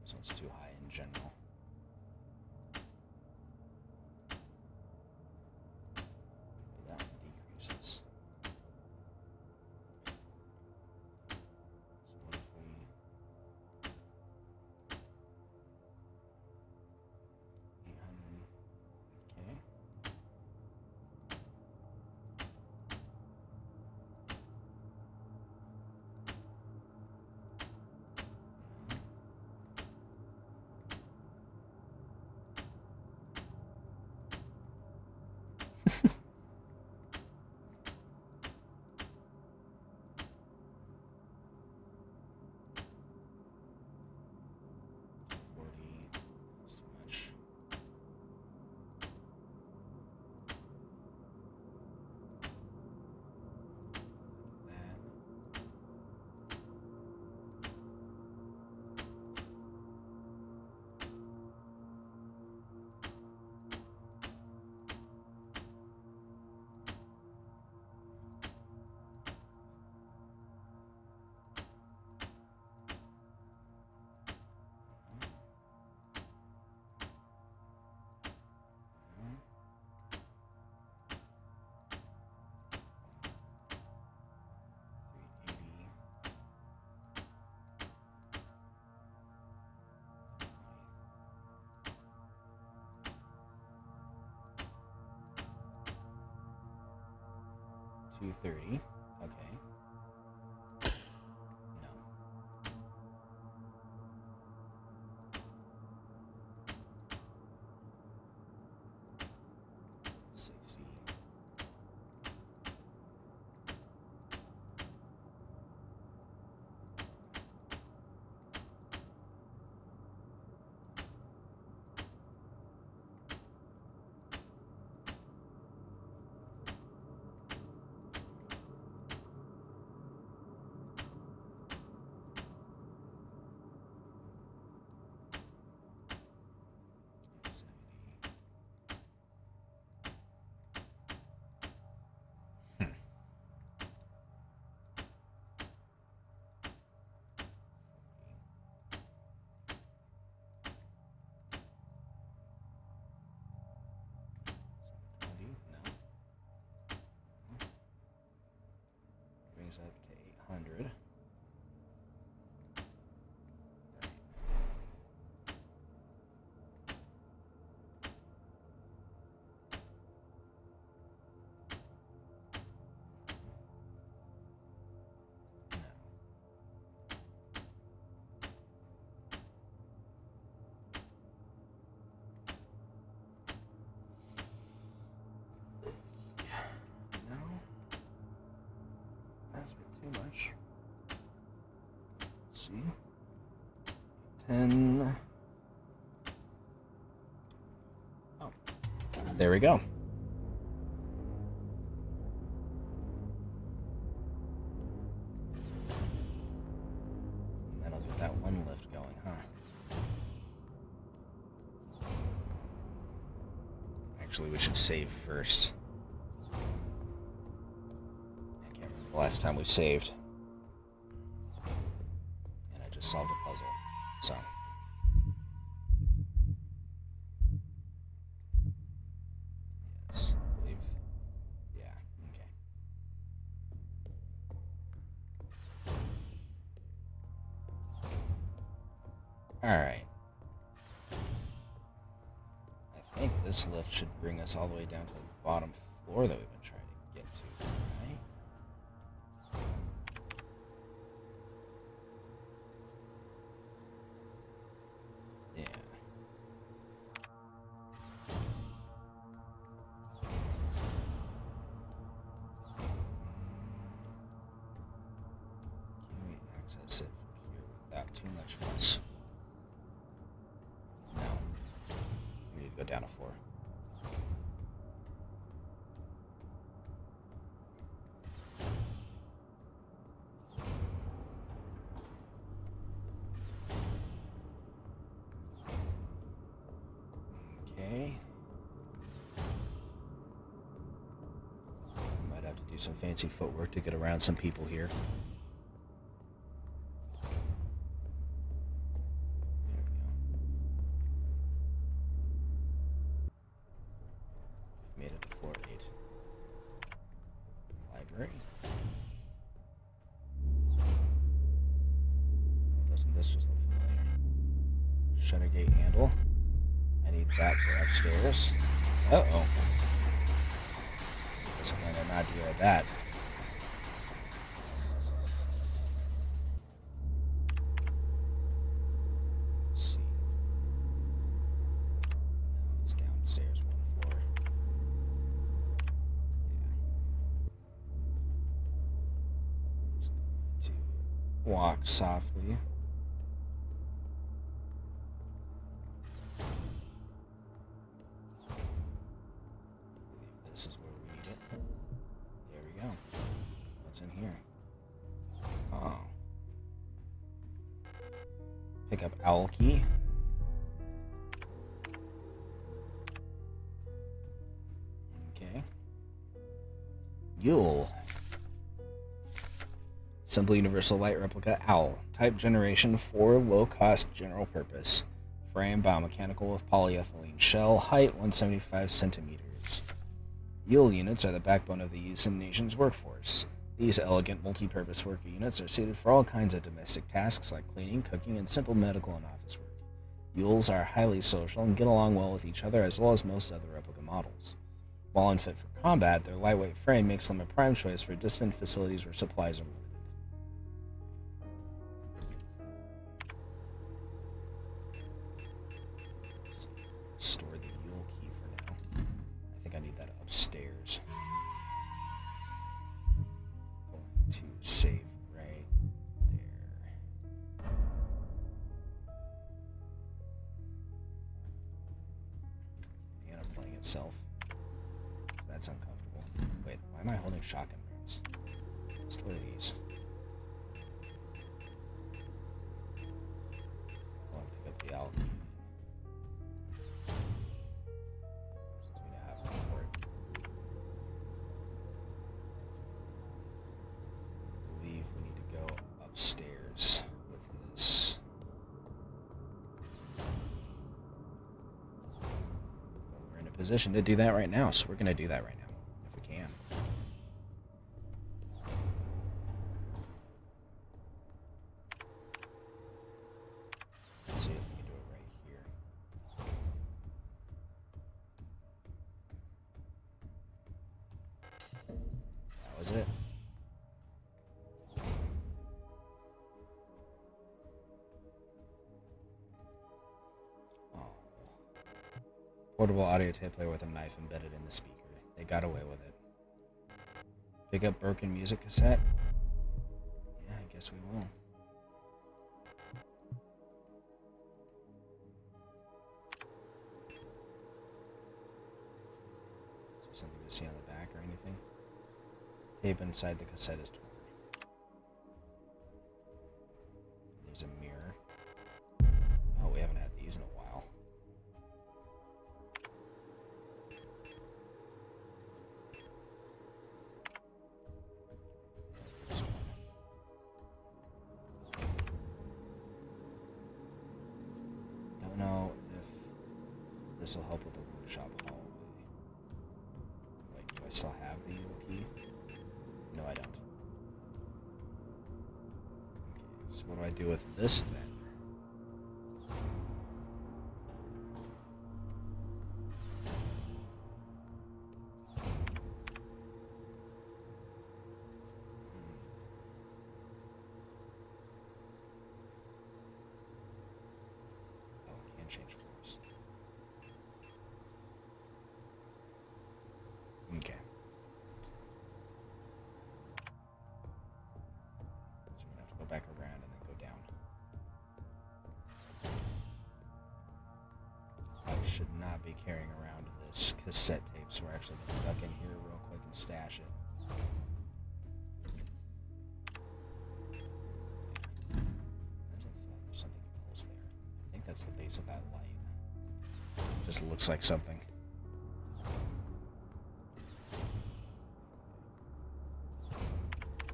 This one's too high in general. That one decreases. So what if we... Okay. That's too much. That. $230. Okay. No. $60. brings up to 800. Much. Let's see. 10. Oh. There we go. That'll get that one lift going, huh? Actually, we should save first. The last time we saved. And I just solved a puzzle. So. Yes, I believe. Yeah, okay. Alright. I think this lift should bring us all the way down to the bottom floor that we've been trying to get to, right? Access it from here without too much fuss. No. We need to go down a floor. Okay. Might have to do some fancy footwork to get around some people here. Doesn't this just look familiar? Shutter gate handle. I need that for upstairs. Uh-oh. Just gonna not deal with that. Let's see. No, it's downstairs, one floor. Yeah. Just going to walk softly. This is where we need it. There we go. What's in here? Oh. Pick up owl key. Okay. Yule. Simple universal light replica owl. Type generation 4, low cost general purpose. Frame biomechanical with polyethylene shell. Height 175 centimeters. Yule units are the backbone of the Yusen nation's workforce. These elegant multi-purpose worker units are suited for all kinds of domestic tasks like cleaning, cooking, and simple medical and office work. Yules are highly social and get along well with each other as well as most other replica models. While unfit for combat, their lightweight frame makes them a prime choice for distant facilities where supplies are limited. Store the Yule key for now. I think I need that upstairs. Going to save right there. The piano playing itself. That's uncomfortable. Wait, why am I holding shotgun rounds? Store these. I'll pick up the owl key. Upstairs with this. But we're in a position to do that right now, so we're going to do that right now, if we can. it? Oh. Portable audio tape player with a knife embedded in the speaker. They got away with it. Pick up broken music cassette? Yeah, I guess we will. Is there something to see on the back or anything? Tape inside the cassette is torn. There's a mirror. Oh, we haven't had these in a while. Don't know if this will help with the workshop hallway. Wait, do I still have the Yule key? No, I don't. Okay, so what do I do with this then? Oh, I can change floors. Okay. So we're gonna have to go back around and then go down. I should not be carrying around this cassette tape, so we're actually gonna duck in here real quick and stash it. There's something else there. I think that's the base of that light. Just looks like something.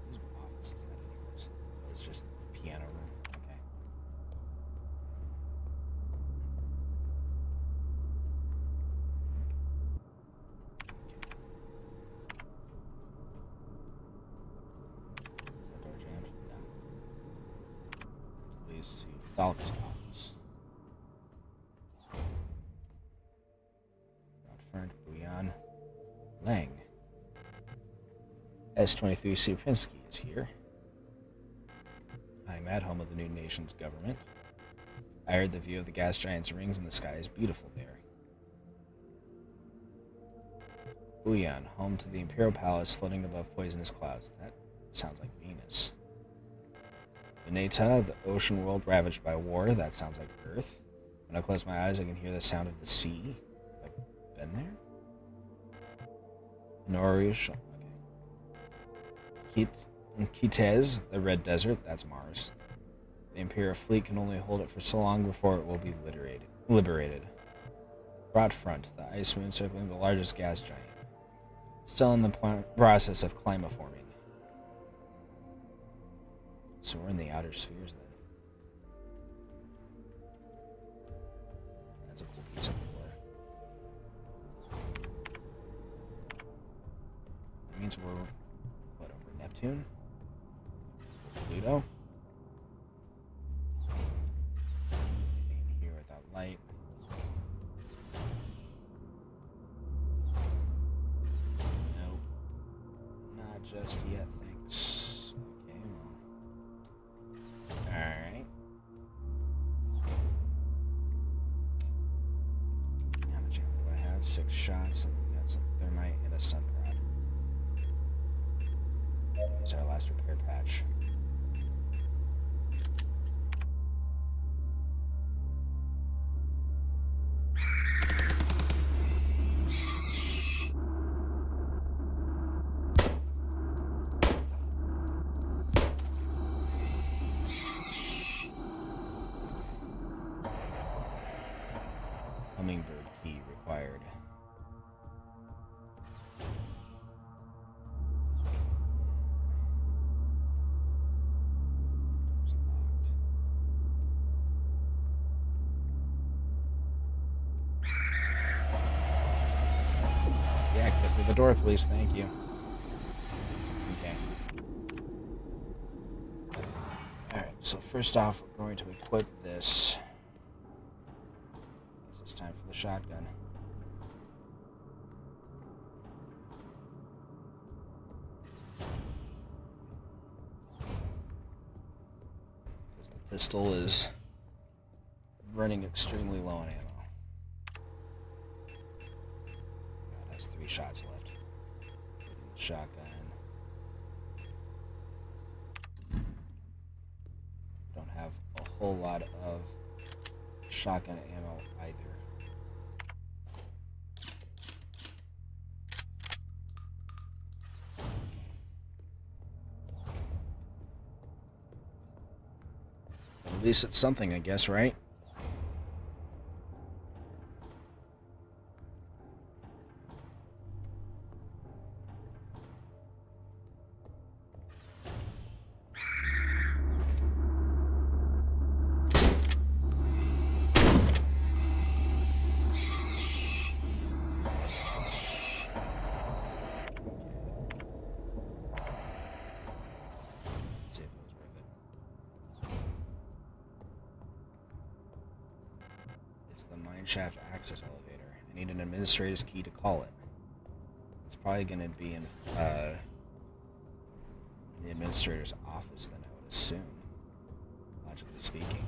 Whose office is that anyways? Oh, it's just piano room. Okay. Is that door jammed? No. Please see Falk's office. Rodfern, Buyan, Lang. S-23 Sierpinski is here. I'm at home of the new nation's government. I heard the view of the gas giant's rings in the sky is beautiful there. Buyan, home to the Imperial Palace floating above poisonous clouds. That sounds like Venus. Veneta, the ocean world ravaged by war. That sounds like Earth. When I close my eyes, I can hear the sound of the sea. Have I been there? Norish. Okay. Kitez, the Red Desert. That's Mars. The Imperial fleet can only hold it for so long before it will be liberated. Broad Front, the ice moon circling the largest gas giant. Still in the process of climaforming. So we're in the outer spheres then. That's a cool piece of lore. That means we're, what, over Neptune? Pluto? Anything in here without light? Nope. Not just yet, thanks. Okay, well. Alright. How much ammo do I have? 6 shots, and we got some thermite and a stun prod. Here's our last repair patch. Hummingbird key required. Door's locked. Yeah, get through the door, please. Thank you. Okay. Alright, so first off, we're going to equip this. It's time for the shotgun. pistol is running extremely low on ammo. God, that's 3 shots left. Shotgun. Don't have a whole lot of shotgun ammo either. At least it's something, I guess, right? Shaft access elevator. I need an administrator's key to call it. It's probably going to be in the administrator's office, then, I would assume. Logically speaking.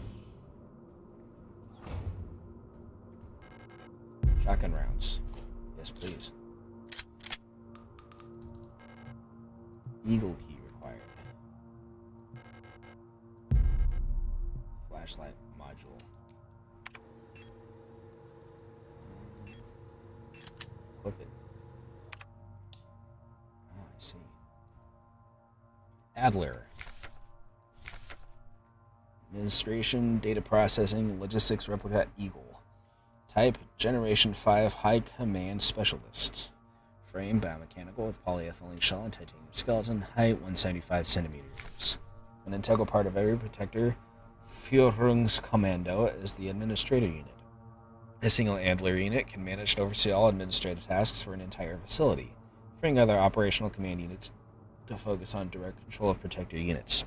Shotgun rounds. Yes, please. Eagle key required. Flashlight module. Equip it. Oh, I see. Adler. Administration, data processing, logistics, replica, Eagle. Type, Generation 5 High Command Specialist. Frame, biomechanical with polyethylene shell and titanium skeleton. Height, 175 centimeters. An integral part of every protector. Führungskommando is the administrator unit. A single Adler unit can manage and oversee all administrative tasks for an entire facility, freeing other operational command units to focus on direct control of protector units.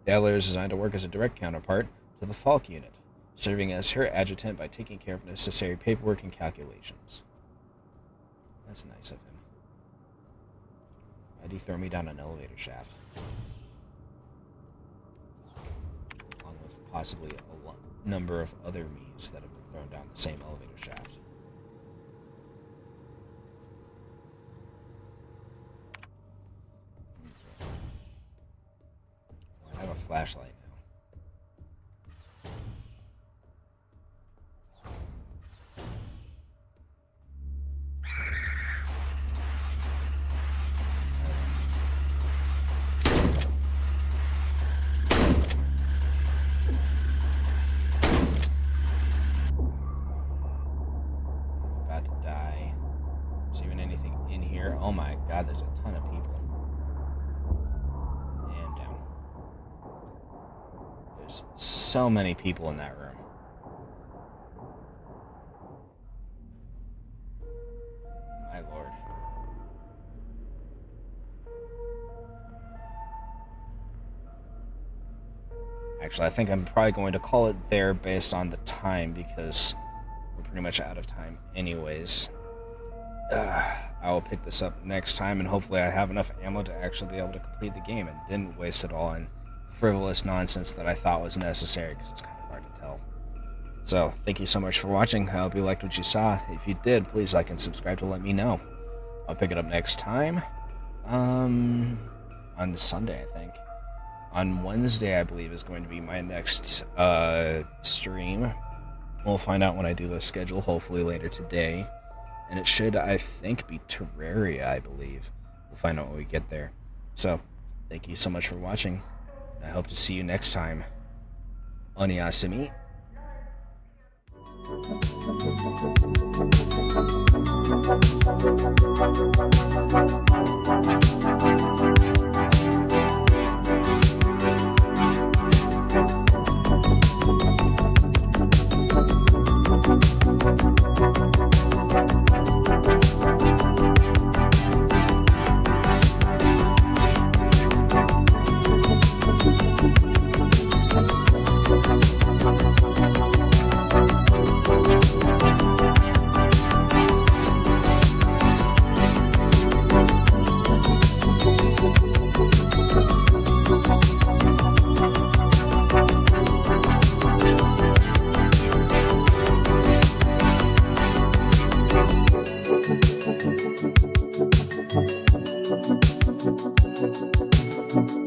The Adler is designed to work as a direct counterpart to the Falk unit, serving as her adjutant by taking care of necessary paperwork and calculations. That's nice of him. Why'd he throw me down an elevator shaft? Along with possibly a number of other me's that have been thrown down the same elevator shaft. Okay. I have a flashlight now. Oh my god, there's a ton of people. And down. There's so many people in that room. My lord. Actually, I think I'm probably going to call it there based on the time because we're pretty much out of time anyways. I will pick this up next time, and hopefully I have enough ammo to actually be able to complete the game and didn't waste it all on frivolous nonsense that I thought was necessary, because it's kind of hard to tell. So, thank you so much for watching. I hope you liked what you saw. If you did, please like and subscribe to let me know. I'll pick it up next time. On Sunday, I think. On Wednesday, I believe, is going to be my next stream. We'll find out when I do the schedule, hopefully later today. And it should, I think, be Terraria, I believe. We'll find out when we get there. So, thank you so much for watching. I hope to see you next time. Oniasumi. Bye.